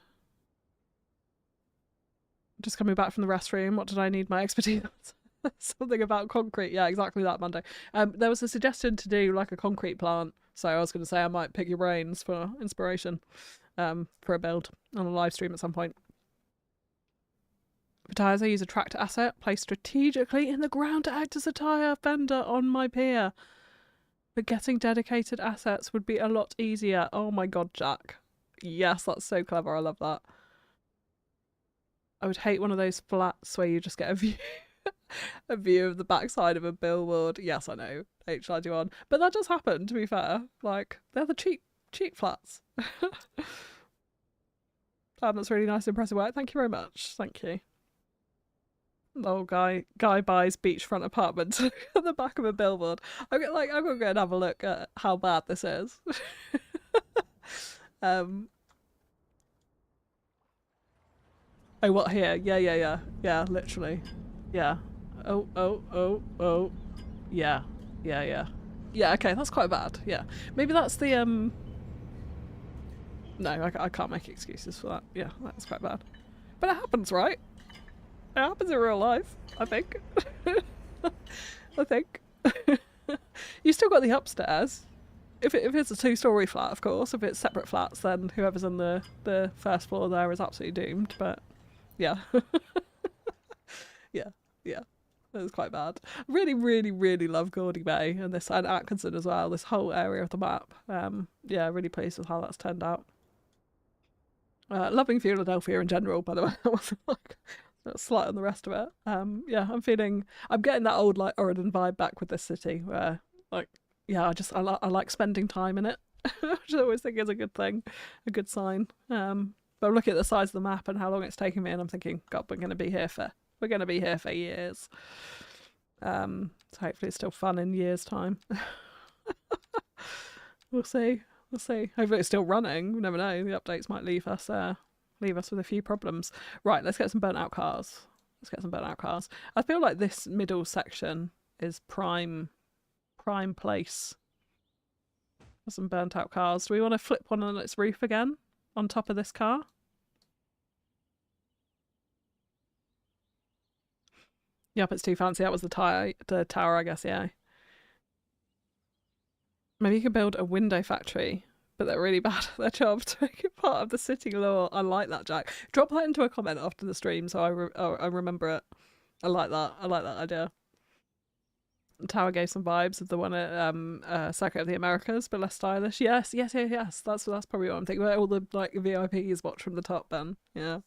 Just coming back from the restroom, what did I need my expertise on? Something about concrete. Yeah, exactly that, Monday. There was a suggestion to do like a concrete plant, so I was going to say I might pick your brains for inspiration for a build on a live stream at some point. For tires, I use a tractor asset placed strategically in the ground to act as a tyre fender on my pier. But getting dedicated assets would be a lot easier. Oh my god, Jack. Yes, that's so clever. I love that. I would hate one of those flats where you just get a view of the backside of a billboard. Yes, I know, H91. But that does happen, to be fair. Like, they're the cheap flats. That's really nice, impressive work. Thank you very much. Thank you. Oh, guy buys beachfront apartment at the back of a billboard. I'm gonna go and have a look at how bad this is. Oh, what, here? Yeah, literally. Yeah. Oh. Yeah. Yeah, okay, that's quite bad. Yeah. Maybe that's the, No, I can't make excuses for that. Yeah, that's quite bad. But it happens, right? It happens in real life, I think. I think. You still got the upstairs. If it's a two-story flat, of course. If it's separate flats, then whoever's on the first floor there is absolutely doomed. But yeah, yeah. That was quite bad. Really love Gordy Bay and this and Atkinson as well. This whole area of the map. Yeah, really pleased with how that's turned out. Loving Philadelphia in general, by the way. I wasn't like slight on the rest of it. Yeah, I'm getting that old like Oregon vibe back with this city, where like yeah, I like spending time in it, which I always think is a good thing, a good sign. But I'm looking at the size of the map and how long it's taking me, and I'm thinking, God, we're going to be here for years. So hopefully it's still fun in years' time. We'll see. Hopefully it's still running. We never know. The updates might leave us with a few problems. Right, let's get some burnt out cars. I feel like this middle section is prime place for some burnt out cars. Do we want to flip one on its roof again on top of this car? Yep, it's too fancy. That was the tower, I guess, yeah. Maybe you could build a window factory, but they're really bad at their job to make it part of the city lore. I like that, Jack. Drop that into a comment after the stream so I remember it. I like that idea. The tower gave some vibes of the one at Circuit of the Americas, but less stylish. Yes. That's probably what I'm thinking about. All the like VIPs watch from the top then. Yeah.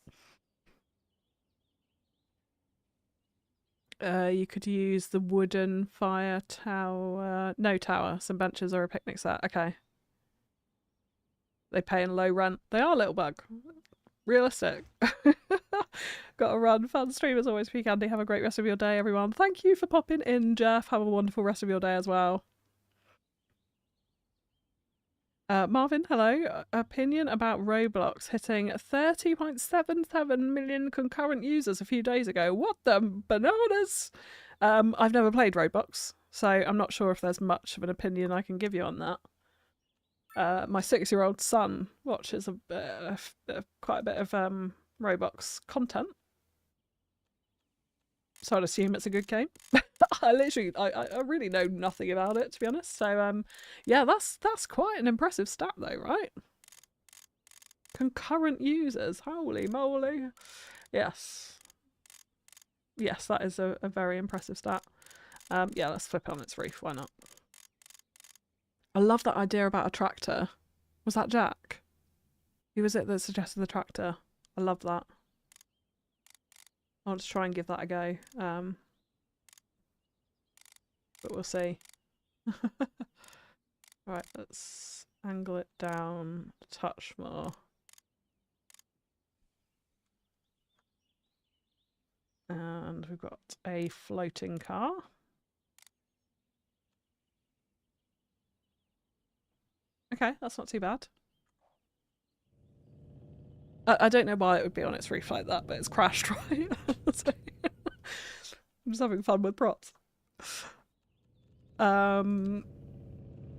You could use the wooden fire tower. No tower, some benches or a picnic set. Okay. They pay in low rent. They are little bug. Realistic. Gotta run. Fun stream as always, FewCandy. Have a great rest of your day, everyone. Thank you for popping in, Jeff. Have a wonderful rest of your day as well. Marvin, hello. Opinion about Roblox hitting 30.77 million concurrent users a few days ago. What the bananas? I've never played Roblox, so I'm not sure if there's much of an opinion I can give you on that. My 6-year-old son watches quite a bit of Roblox content, so I'd assume it's a good game. I really know nothing about it, to be honest. So yeah, that's quite an impressive stat though, right? Concurrent users, holy moly. Yes, that is a very impressive stat. Yeah, let's flip on its roof, why not? I love that idea about a tractor. Was that Jack? Who was it that suggested the tractor? I love that. I'll just try and give that a go. But we'll see. Right, let's angle it down a touch more. And we've got a floating car. Okay, that's not too bad. I don't know why it would be on its roof like that, but it's crashed, right? So, I'm just having fun with props. Maybe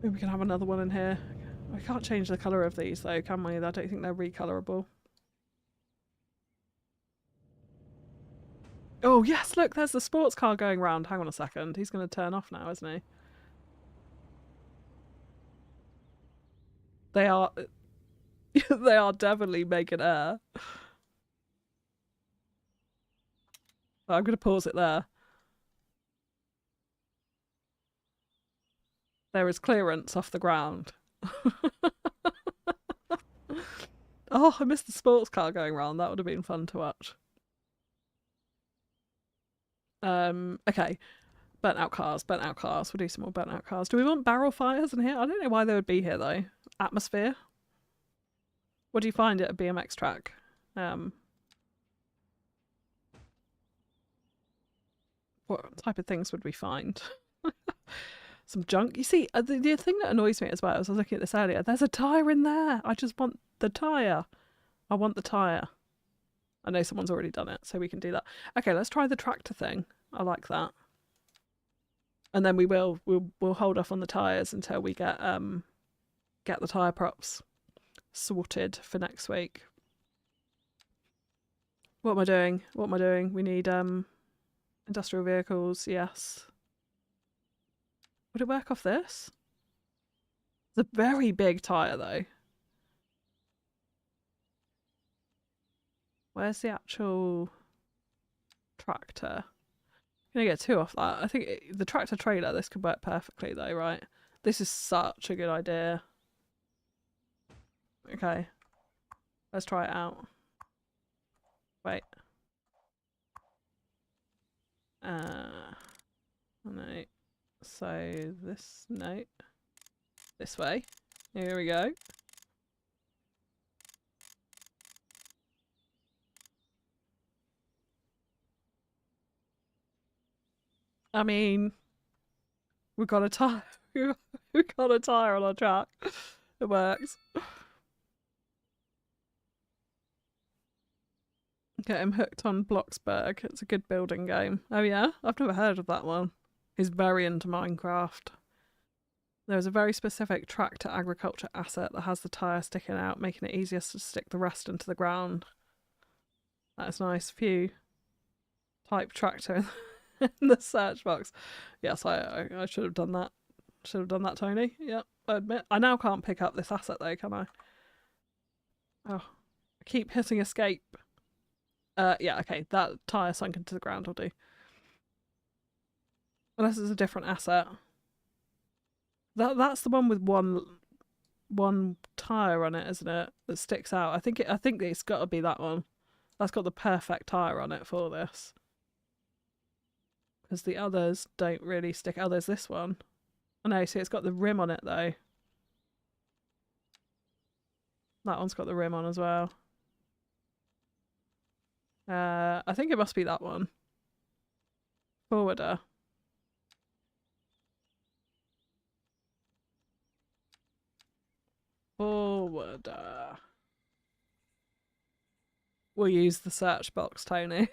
we can have another one in here. We can't change the colour of these though, can we? I don't think they're recolorable. Oh yes, look, there's the sports car going round. Hang on a second. He's going to turn off now, isn't he? They are they are definitely making air. I'm going to pause it there. There is clearance off the ground. Oh, I missed the sports car going round. That would have been fun to watch. Okay. Burnt out cars. We'll do some more burnt out cars. Do we want barrel fires in here? I don't know why they would be here though. Atmosphere. What do you find at a BMX track? What type of things would we find? Some junk. You see, the thing that annoys me as well, as I was looking at this earlier, there's a tyre in there. I just want the tyre. I want the tyre. I know someone's already done it, so we can do that. Okay, let's try the tractor thing. I like that. And then we'll hold off on the tyres until we get the tyre props sorted for next week. What am I doing? What am I doing? We need industrial vehicles, yes. Would it work off this? It's a very big tyre though. Where's the actual tractor? I'm gonna get 2 off that. I think the tractor trailer, this could work perfectly though, right? This is such a good idea. Okay. Let's try it out. Wait. No. So this, no. This way. Here we go. I mean, we've got a tire. We've got a tire on our track. It works. Get him hooked on Bloxburg. It's a good building game. Oh yeah? I've never heard of that one. He's very into Minecraft. There's a very specific tractor agriculture asset that has the tyre sticking out, making it easiest to stick the rest into the ground. That's nice. Few type tractor in the search box. Yes, I should have done that. Should have done that, Tony. Yep, I admit. I now can't pick up this asset though, can I? Oh, I keep hitting escape. Yeah, okay, that tyre sunk into the ground will do. Unless it's a different asset. That's the one with one tyre on it, isn't it? That sticks out. I think it's got to be that one. That's got the perfect tyre on it for this. Because the others don't really stick. Oh, there's this one. Oh no, see, it's got the rim on it though. That one's got the rim on as well. I think it must be that one. Forwarder. Forwarder. We'll use the search box, Tony.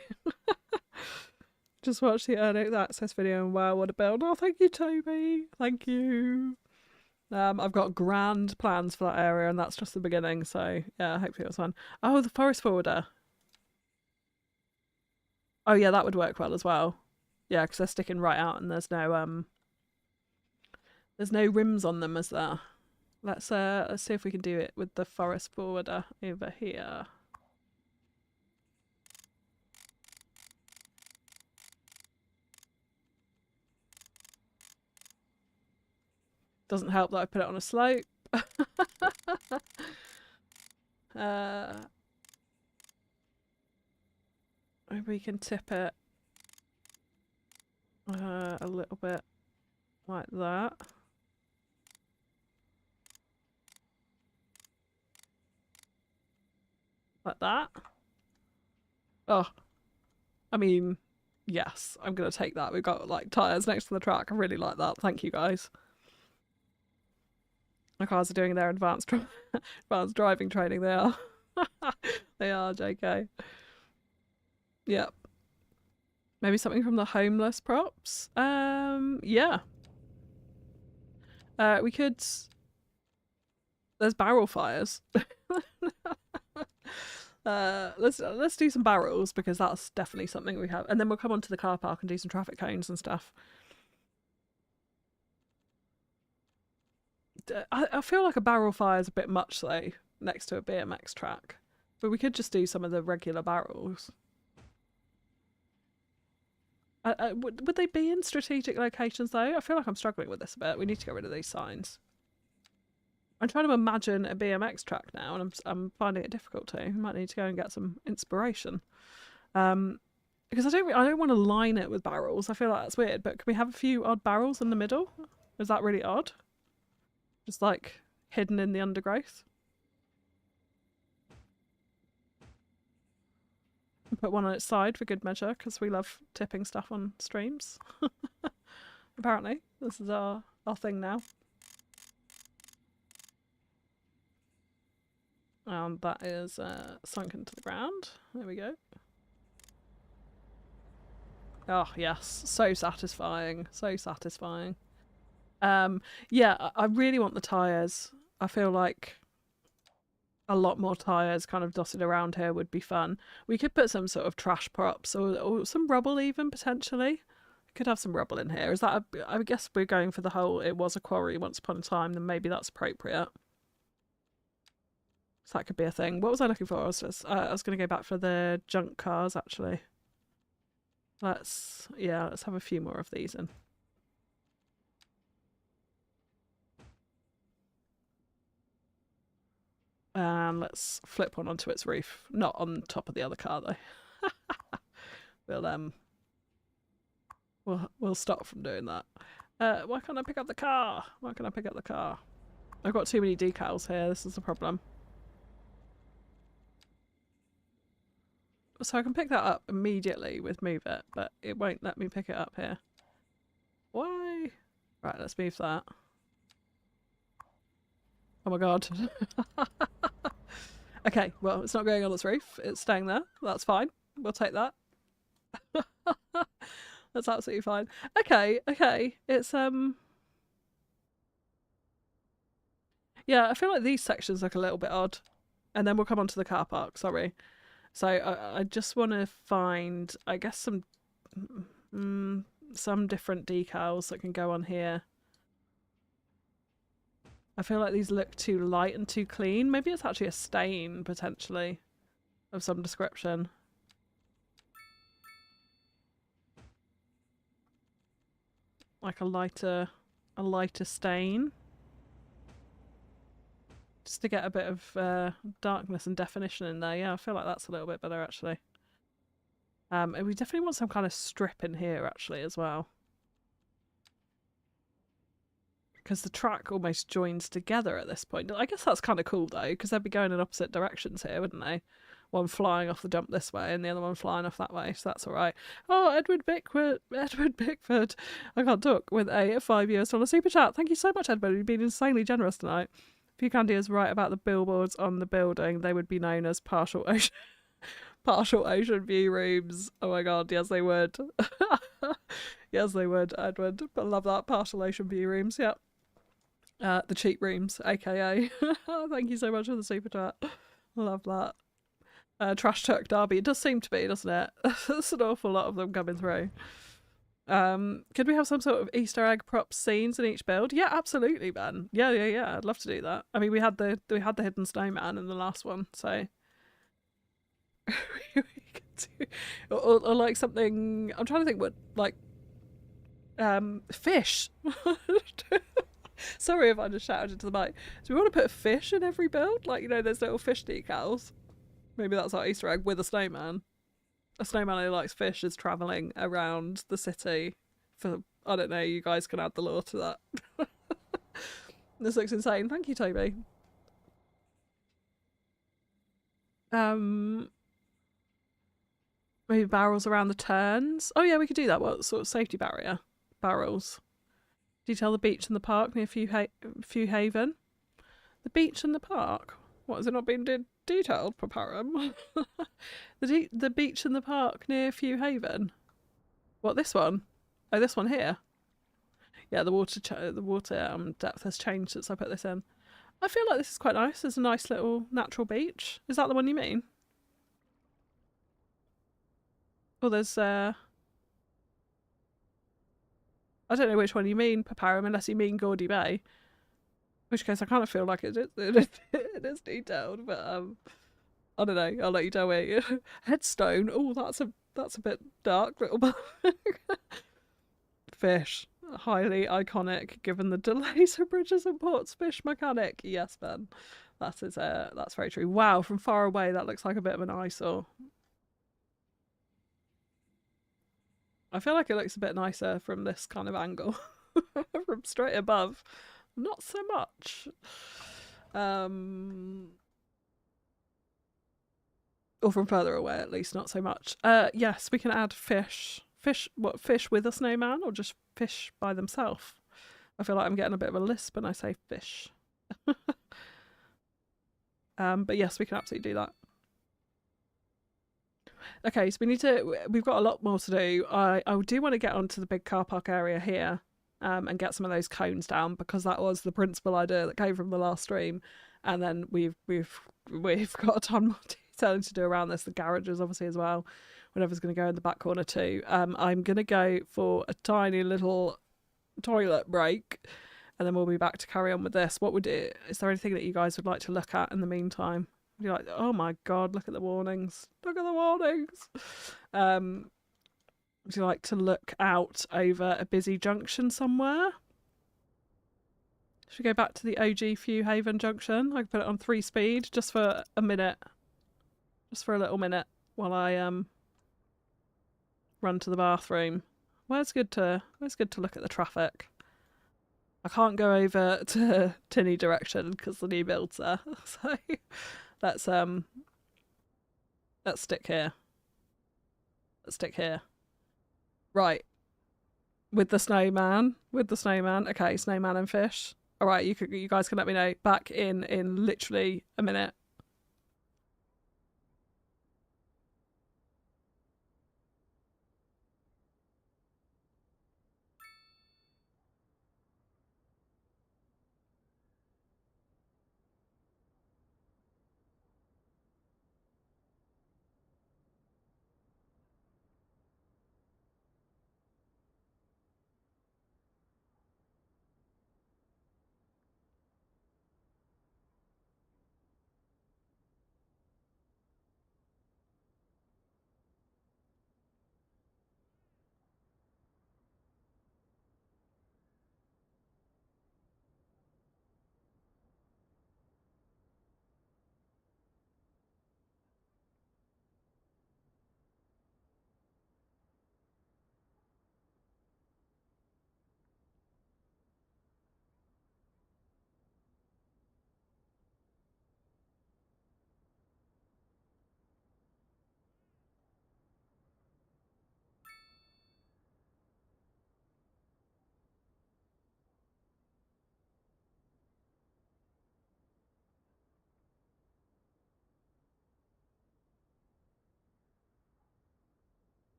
Just watch the early access video and wow, what a build. Oh, thank you, Toby. Thank you. I've got grand plans for that area and that's just the beginning, so yeah, hopefully it was fun. Oh, the forest forwarder. Oh yeah, that would work well as well. Yeah, because they're sticking right out and there's no rims on them, is there? Let's see if we can do it with the forest forwarder over here. Doesn't help that I put it on a slope. Maybe we can tip it a little bit like that. Like that. Oh, I mean, yes, I'm going to take that. We've got like tyres next to the track. I really like that. Thank you, guys. My cars are doing their advanced driving training. They are. They are, JK. Yep. Maybe something from the homeless props? Yeah. We could... There's barrel fires. Let's do some barrels because that's definitely something we have. And then we'll come onto the car park and do some traffic cones and stuff. I feel like a barrel fire is a bit much though, next to a BMX track. But we could just do some of the regular barrels. Would they be in strategic locations though? I feel like I'm struggling with this a bit. We need to get rid of these signs. I'm trying to imagine a BMX track now and I'm finding it difficult to. I might need to go and get some inspiration. Because I don't want to line it with barrels. I feel like that's weird, but can we have a few odd barrels in the middle? Is that really odd? Just like hidden in the undergrowth? Put one on its side for good measure because we love tipping stuff on streams. Apparently, this is our thing now. And that is sunk into the ground. There we go. Oh, yes. So satisfying. So satisfying. Yeah, I really want the tyres. I feel like a lot more tyres kind of dotted around here would be fun. We could put some sort of trash props or some rubble even, potentially. Could have some rubble in here. Is that I guess we're going for the whole it was a quarry once upon a time, then maybe that's appropriate. So that could be a thing. What was I looking for? I was going to go back for the junk cars, actually. Let's have a few more of these in. And let's flip one onto its roof. Not on top of the other car, though. We'll stop from doing that. Why can't I pick up the car? Why can't I pick up the car? I've got too many decals here. This is the problem. So I can pick that up immediately with move it, but it won't let me pick it up here. Why? Right, let's move that. Oh my god. Okay, well, it's not going on its roof. It's staying there. That's fine. We'll take that. That's absolutely fine. Okay. It's, yeah, I feel like these sections look a little bit odd. And then we'll come on to the car park, sorry. So I just want to find, I guess, some different decals that can go on here. I feel like these look too light and too clean. Maybe it's actually a stain, potentially, of some description. Like a lighter stain. Just to get a bit of darkness and definition in there. Yeah, I feel like that's a little bit better, actually. And we definitely want some kind of strip in here, actually, as well. Because the track almost joins together at this point. I guess that's kind of cool, though, because they'd be going in opposite directions here, wouldn't they? One flying off the jump this way and the other one flying off that way, so that's all right. Oh, Edward Bickford, I can't talk, with a $5 super chat. Thank you so much, Edward. You've been insanely generous tonight. FewCandy is right about the billboards on the building. They would be known as partial ocean view rooms. Oh my god, yes they would. Yes they would, Edward. I love that. Partial ocean view rooms, yep. The cheap rooms, aka. Thank you so much for the super chat. Love that. Trash Truck Derby. It does seem to be, doesn't it? There's an awful lot of them coming through. Could we have some sort of Easter egg prop scenes in each build? Yeah, absolutely, Ben. Yeah. I'd love to do that. I mean, we had the hidden snowman in the last one, so we could do, or like something. I'm trying to think what like fish. Sorry if I just shouted into the mic. Do we want to put a fish in every build? Like, you know, there's little fish decals. Maybe that's our Easter egg with a snowman. A snowman who likes fish is travelling around the city for, I don't know, you guys can add the lore to that. This looks insane. Thank you, Toby. Maybe barrels around the turns. Oh yeah, we could do that. What sort of safety barrier? Barrels. Detail the beach and the park near Few Haven. The beach and the park? What, has it not been detailed, Paparum? The beach and the park near Few Haven. What, this one? Oh, this one here. Yeah, the water depth has changed since I put this in. I feel like this is quite nice. There's a nice little natural beach. Is that the one you mean? Oh, there's I don't know which one you mean, Paparum, unless you mean Gaudy Bay. In which case I kind of feel like it is detailed, but I don't know. I'll let you tell me. Headstone. Oh, that's a bit dark, little bit. Fish. Highly iconic, given the delays of bridges and ports. Fish mechanic. Yes, Ben. That's very true. Wow, from far away that looks like a bit of an eyesore. I feel like it looks a bit nicer from this kind of angle. From straight above, not so much. Or from further away, at least, not so much. Yes, we can add fish. What, fish with a snowman, or just fish by themselves? I feel like I'm getting a bit of a lisp when I say fish. But yes, we can absolutely do that. Okay, so we've got a lot more to do. I do want to get onto the big car park area here and get some of those cones down, because that was the principal idea that came from the last stream. And then we've got a ton more detailing to do around this. The garages obviously as well. Whatever's going to go in the back corner too. I'm going to go for a tiny little toilet break, and then we'll be back to carry on with this. Is there anything that you guys would like to look at in the meantime? You're like, oh my god, look at the warnings. Look at the warnings. Would you like to look out over a busy junction somewhere? Should we go back to the OG Few Haven junction? I can put it on 3 speed just for a minute. Just for a little minute while I run to the bathroom. Where's good to look at the traffic? I can't go over to Tinny direction because the new build's there. So let's stick here. Let's stick here. Right. With the snowman. Okay, snowman and fish. All right, you guys can let me know. Back in literally a minute.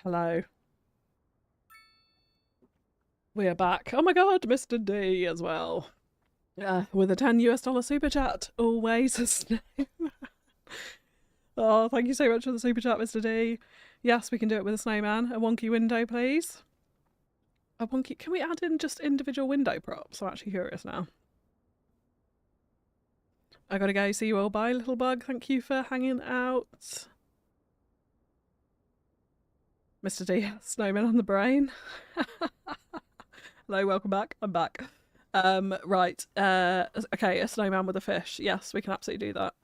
Hello. We are back. Oh my god, Mr. D as well. With a $10 super chat. Always a snake. Oh, thank you so much for the super chat, Mr. D. Yes, we can do it with a snowman. A wonky window, please. A wonky. Can we add in just individual window props? I'm actually curious now. I gotta go. See you all. Bye, little bug. Thank you for hanging out. Mr. D, snowman on the brain. Hello, welcome back. I'm back. Right. Okay, a snowman with a fish. Yes, we can absolutely do that.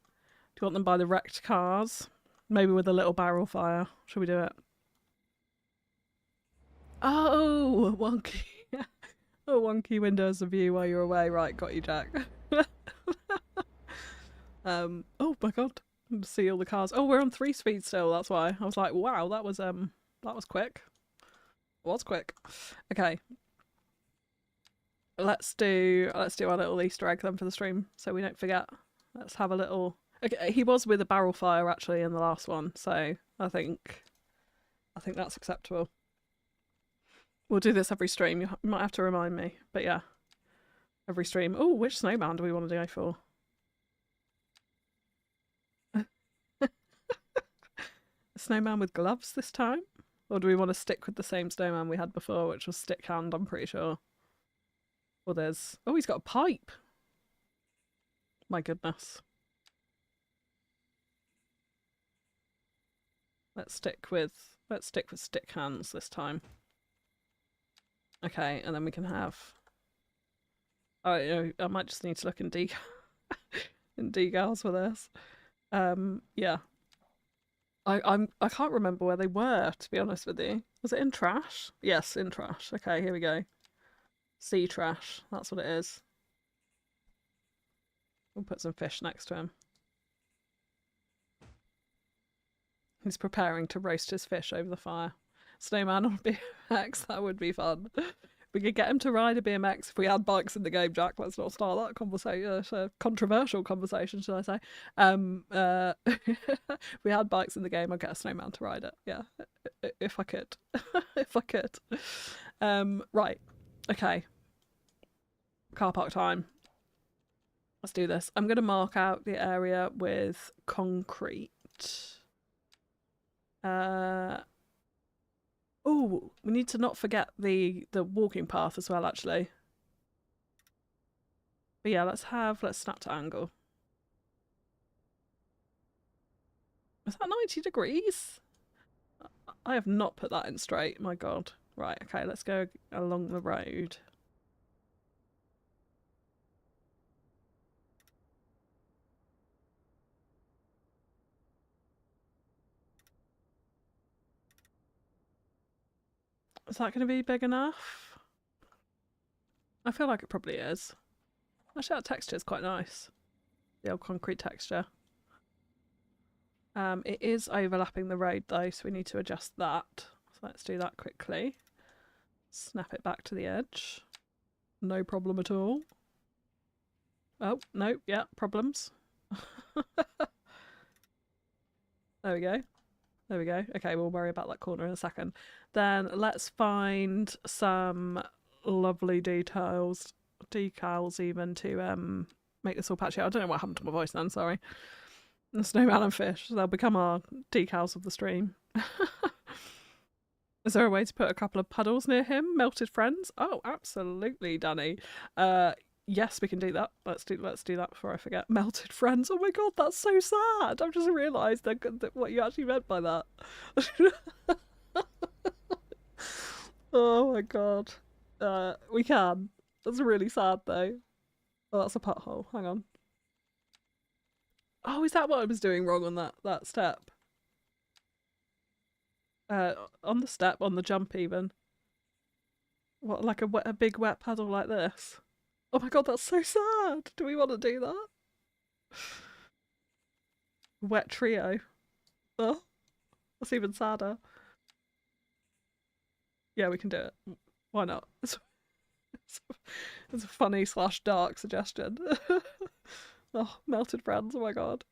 Do you want them by the wrecked cars? Maybe with a little barrel fire. Shall we do it? Oh, wonky. Oh, wonky windows of view while you're away. Right, got you, Jack. Oh my god. See all the cars. Oh, we're on 3 speed still, that's why. I was like, wow, that was quick. It was quick. Okay. Let's do our little Easter egg then for the stream, so we don't forget. Let's have a little. Okay, he was with a barrel fire actually in the last one, so I think that's acceptable. We'll do this every stream. You might have to remind me, but yeah, every stream. Oh, which snowman do we want to go for? A snowman with gloves this time, or do we want to stick with the same snowman we had before, which was stick hand? I'm pretty sure. Well, there's... Oh, he's got a pipe. My goodness. Let's stick with stick hands this time. Okay, and then we can have I might just need to look in decals for this. Yeah. I can't remember where they were, to be honest with you. Was it in trash? Yes, in trash. Okay, here we go. Sea trash. That's what it is. We'll put some fish next to him. He's preparing to roast his fish over the fire. Snowman on BMX, that would be fun. We could get him to ride a BMX if we had bikes in the game, Jack. Let's not start that conversation. It's a controversial conversation, should I say. If we had bikes in the game, I'd get a snowman to ride it. Yeah, if I could. If I could. Right. Okay. Car park time. Let's do this. I'm going to mark out the area with concrete. Oh, we need to not forget the walking path as well, actually. But yeah, let's snap to angle. Is that 90 degrees? I have not put that in straight, my god. Right, okay, let's go along the road. Is that going to be big enough? I feel like it probably is. Actually, that texture is quite nice. The old concrete texture. It is overlapping the road though, so we need to adjust that. So let's do that quickly. Snap it back to the edge. No problem at all. Oh, no, yeah, problems. There we go. There we go. Okay, we'll worry about that corner in a second. Then let's find some lovely decals even to make this all patchy. I don't know what happened to my voice then, sorry. The snowman and fish, they'll become our decals of the stream. Is there a way to put a couple of puddles near him? Melted friends? Oh, absolutely, Danny. Yes, we can do that. Let's do that before I forget. Melted friends. Oh my god, that's so sad. I've just realised that what you actually meant by that. Oh my god. We can. That's really sad though. Oh, that's a pothole. Hang on. Oh, is that what I was doing wrong on that step? On the step, on the jump even. What, like a big wet puddle like this? Oh my god, that's so sad. Do we want to do that? Wet trio. Oh, that's even sadder. Yeah, we can do it. Why not? It's a funny / dark suggestion. Oh, melted friends. Oh my god.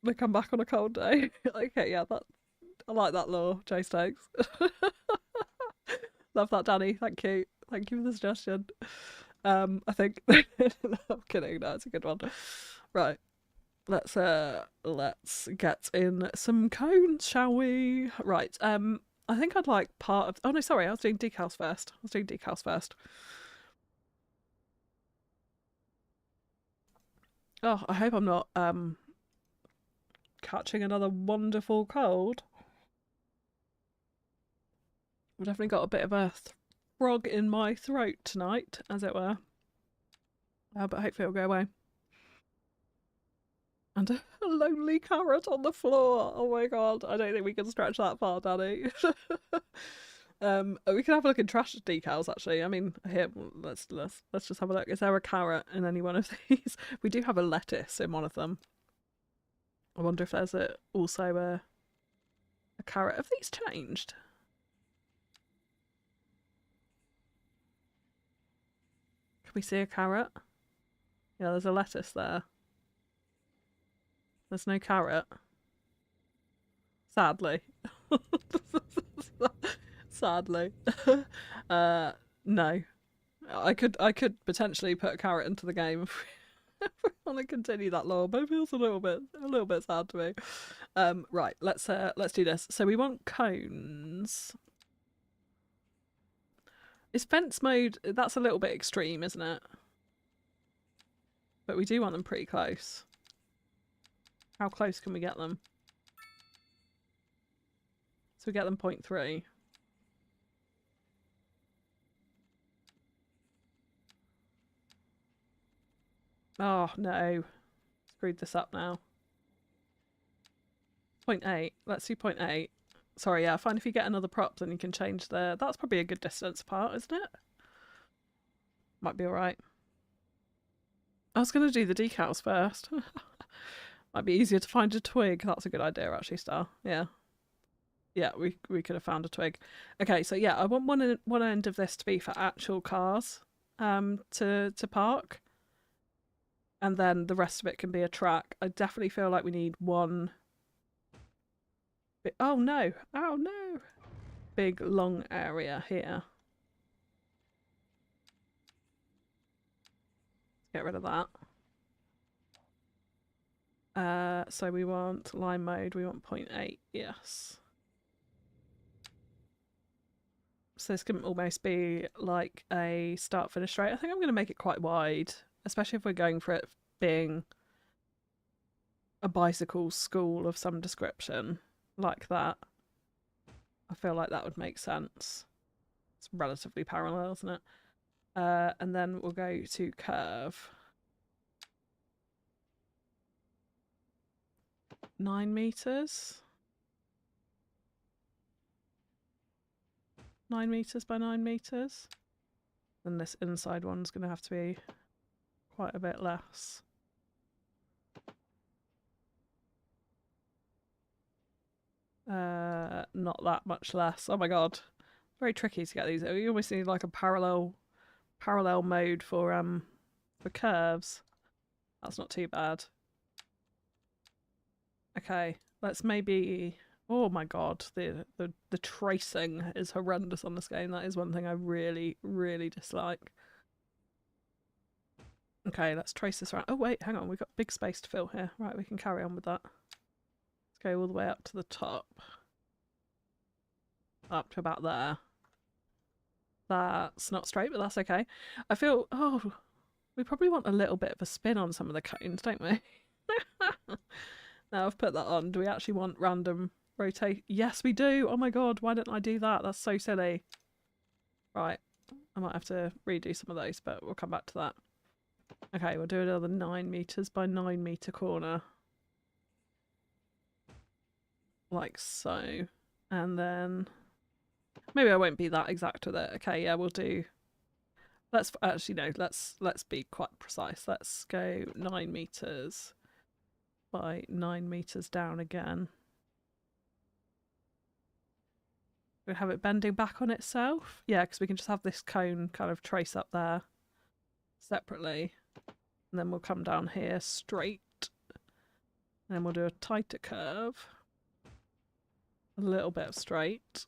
They come back on a cold day. Okay, yeah, I like that law, Jay Stokes. Love that, Danny. Thank you. Thank you for the suggestion. I think no, I'm kidding. No, it's a good one. Right. Let's get in some cones, shall we? Right. I think I'd like part of. Oh no, sorry. I was doing decals first. Oh, I hope I'm not catching another wonderful cold. I've definitely got a bit of a frog in my throat tonight, as it were. But hopefully it'll go away. And a lonely carrot on the floor. Oh my god, I don't think we can stretch that far, Danny. We can have a look in trash decals actually. I mean, here, let's just have a look. Is there a carrot in any one of these? We do have a lettuce in one of them. I wonder if there's also a carrot. Have these changed? Can we see a carrot? Yeah, there's a lettuce there. There's no carrot. Sadly. Sadly. No. I could potentially put a carrot into the game if we want to continue that lore, but it feels a little bit sad to me. Right, let's do this. So we want cones. Is fence mode, that's a little bit extreme, isn't it? But we do want them pretty close. How close can we get them? So we get them 0.3. Oh, no. Screwed this up now. 0.8. Let's do 0.8. Sorry, yeah, fine if you get another prop, then you can change the... That's probably a good distance apart, isn't it? Might be alright. I was going to do the decals first. Might be easier to find a twig. That's a good idea, actually, Star. Yeah. Yeah, we could have found a twig. Okay, so yeah, I want one end of this to be for actual cars to park. And then the rest of it can be a track. I definitely feel like we need one... Oh no! Oh no! Big long area here. Get rid of that. So we want line mode, we want 0.8, yes. So this can almost be like a start finish straight. I think I'm going to make it quite wide, especially if we're going for it being a bicycle school of some description like that. I feel like that would make sense. It's relatively parallel, isn't it? And then we'll go to curve. 9 meters. 9 meters by 9 meters. And this inside one's going to have to be quite a bit less. Not that much less. Oh my god. Very tricky to get these. You almost need like a parallel mode for curves. That's not too bad. Okay, let's maybe... Oh my god, the tracing is horrendous on this game. That is one thing I really, really dislike. Okay, let's trace this around. Oh wait, hang on, we've got big space to fill here. Right, we can carry on with that. Let's go all the way up to the top. Up to about there. That's not straight, but that's okay. I feel... Oh, we probably want a little bit of a spin on some of the cones, don't we? Now I've put that on. Do we actually want random rotate? Yes, we do. Oh my god, why didn't I do that? That's so silly. Right, I might have to redo some of those, but we'll come back to that. Okay, we'll do another 9 meters by 9 meter corner. Like so. And then... Maybe I won't be that exact with it. Okay, yeah, we'll do... Let's actually, no, let's be quite precise. Let's go 9 meters by 9 meters down again. We have it bending back on itself. Yeah, because we can just have this cone kind of trace up there separately. And then we'll come down here straight. And then we'll do a tighter curve. A little bit of straight.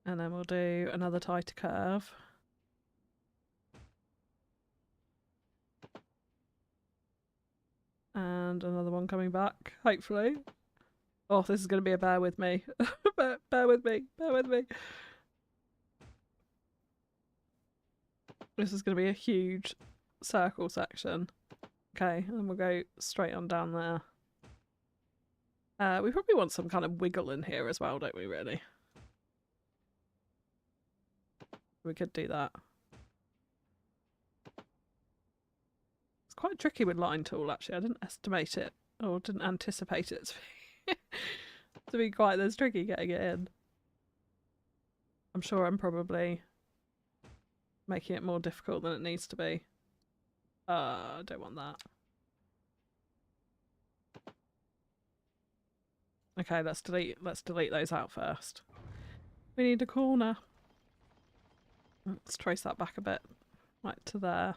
And then we'll do another tighter curve. And another one coming back, hopefully. Oh, this is going to be a bear with me. bear with me. Bear with me. This is going to be a huge circle section. Okay, and then we'll go straight on down there. We probably want some kind of wiggle in here as well, don't we, really? We could do that. It's quite tricky with line tool, actually. I didn't estimate it, or didn't anticipate it to be quite this tricky getting it in. I'm sure I'm probably making it more difficult than it needs to be. I don't want that. Okay, let's delete those out first. We need a corner. Let's trace that back a bit, right to there.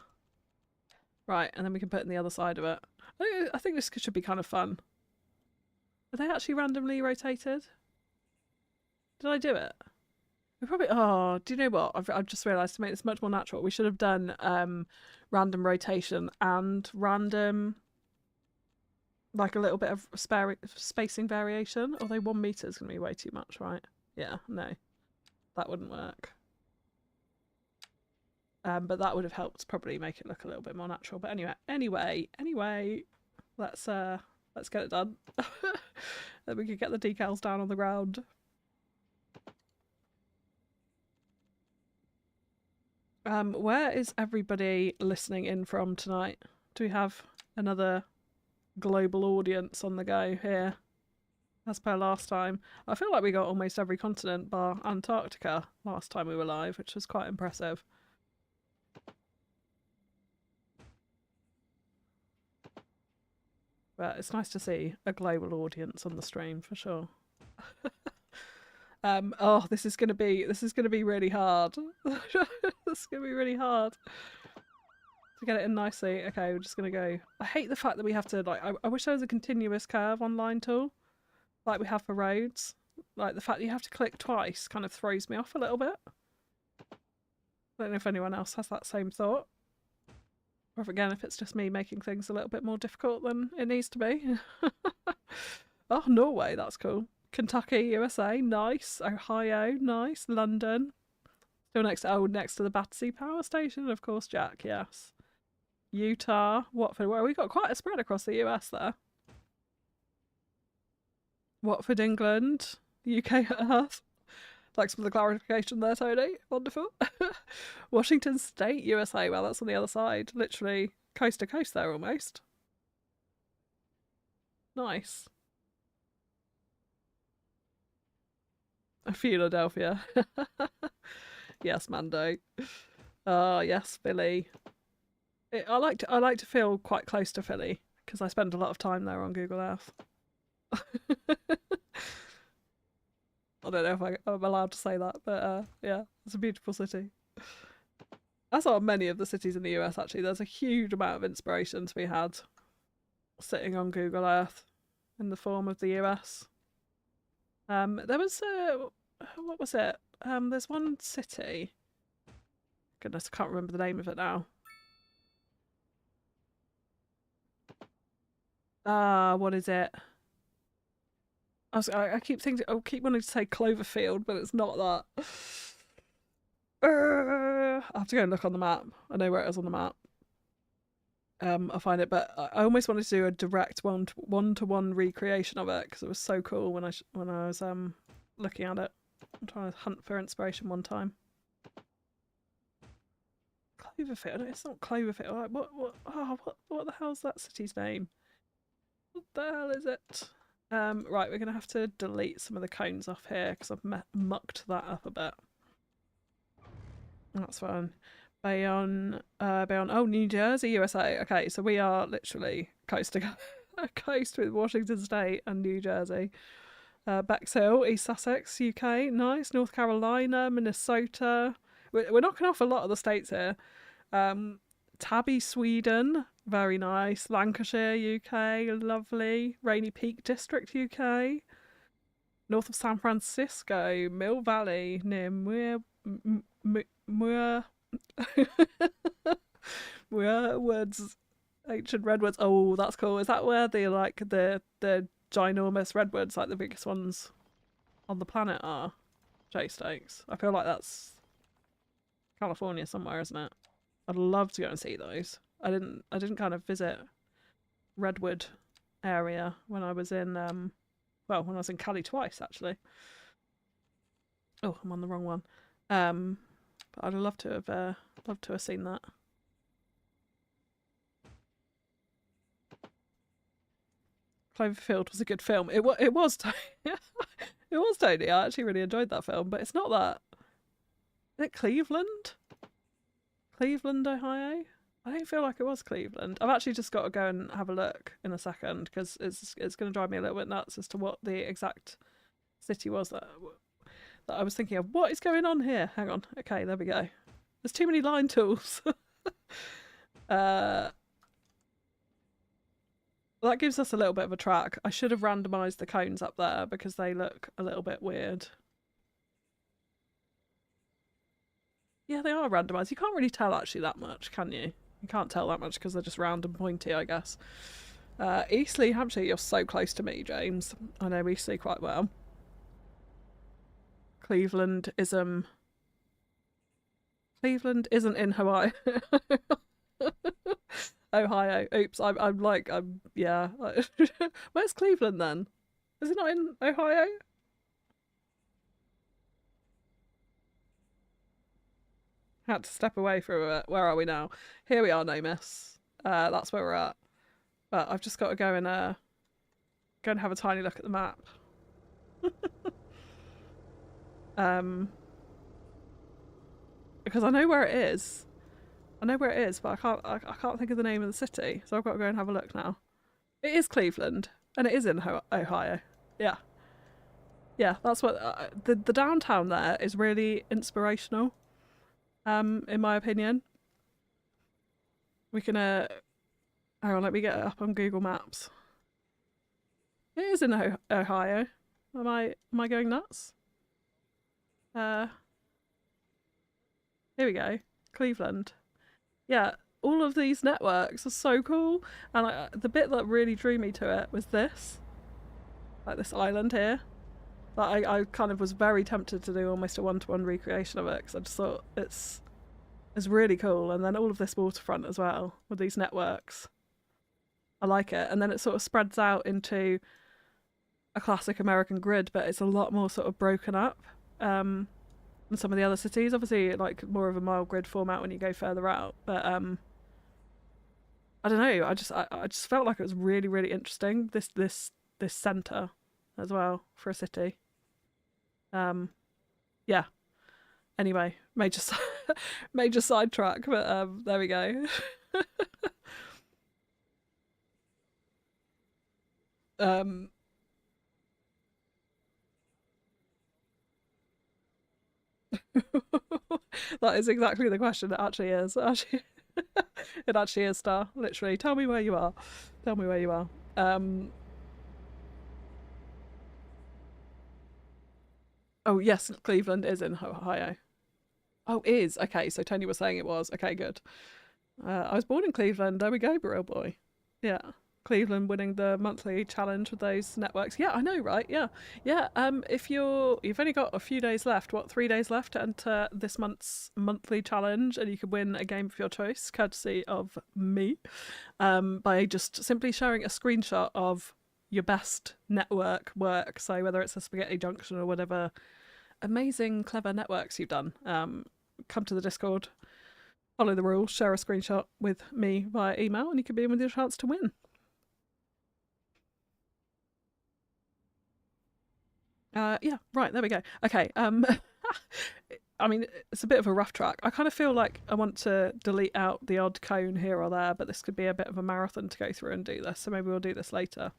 Right, and then we can put it in the other side of it. I think this should be kind of fun. Are they actually randomly rotated? Did I do it? We probably... Oh, do you know what? I've just realised, to make this much more natural, we should have done random rotation and random... Like a little bit of spacing variation. Although 1 meter is going to be way too much, right? Yeah, no. That wouldn't work. But that would have helped probably make it look a little bit more natural. But anyway, let's get it done. Then we could get the decals down on the ground. Where is everybody listening in from tonight? Do we have another global audience on the go here? As per last time. I feel like we got almost every continent bar Antarctica last time we were live, which was quite impressive. But it's nice to see a global audience on the stream for sure. Oh, this is gonna be really hard. This is gonna be really hard to get it in nicely. Okay, we're just gonna go. I hate the fact that we have to like. I wish there was a continuous curve online tool, like we have for roads. Like the fact that you have to click twice kind of throws me off a little bit. I don't know if anyone else has that same thought. Or if, again, if it's just me making things a little bit more difficult than it needs to be. Oh, Norway, that's cool. Kentucky, USA, nice. Ohio, nice. London. Still next to the Battersea Power Station, of course, Jack, yes. Utah, Watford. Well, we got quite a spread across the US there. Watford, England, UK Earth. Thanks for the clarification there, Tony. Wonderful. Washington State, USA. Well, that's on the other side. Literally coast to coast there almost. Nice. Philadelphia. Yes, Mando. Yes, Philly. I like to feel quite close to Philly because I spend a lot of time there on Google Earth. I don't know if I'm allowed to say that, but yeah, it's a beautiful city. As are many of the cities in the US, actually. There's a huge amount of inspiration to be had sitting on Google Earth in the form of the US. There was what was it? There's one city. Goodness, I can't remember the name of it now. What is it? I keep thinking. I keep wanting to say Cloverfield, but it's not that. I have to go and look on the map. I know where it is on the map. I'll find it, but I almost wanted to do a direct one-to-one recreation of it because it was so cool when I was looking at it. I'm trying to hunt for inspiration one time. Cloverfield? It's not Cloverfield. Like, what the hell's that city's name? What the hell is it? Right, we're gonna have to delete some of the cones off here because I've mucked that up a bit. That's fine. Bayonne, oh, New Jersey, USA. Okay, so we are literally coast to coast with Washington State and New Jersey. Bexhill, East Sussex, UK, nice. North Carolina, Minnesota. We're knocking off a lot of the states here. Tabby, Sweden, very nice. Lancashire, UK, lovely. Rainy Peak District, UK. North of San Francisco, Mill Valley, near Muir Woods, ancient redwoods. Oh, that's cool. Is that where the ginormous redwoods, like the biggest ones on the planet, are? J Stakes. I feel like that's California somewhere, isn't it? I'd love to go and see those. I didn't kind of visit Redwood area when I was in when I was in Cali twice actually. Oh, I'm on the wrong one. But I'd love to have seen that. Cloverfield was a good film. It was it was Tony. I actually really enjoyed that film, but it's not that. Is it Cleveland? Cleveland, Ohio? I don't feel like it was Cleveland. I've actually just got to go and have a look in a second because it's going to drive me a little bit nuts as to what the exact city was that I was thinking of. What is going on here? Hang on. Okay, there we go. There's too many line tools. That gives us a little bit of a track. I should have randomised the cones up there because they look a little bit weird. Yeah, they are randomised. You can't really tell actually that much, can you? You can't tell that much because they're just round and pointy, I guess. Eastleigh, Hampshire, you're so close to me, James. I know Eastleigh quite well. Cleveland isn't in Hawaii. Ohio. Oops, I'm yeah. Where's Cleveland then? Is it not in Ohio? Had to step away from it. Where are we now? Here we are, no miss. That's where we're at. But I've just got to go and have a tiny look at the map. Because I know where it is. I know where it is, but I can't think of the name of the city, so I've got to go and have a look now. It is Cleveland, and it is in Ohio. Yeah. Yeah, that's what the downtown there is really inspirational. In my opinion. We can hang on, let me get it up on Google Maps. It is in Ohio. Am I going nuts? Here we go. Cleveland. Yeah, all of these networks are so cool, and the bit that really drew me to it was this, like this island here. Like I kind of was very tempted to do almost a one-to-one recreation of it because I just thought it's really cool, and then all of this waterfront as well with these networks. I like it, and then it sort of spreads out into a classic American grid, but it's a lot more sort of broken up than some of the other cities. Obviously, like more of a mile grid format when you go further out, but I don't know. I just felt like it was really, really interesting. This center as well for a city. Yeah. Anyway, major sidetrack, but there we go. That is exactly the question. It actually is. Actually, it actually is, Star. Literally, tell me where you are. Tell me where you are. Oh yes, Cleveland is in Ohio. Oh, is okay. So Tony was saying it was okay. Good. I was born in Cleveland. There we go, Burrell boy. Yeah. Cleveland winning the monthly challenge with those networks. Yeah, I know, right? Yeah. Yeah. If you've only got a few days left, 3 days left to enter this month's monthly challenge, and you can win a game of your choice, courtesy of me, by just simply sharing a screenshot of your best network work. So whether it's a spaghetti junction or whatever amazing, clever networks you've done, come to the Discord, follow the rules, share a screenshot with me via email, and you can be in with your chance to win. Yeah, right, there we go. Okay, I mean, it's a bit of a rough track. I kind of feel like I want to delete out the odd cone here or there, but this could be a bit of a marathon to go through and do this, so maybe we'll do this later.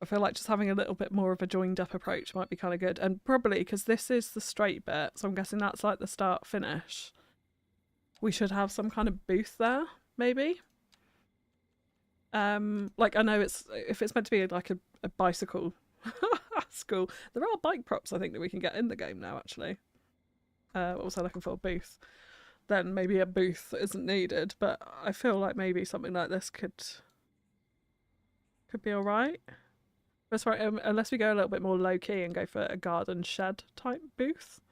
I feel like just having a little bit more of a joined up approach might be kind of good, and probably because this is the straight bit, so I'm guessing that's like the start finish. We should have some kind of booth there, maybe. Like I know if it's meant to be like a bicycle school, there are bike props I think that we can get in the game now. Actually, what was I looking for? Booth. Then maybe a booth isn't needed, but I feel like maybe something like this could be all right. That's right, unless we go a little bit more low key and go for a garden shed type booth.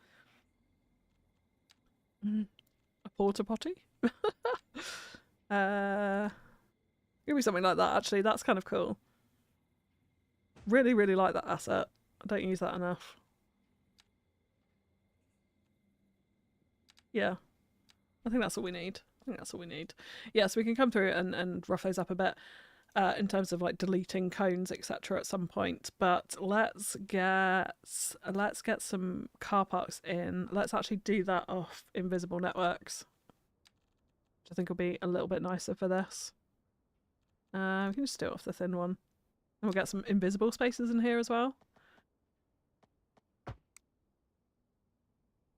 A porta potty. Maybe something like that. Actually, that's kind of cool. Really, really like that asset. I don't use that enough. Yeah, I think that's all we need. Yeah, so we can come through and rough those up a bit. In terms of like deleting cones, etc. at some point, but let's get some car parks in. Let's actually do that off invisible networks, which I think will be a little bit nicer for this. We can just do it off the thin one, and we'll get some invisible spaces in here as well,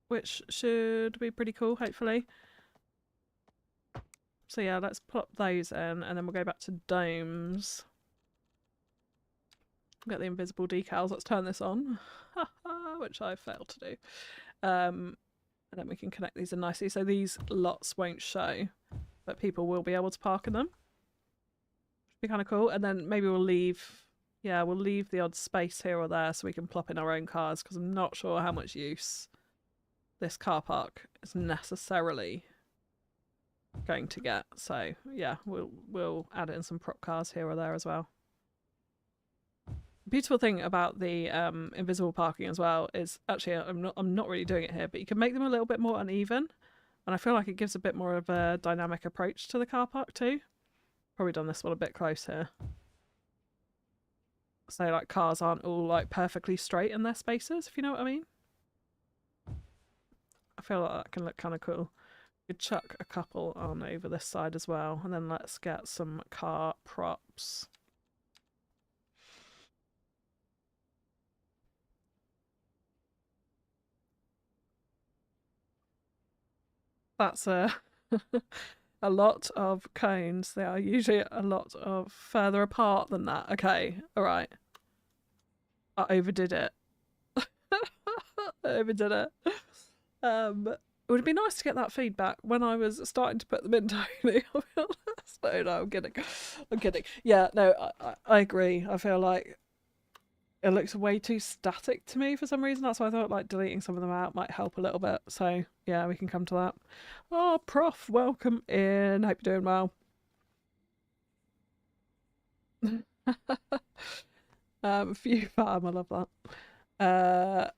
which should be pretty cool, hopefully. So yeah, let's plop those in, and then we'll go back to domes. Get the invisible decals. Let's turn this on, which I failed to do. And then we can connect these in nicely. So these lots won't show, but people will be able to park in them. Should be kind of cool. And then maybe we'll leave the odd space here or there so we can plop in our own cars, because I'm not sure how much use this car park is necessarily going to get. So yeah, we'll add in some prop cars here or there as well. Beautiful thing about the invisible parking as well is actually I'm not really doing it here, but you can make them a little bit more uneven. And I feel like it gives a bit more of a dynamic approach to the car park too. Probably done this one a bit close here. So like cars aren't all like perfectly straight in their spaces, if you know what I mean. I feel like that can look kind of cool. Could chuck a couple on over this side as well, and then let's get some car props. That's a a lot of cones. They are usually a lot of further apart than that. Okay, all right. I overdid it. I overdid it. It would be nice to get that feedback when I was starting to put them in, Tony. I'll be honest. No, I'm kidding. I'm kidding. Yeah, no, I agree. I feel like it looks way too static to me for some reason. That's why I thought like deleting some of them out might help a little bit. So yeah, we can come to that. Oh, Prof, welcome in. Hope you're doing well. Few fam, I love that.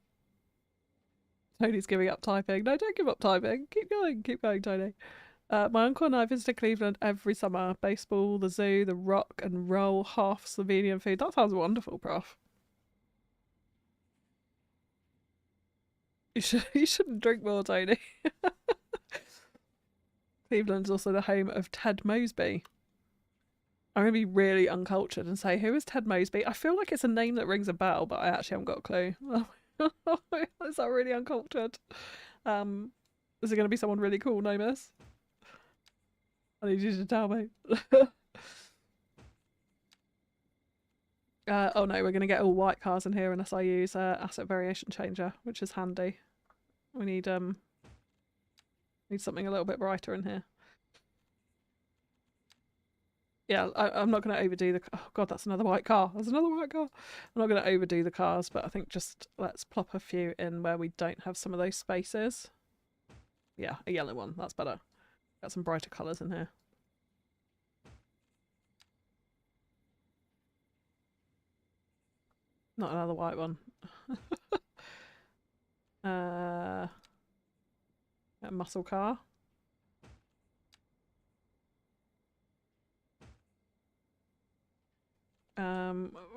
Tony's giving up typing. No, don't give up typing. Keep going, Tony. My uncle and I visited Cleveland every summer. Baseball, the zoo, the rock and roll, half Slovenian food. That sounds wonderful, Prof. You shouldn't drink more, Tony. Cleveland's also the home of Ted Mosby. I'm going to be really uncultured and say, who is Ted Mosby? I feel like it's a name that rings a bell, but I actually haven't got a clue. Is that really uncultured? Is it going to be someone really cool, no miss? I need you to tell me. Oh no, we're going to get all white cars in here unless I use asset variation changer, which is handy. We need something a little bit brighter in here. Yeah, I'm not going to overdo the... Oh god, that's another white car. There's another white car. I'm not going to overdo the cars, but I think just let's plop a few in where we don't have some of those spaces. Yeah, a yellow one. That's better. Got some brighter colours in here. Not another white one. A muscle car.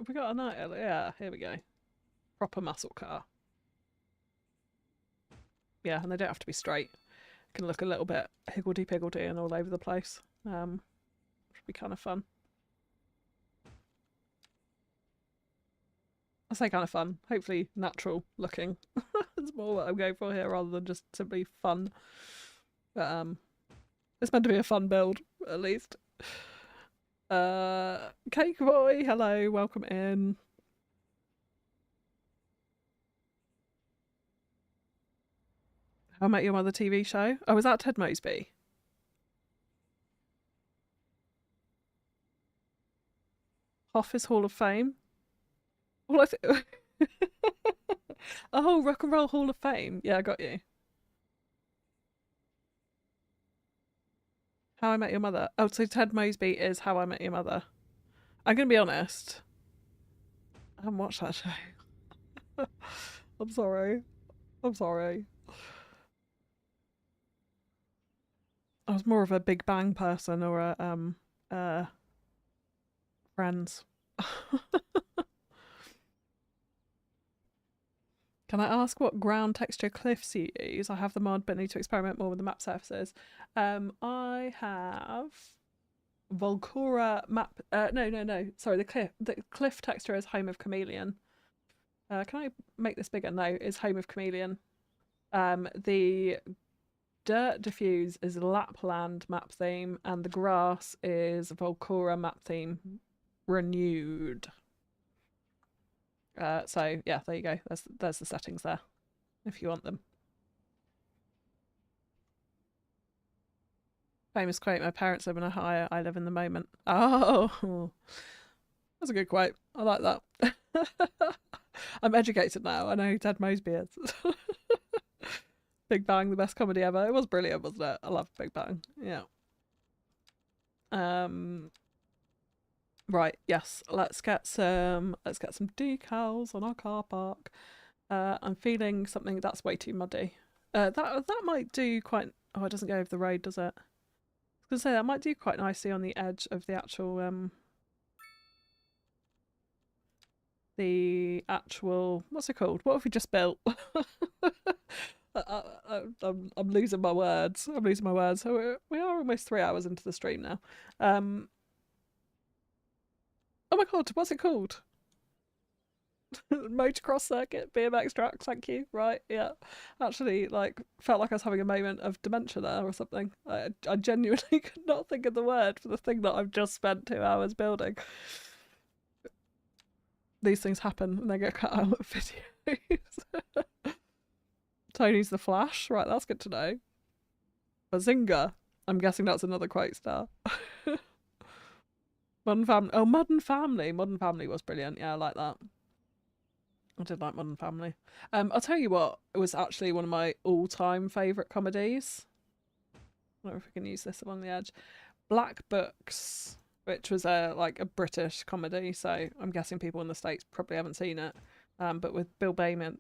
We got a night. Yeah, here we go. Proper muscle car. Yeah, and they don't have to be straight. It can look a little bit higgledy-piggledy and all over the place. Should be kind of fun. I say kind of fun. Hopefully natural looking. It's more what I'm going for here rather than just simply fun. But it's meant to be a fun build, at least. Cake Boy, hello, welcome in. How I Met Your Mother TV show? Oh, was that Ted Mosby? Office Hall of Fame? Well, oh, Rock and Roll Hall of Fame. Yeah, I got you. How I Met Your Mother. Oh, so Ted Mosby is How I Met Your Mother. I'm going to be honest. I haven't watched that show. I'm sorry. I'm sorry. I was more of a Big Bang person or a Friends. Can I ask what ground texture cliffs you use? I have the mod but need to experiment more with the map surfaces. I have Volcora map. No. Sorry, the cliff texture is Home of Chameleon. Can I make this bigger? No, it's Home of Chameleon. The dirt diffuse is Lapland map theme, and the grass is Volcora map theme renewed. So yeah, there you go. There's the settings there, if you want them. Famous quote: "My parents live in a higher, I live in the moment." Oh, that's a good quote. I like that. I'm educated now. I know who Ted Mosby is. Big Bang, the best comedy ever. It was brilliant, wasn't it? I love Big Bang. Yeah. Right, yes, let's get some decals on our car park. I'm feeling something that's way too muddy. That might do quite Oh, it doesn't go over the road, does it? I was going to say, that might do quite nicely on the edge of the actual, what's it called? What have we just built? I'm losing my words. I'm losing my words. So we are almost 3 hours into the stream now. Oh my god, what's it called? Motocross circuit, BMX tracks, thank you. Right, yeah. Actually, like, felt like I was having a moment of dementia there or something. I genuinely could not think of the word for the thing that I've just spent 2 hours building. These things happen and they get cut out of videos. Tony's the Flash, right, that's good to know. Bazinga. I'm guessing that's another quote star. Modern Family. Oh, Modern Family. Modern Family was brilliant. Yeah, I like that. I did like Modern Family. I'll tell you what, it was actually one of my all-time favourite comedies. I don't know if we can use this along the edge. Black Books, which was a British comedy, so I'm guessing people in the States probably haven't seen it. But with Bill Bailey and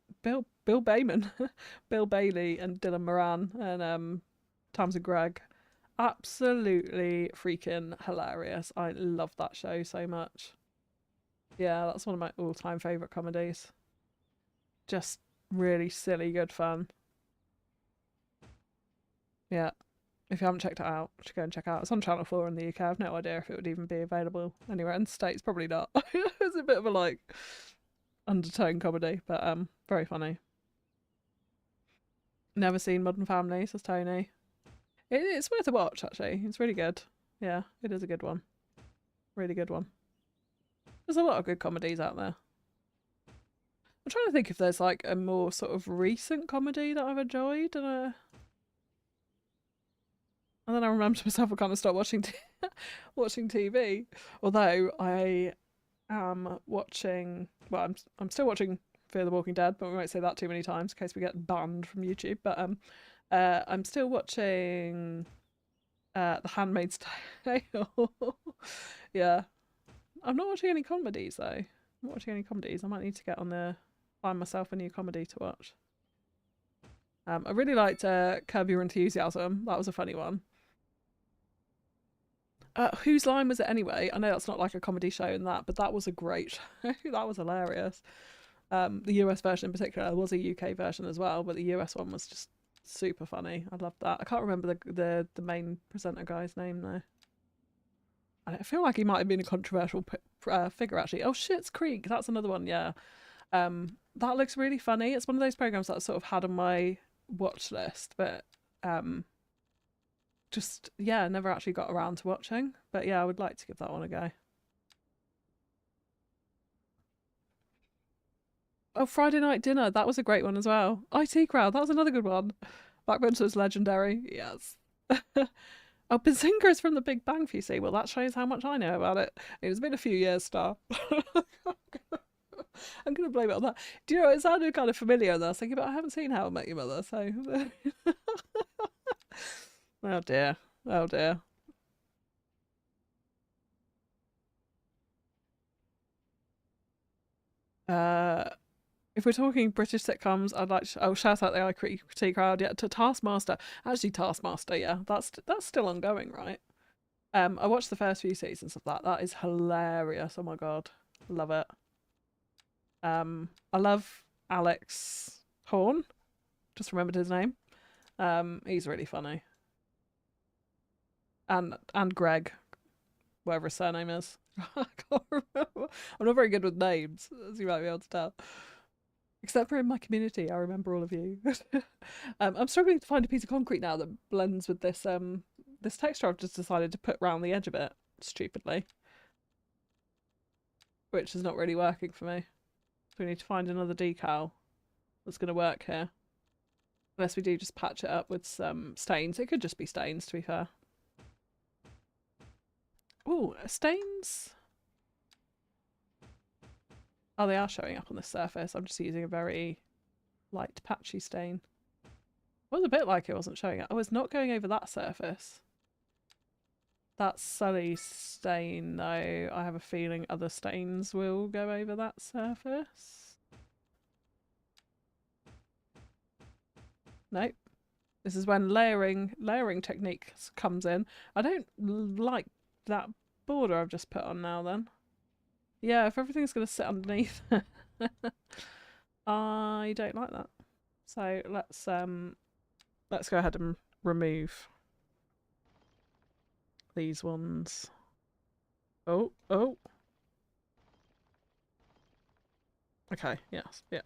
Dylan Moran and Tamsin Gregg. Absolutely freaking hilarious. I love that show so much. Yeah, that's one of my all-time favourite comedies. Just really silly, good fun. Yeah. If you haven't checked it out, you should go and check it out. It's on Channel 4 in the UK. I've no idea if it would even be available anywhere in the States. Probably not. It's a bit of a undertone comedy, but very funny. Never seen Modern Family, says Tony. It's worth a watch, actually. It's really good. Yeah, it is a good one. Really good one. There's a lot of good comedies out there. I'm trying to think if there's a more sort of recent comedy that I've enjoyed. And then I remember myself I kind of stopped watching watching TV. Although I am watching, well, I'm still watching Fear the Walking Dead, but we won't say that too many times in case we get banned from YouTube. But I'm still watching The Handmaid's Tale. Yeah. I'm not watching any comedies though. I'm not watching any comedies. I might need to get on there, find myself a new comedy to watch. I really liked Curb Your Enthusiasm. That was a funny one. Whose line was it anyway? I know that's not like a comedy show in that, but that was a great show. That was hilarious. The US version in particular, there was a UK version as well, but the US one was just super funny. I loved that. I can't remember the main presenter guy's name though. I feel like he might have been a controversial figure actually. Oh, Schitt's Creek, that's another one. Yeah, that looks really funny. It's one of those programs that I sort of had on my watch list, but just yeah, never actually got around to watching. But yeah, I would like to give that one a go. Oh, Friday Night Dinner, that was a great one as well. IT Crowd, that was another good one. Backbench was legendary. Yes. Oh, Bazinga is from The Big Bang, you see. Well, that shows how much I know about it. It's been a few years, Star. I'm going to blame it on that. Do you know, it sounded kind of familiar, and I was thinking, but I haven't seen How I Met Your Mother, so... Oh, dear. Oh, dear. If we're talking British sitcoms, I'd like to shout out the IT Crowd, yeah, to Taskmaster. Actually, Taskmaster, yeah, that's still ongoing, right? I watched the first few seasons of that. That is hilarious. Oh my god, love it. I love Alex Horn. Just remembered his name. He's really funny. And Greg, whatever his surname is. I can't remember. I'm not very good with names, as you might be able to tell. Except for in my community, I remember all of you. I'm struggling to find a piece of concrete now that blends with this this texture I've just decided to put round the edge of it, stupidly. Which is not really working for me. So we need to find another decal that's going to work here. Unless we do just patch it up with some stains. It could just be stains, to be fair. Ooh, stains? Oh, they are showing up on the surface. I'm just using a very light patchy stain. It was a bit like it wasn't showing up. Oh, it's not going over that surface. That Sully stain, though, I have a feeling other stains will go over that surface. Nope. This is when layering techniques comes in. I don't like that border I've just put on now then. Yeah, if everything's going to sit underneath, I don't like that. So let's go ahead and remove these ones. Oh. Okay, yes, yeah.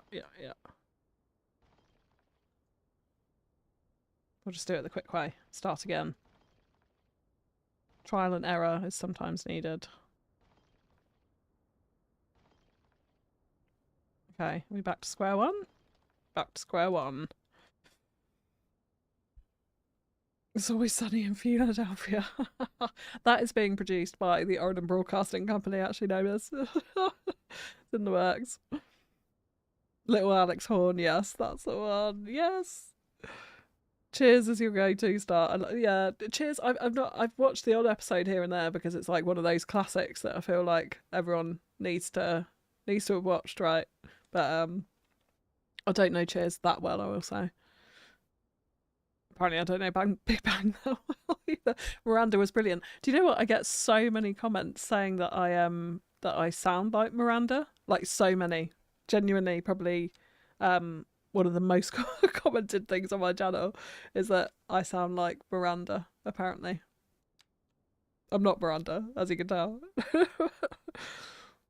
We'll just do it the quick way. Start again. Trial and error is sometimes needed. Okay, we back to square one? Back to square one. It's always sunny in Philadelphia. That is being produced by the Oregon Broadcasting Company, actually, no miss. It's in the works. Little Alex Horn, yes, that's the one. Yes. Cheers is your go-to start. Yeah, Cheers. I've watched the odd episode here and there because it's like one of those classics that I feel like everyone needs to have watched, right? But I don't know Cheers that well, I will say. Apparently I don't know Big Bang that well either. Miranda was brilliant. Do you know what? I get so many comments saying that I sound like Miranda. Like so many. Genuinely, probably one of the most commented things on my channel is that I sound like Miranda, apparently. I'm not Miranda, as you can tell.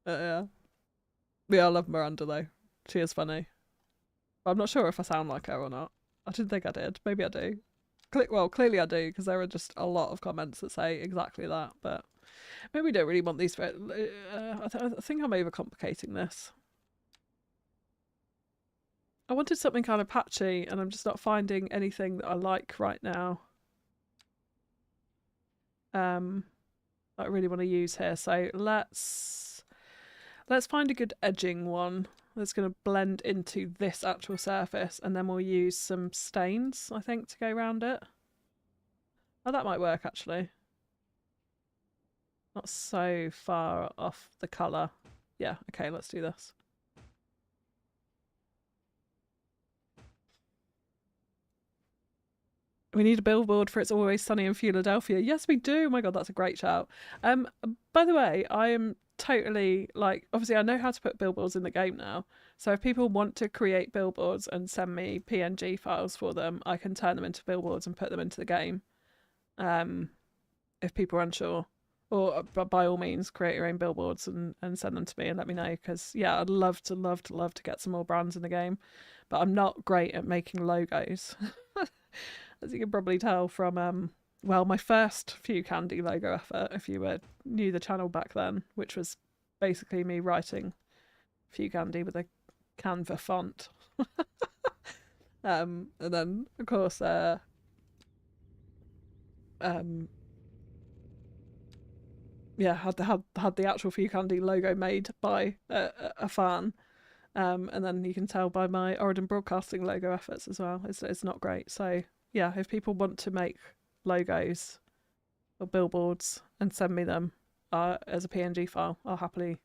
Yeah. I love Miranda though. She is funny. But I'm not sure if I sound like her or not. I didn't think I did. Maybe I do. Well, clearly I do, because there are just a lot of comments that say exactly that. But maybe we don't really want these. I think I'm overcomplicating this. I wanted something kind of patchy, and I'm just not finding anything that I like right now. That I really want to use here. So let's find a good edging one that's going to blend into this actual surface, and then we'll use some stains, I think, to go around it. Oh, that might work actually. Not so far off the colour. Yeah, okay, let's do this. We need a billboard for It's Always Sunny in Philadelphia. Yes, we do. Oh my god, that's a great shout. By the way, I am totally, like, obviously I know how to put billboards in the game now. So if people want to create billboards and send me PNG files for them, I can turn them into billboards and put them into the game. If people are unsure. Or by all means, create your own billboards and send them to me and let me know. Because, yeah, I'd love to get some more brands in the game. But I'm not great at making logos. As you can probably tell from, well, my first FewCandy logo effort, if you knew the channel back then, which was basically me writing FewCandy with a Canva font. And then, of course, yeah, had the actual FewCandy logo made by a fan. And then you can tell by my Oregon Broadcasting logo efforts as well. It's not great. So yeah, if people want to make logos or billboards and send me them as a PNG file, I'll happily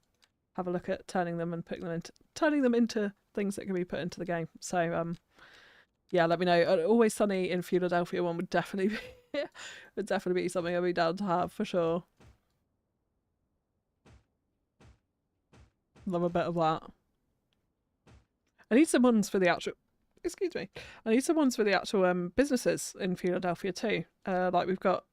have a look at turning them into things that can be put into the game. So yeah, let me know. Always Sunny in Philadelphia one would definitely be something I'd be down to have for sure. Love a bit of that. I need some ones for the actual. Excuse me. I need some ones for the actual businesses in Philadelphia too. Like we've got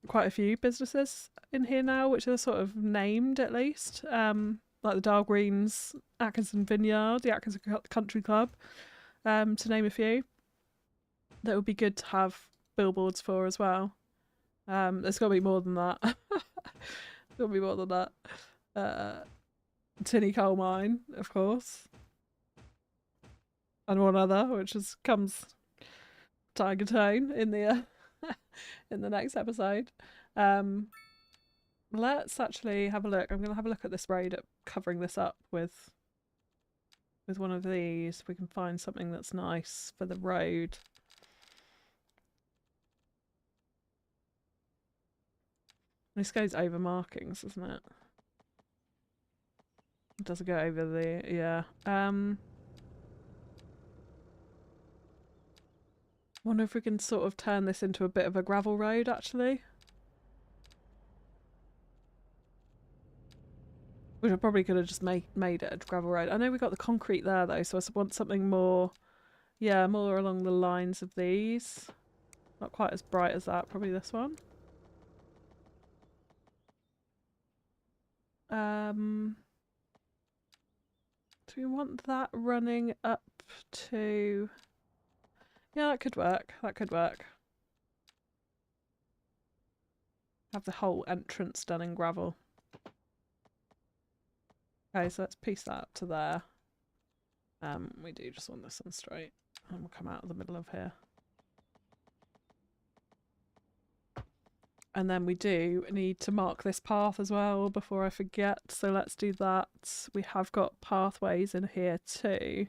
quite a few businesses in here now, which are sort of named at least. Like the Dial Greens, Atkinson Vineyard, the Atkinson Country Club, to name a few. That would be good to have billboards for as well. There's got to be more than that. There's got to be more than that. Tinny Coal Mine, of course. And one other, which comes Tiger Tone in the in the next episode. Let's actually have a look. I'm going to have a look at this road, at covering this up with one of these. If we can find something that's nice for the road. This goes over markings, doesn't it? It doesn't go over the, yeah. Wonder if we can sort of turn this into a bit of a gravel road, actually. Which I probably could have just made it a gravel road. I know we got the concrete there, though, so I want something more... Yeah, more along the lines of these. Not quite as bright as that, probably this one. Do we want that running up to... Yeah, that could work. That could work. Have the whole entrance done in gravel. Okay, so let's piece that up to there. We do just want this one straight. And we'll come out of the middle of here. And then we do need to mark this path as well before I forget. So let's do that. We have got pathways in here too.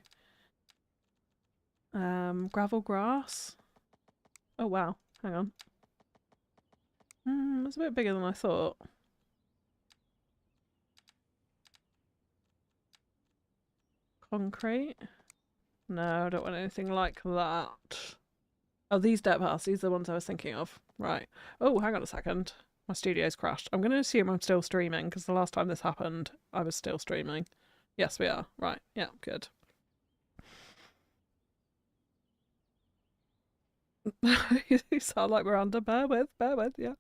Gravel grass. Oh wow, hang on. It's a bit bigger than I thought. Concrete. No, I don't want anything like that. Oh, these dirt paths, these are the ones I was thinking of. Right. Oh, hang on a second. My studio's crashed. I'm going to assume I'm still streaming because the last time this happened, I was still streaming. Yes, we are. Right. Yeah, good. You sound like Miranda. Bear with, yeah.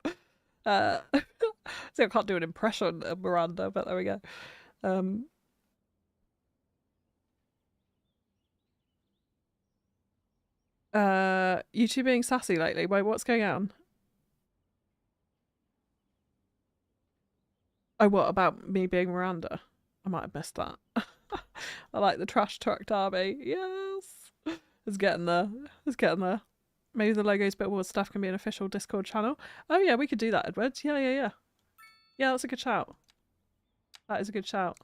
See, I can't do an impression of Miranda, but there we go. You two being sassy lately? Wait, what's going on? Oh, what about me being Miranda? I might have missed that. I like the trash truck derby. Yes, it's getting there. It's getting there. Maybe the Logos Bit Wars stuff can be an official Discord channel. Oh yeah, we could do that, Edward. Yeah. Yeah, that's a good shout. That is a good shout.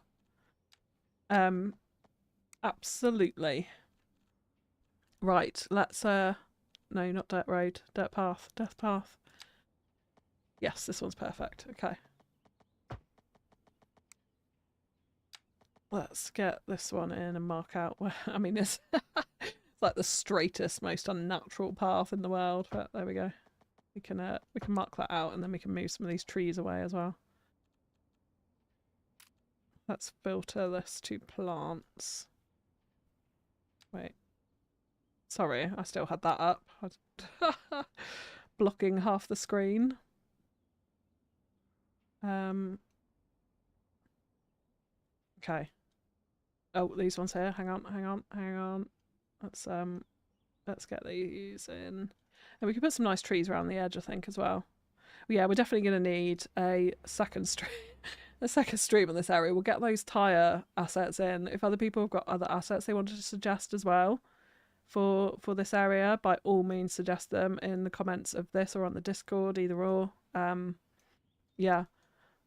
Absolutely. Right, let's no, not dirt road, dirt path, death path. Yes, this one's perfect. Okay. Let's get this one in and mark out where, I mean, it's like the straightest, most unnatural path in the world, but there we go. We can mark that out and then we can move some of these trees away as well. Let's filter this to plants. Wait. Sorry, I still had that up. Blocking half the screen. Okay. Oh, these ones here. Hang on. Let's get these in. And we can put some nice trees around the edge, I think, as well. Yeah, we're definitely going to need a second stream. A second stream on this area. We'll get those tyre assets in. If other people have got other assets they wanted to suggest as well for this area, by all means suggest them in the comments of this or on the Discord, either or. Yeah,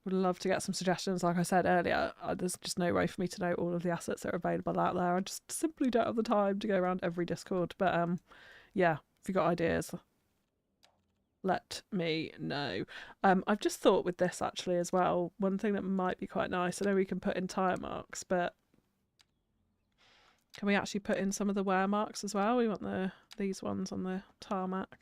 would love to get some suggestions. Like I said earlier, there's just no way for me to know all of the assets that are available out there. I just simply don't have the time to go around every Discord. But yeah, if you've got ideas, let me know. I've just thought with this actually as well, one thing that might be quite nice, I know we can put in tyre marks, but can we actually put in some of the wear marks as well? We want these ones on the tarmac.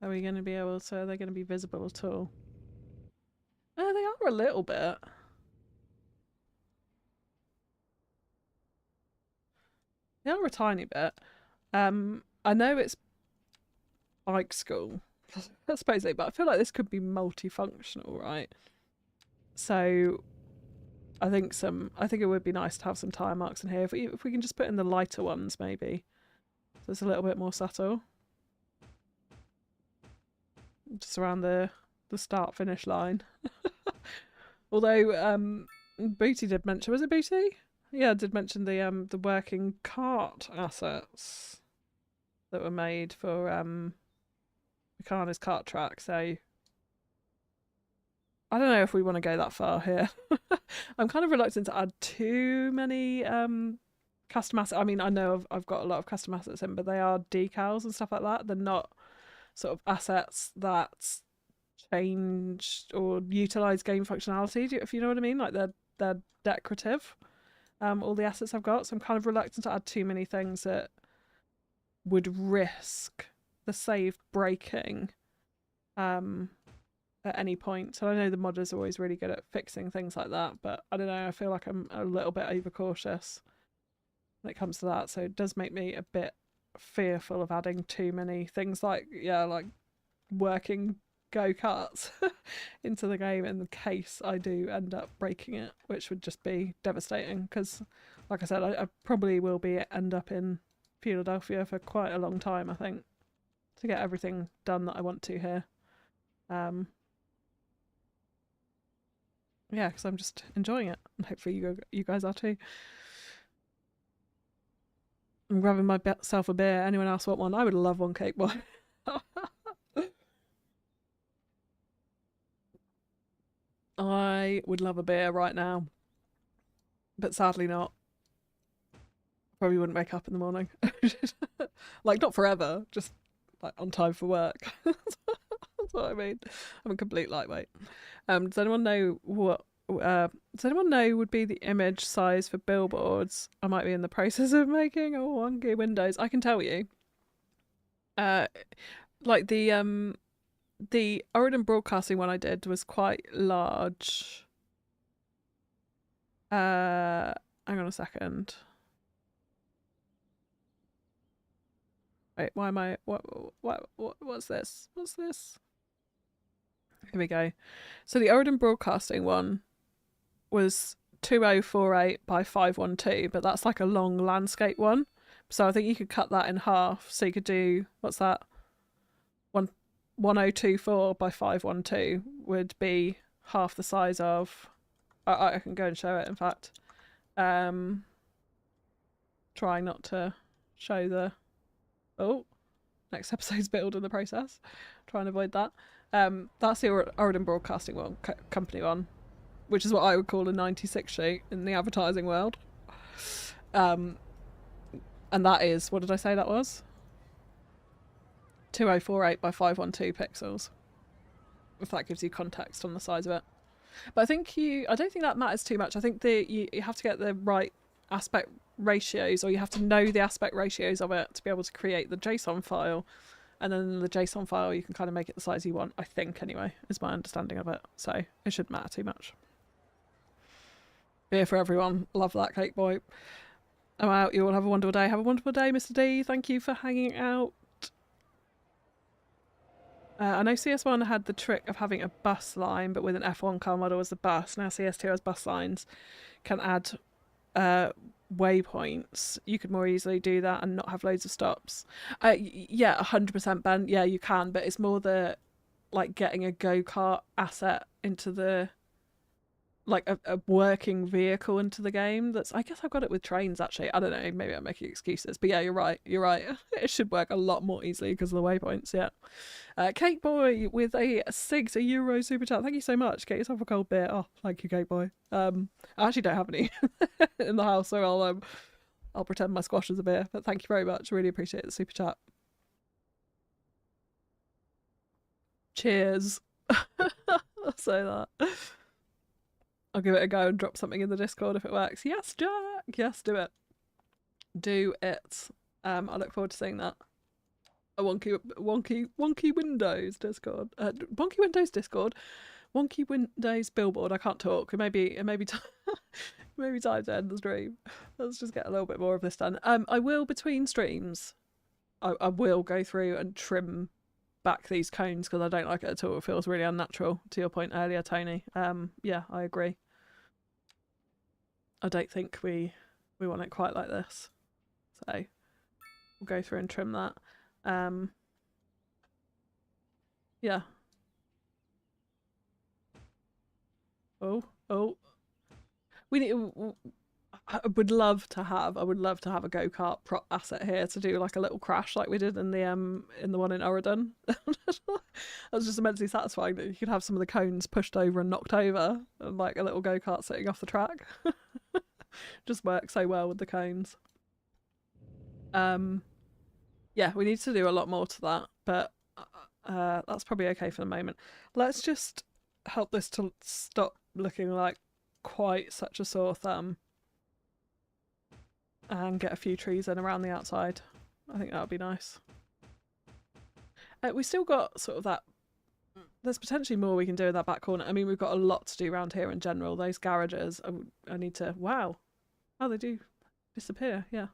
Are we going to be able to, are they going to be visible at all? Oh, they are a little bit. They are a tiny bit. I know it's bike school, supposedly, but I feel like this could be multifunctional, right? So I think it would be nice to have some tyre marks in here. If we can just put in the lighter ones, maybe. So it's a little bit more subtle. Just around the start-finish line. Although Booty did mention, was it Booty? Yeah, did mention the working cart assets that were made for Meccano's kart track, so I don't know if we want to go that far here. I'm kind of reluctant to add too many custom assets. I mean, I know I've got a lot of custom assets in, but they are decals and stuff like that. They're not sort of assets that change or utilize game functionality, if you know what I mean. Like they're decorative. all the assets I've got, so I'm kind of reluctant to add too many things that would risk the save breaking at any point. So I know the modders are always really good at fixing things like that, but I don't know, I feel like I'm a little bit overcautious when it comes to that, so it does make me a bit fearful of adding too many things like, yeah, like working go-karts into the game in the case I do end up breaking it, which would just be devastating, because like I said, I probably will end up in Philadelphia for quite a long time, I think, to get everything done that I want to here. Yeah, because I'm just enjoying it, and hopefully you guys are too. I'm grabbing myself a beer. Anyone else want one? I would love one, Cake Boy. I would love a beer right now, but sadly not. Probably wouldn't wake up in the morning. Like, not forever, just like on time for work. That's what I mean. I'm a complete lightweight. Does anyone know what does anyone know would be the image size for billboards I might be in the process of making? Oh, wonky windows. I can tell you. Like the Oregon Broadcasting one I did was quite large. Hang on a second. Wait, why am I what's this? What's this? Here we go. So the Oregon Broadcasting one was 2048 by 512, but that's like a long landscape one. So I think you could cut that in half. So you could do, what's that? 1024 by 512 would be half the size of, I can go and show it, in fact. Trying not to show the, oh, next episode's build in the process. Try and avoid that. That's the Oregon Broadcasting one, company one, which is what I would call a 96 sheet in the advertising world. And that is, what did I say that was? 2048 by 512 pixels. If that gives you context on the size of it. But I don't think that matters too much. I think you have to get the right aspect ratios, or you have to know the aspect ratios of it to be able to create the JSON file. And then the JSON file, you can kind of make it the size you want, I think, anyway, is my understanding of it. So it shouldn't matter too much. Beer for everyone. Love that, Cake Boy. I'm out. You all have a wonderful day. Have a wonderful day, Mr. D. Thank you for hanging out. I know CS1 had the trick of having a bus line, but with an F1 car model as the bus. Now CS2 has bus lines, can add waypoints. You could more easily do that and not have loads of stops. Yeah, 100% Ben. Yeah, you can, but it's more the, like, getting a go-kart asset into the, like, a working vehicle into the game. That's, I guess I've got it with trains, actually. I don't know, maybe I'm making excuses, but yeah, you're right. It should work a lot more easily because of the waypoints. Yeah. Cake Boy with a €6 super chat. Thank you so much. Get yourself a cold beer. Oh, thank you, Cake Boy. I actually don't have any in the house, so I'll pretend my squash is a beer. But thank you very much. Really appreciate the super chat. Cheers. I'll say that. I'll give it a go and drop something in the Discord if it works. Yes, Jack. Yes, do it. Do it. I look forward to seeing that. A wonky Windows Discord. Wonky Windows Discord. Wonky Windows billboard. I can't talk. It may be time to end the stream. Let's just get a little bit more of this done. I will, between streams, I will go through and trim back these cones because I don't like it at all. It feels really unnatural, to your point earlier, Tony. Yeah, I agree. I don't think we want it quite like this. So we'll go through and trim that. Yeah. Oh. We need. I would love to have a go-kart prop asset here to do like a little crash like we did in the one in Oregon. That was just immensely satisfying that you could have some of the cones pushed over and knocked over and like a little go-kart sitting off the track. Just works so well with the cones. Yeah, we need to do a lot more to that, but that's probably okay for the moment. Let's just help this to stop looking like quite such a sore thumb. and get a few trees in around the outside. I think that would be nice. We still got sort of that. There's potentially more we can do in that back corner. I mean, we've got a lot to do around here in general. Those garages, I need to. Wow, oh, they do disappear. Yeah,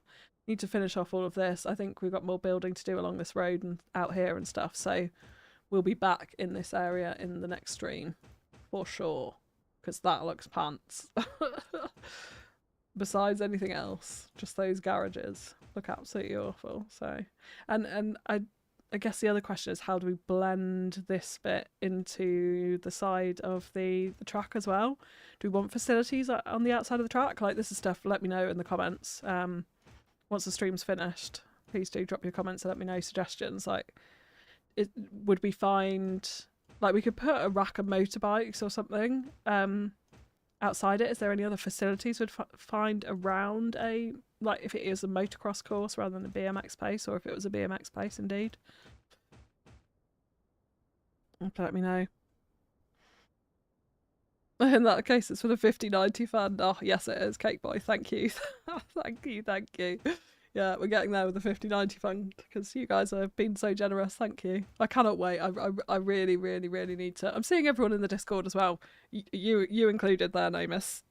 need to finish off all of this. I think we've got more building to do along this road and out here and stuff. So we'll be back in this area in the next stream for sure, because that looks pants. Besides anything else, just those garages look absolutely awful. So, and I guess the other question is, how do we blend this bit into the side of the track as well? Do we want facilities on the outside of the track? Like, this is stuff, let me know in the comments. Once the stream's finished, please do drop your comments and let me know suggestions. Like, would we find, like, we could put a rack of motorbikes or something outside it. Is there any other facilities we'd find around a, like, if it is a motocross course rather than a BMX place, or if it was a BMX place indeed? Let me know. In that case, it's for the 5090 fund. Oh, yes, it is, Cake Boy. Thank you. Thank you. Yeah, we're getting there with the 5090 fund because you guys have been so generous. Thank you. I cannot wait. I really, really, really need to. I'm seeing everyone in the Discord as well. You included there, Namus.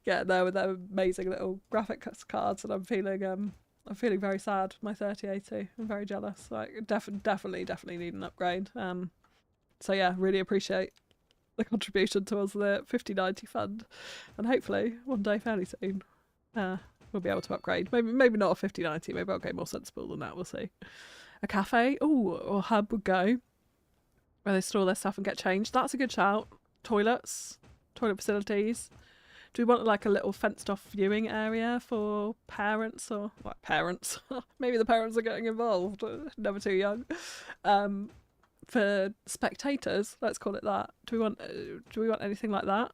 Getting there with their amazing little graphics cards, and I'm feeling very sad. My 3080. I'm very jealous. Like, definitely need an upgrade. So yeah, really appreciate the contribution towards the 5090 fund, and hopefully one day fairly soon we'll be able to upgrade. Maybe not a 5090. Maybe I'll go more sensible than that. We'll see. A cafe, or a hub would go where they store their stuff and get changed. That's a good shout. Toilet facilities. Do we want like a little fenced off viewing area for parents, or like parents? Maybe the parents are getting involved. Never too young. For spectators, let's call it that. Do we want anything like that?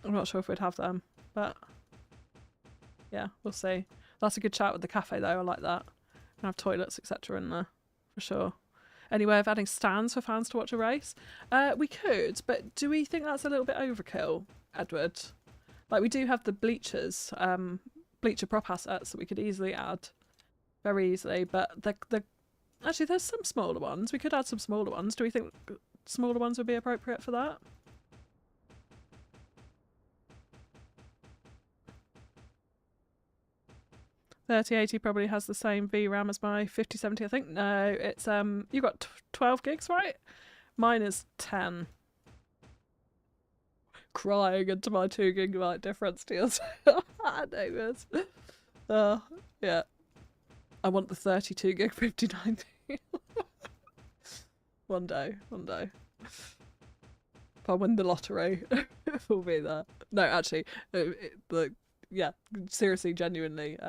I'm not sure if we'd have them, but yeah, we'll see. That's a good chat with the cafe though. I like that. And have toilets, etc. in there for sure. Any way of adding stands for fans to watch a race? We could, but do we think that's a little bit overkill, Edward? Like, we do have the bleachers, bleacher prop assets that we could easily add. Very easily, but actually there's some smaller ones. We could add some smaller ones. Do we think smaller ones would be appropriate for that? $3080 probably has the same VRAM as my 5070, I think. No, it's you got 12 gigs, right? Mine is 10. Crying into my 2 gigabyte difference to yours. I know this. Yeah. I want the 32 gig 5090. One day. If I win the lottery, it will be there. No, actually, yeah, seriously, genuinely,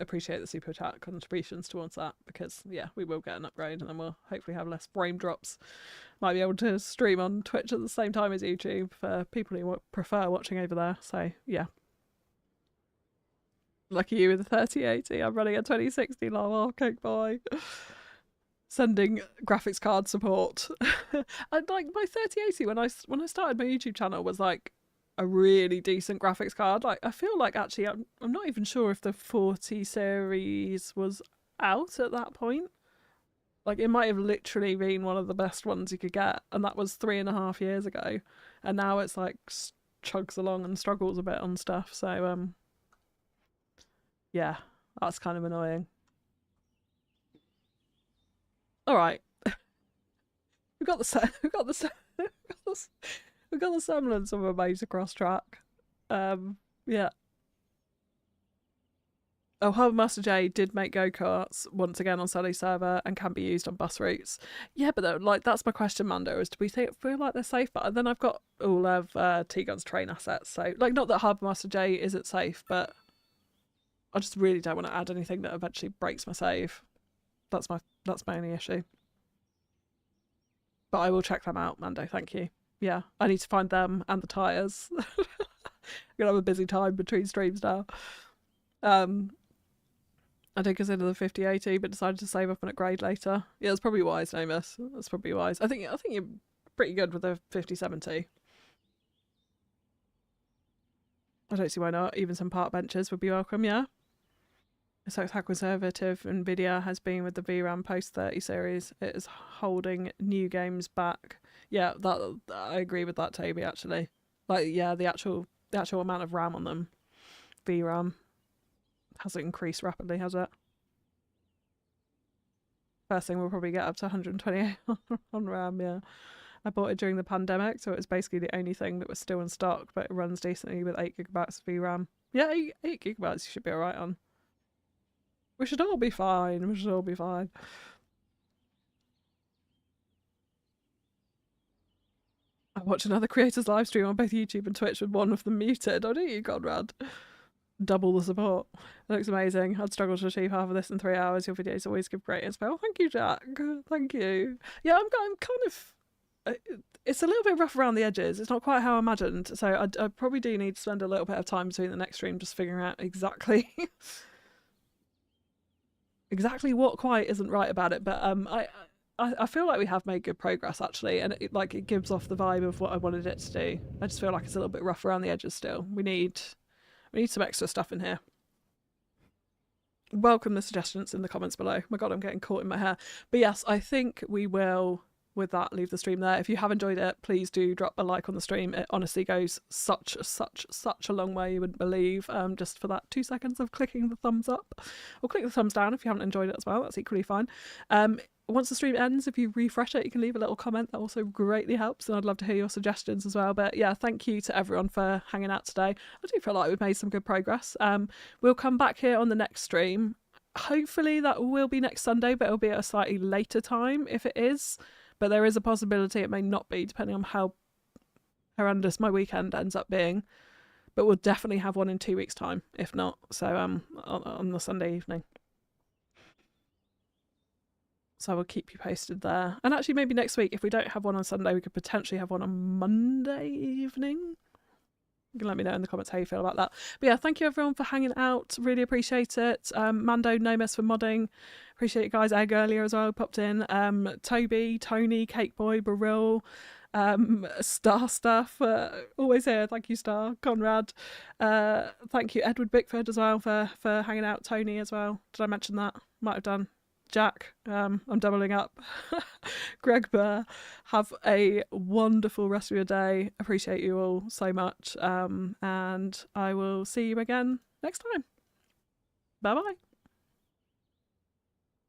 appreciate the super chat contributions towards that, because yeah, we will get an upgrade and then we'll hopefully have less frame drops. Might be able to stream on Twitch at the same time as YouTube for people who prefer watching over there. So yeah. Lucky you with the 3080. I'm running a 2060 lol, Cake Boy. Sending graphics card support. And like my 3080 when I started my YouTube channel was like a really decent graphics card. Like, I feel like actually I'm not even sure if the 40 series was out at that point. Like, it might have literally been one of the best ones you could get, and that was 3.5 years ago. And now it's like chugs along and struggles a bit on stuff. So yeah, that's kind of annoying. All right, we've got the semblance of a motocross track. Yeah. Oh, Harbour Master J did make go-karts once again on Sully server and can be used on bus routes. Yeah, but like, that's my question, Mando, is do we feel like they're safe? But then I've got all of T-Gun's train assets, so like, not that Harbour Master J isn't safe, but I just really don't want to add anything that eventually breaks my save. That's my only issue. But I will check them out, Mando, thank you. Yeah, I need to find them and the tyres. I'm gonna have a busy time between streams now. I did consider the 5080, but decided to save up and upgrade later. Yeah, that's probably wise, Namus. That's probably wise. I think you're pretty good with the 5070. I don't see why not. Even some park benches would be welcome, yeah. So how conservative NVIDIA has been with the VRAM post 30 series. It is holding new games back. Yeah, that I agree with that, Toby, actually. Like, yeah, the actual amount of RAM on them, VRAM, hasn't increased rapidly, has it? First thing we'll probably get up to 128 on RAM, yeah. I bought it during the pandemic, so it was basically the only thing that was still in stock, but it runs decently with 8 gigabytes of VRAM. Yeah, 8 gigabytes you should be alright on. We should all be fine. We should all be fine. I watch another creator's live stream on both YouTube and Twitch with one of them muted. Oh, do you, Conrad? Double the support. It looks amazing. I'd struggle to achieve half of this in 3 hours. Your videos always give great inspiration. Oh, thank you, Jack. Thank you. Yeah, I'm kind of... It's a little bit rough around the edges. It's not quite how I imagined. So I probably do need to spend a little bit of time between the next stream just figuring out exactly... exactly what quite isn't right about it. But I feel like we have made good progress, actually. And it gives off the vibe of what I wanted it to do. I just feel like it's a little bit rough around the edges still. We need some extra stuff in here. Welcome the suggestions in the comments below. My god, I'm getting caught in my hair. But yes, I think we will, with that, leave the stream there. If you have enjoyed it, please do drop a like on the stream. It honestly goes such a long way, you wouldn't believe, just for that 2 seconds of clicking the thumbs up. Or click the thumbs down if you haven't enjoyed it as well. That's equally fine. Once the stream ends, if you refresh it, you can leave a little comment. That also greatly helps, and I'd love to hear your suggestions as well. But yeah, thank you to everyone for hanging out today. I do feel like we've made some good progress. We'll come back here on the next stream. Hopefully that will be next Sunday, but it'll be at a slightly later time if it is. But there is a possibility it may not be, depending on how horrendous my weekend ends up being. But we'll definitely have one in 2 weeks' time, if not. So on the Sunday evening. So I will keep you posted there. And actually, maybe next week, if we don't have one on Sunday, we could potentially have one on Monday evening. You can let me know in the comments how you feel about that. But yeah, thank you everyone for hanging out. Really appreciate it. Mando, no mess for modding. Appreciate you guys. Egg earlier as well popped in. Toby, Tony, Cakeboy, Baril, Star Stuff, always here. Thank you, Star. Conrad. Thank you, Edward Bickford as well for hanging out. Tony as well. Did I mention that? Might have done. Jack, I'm doubling up. Greg Burr, have a wonderful rest of your day. Appreciate you all so much. And I will see you again next time. Bye bye.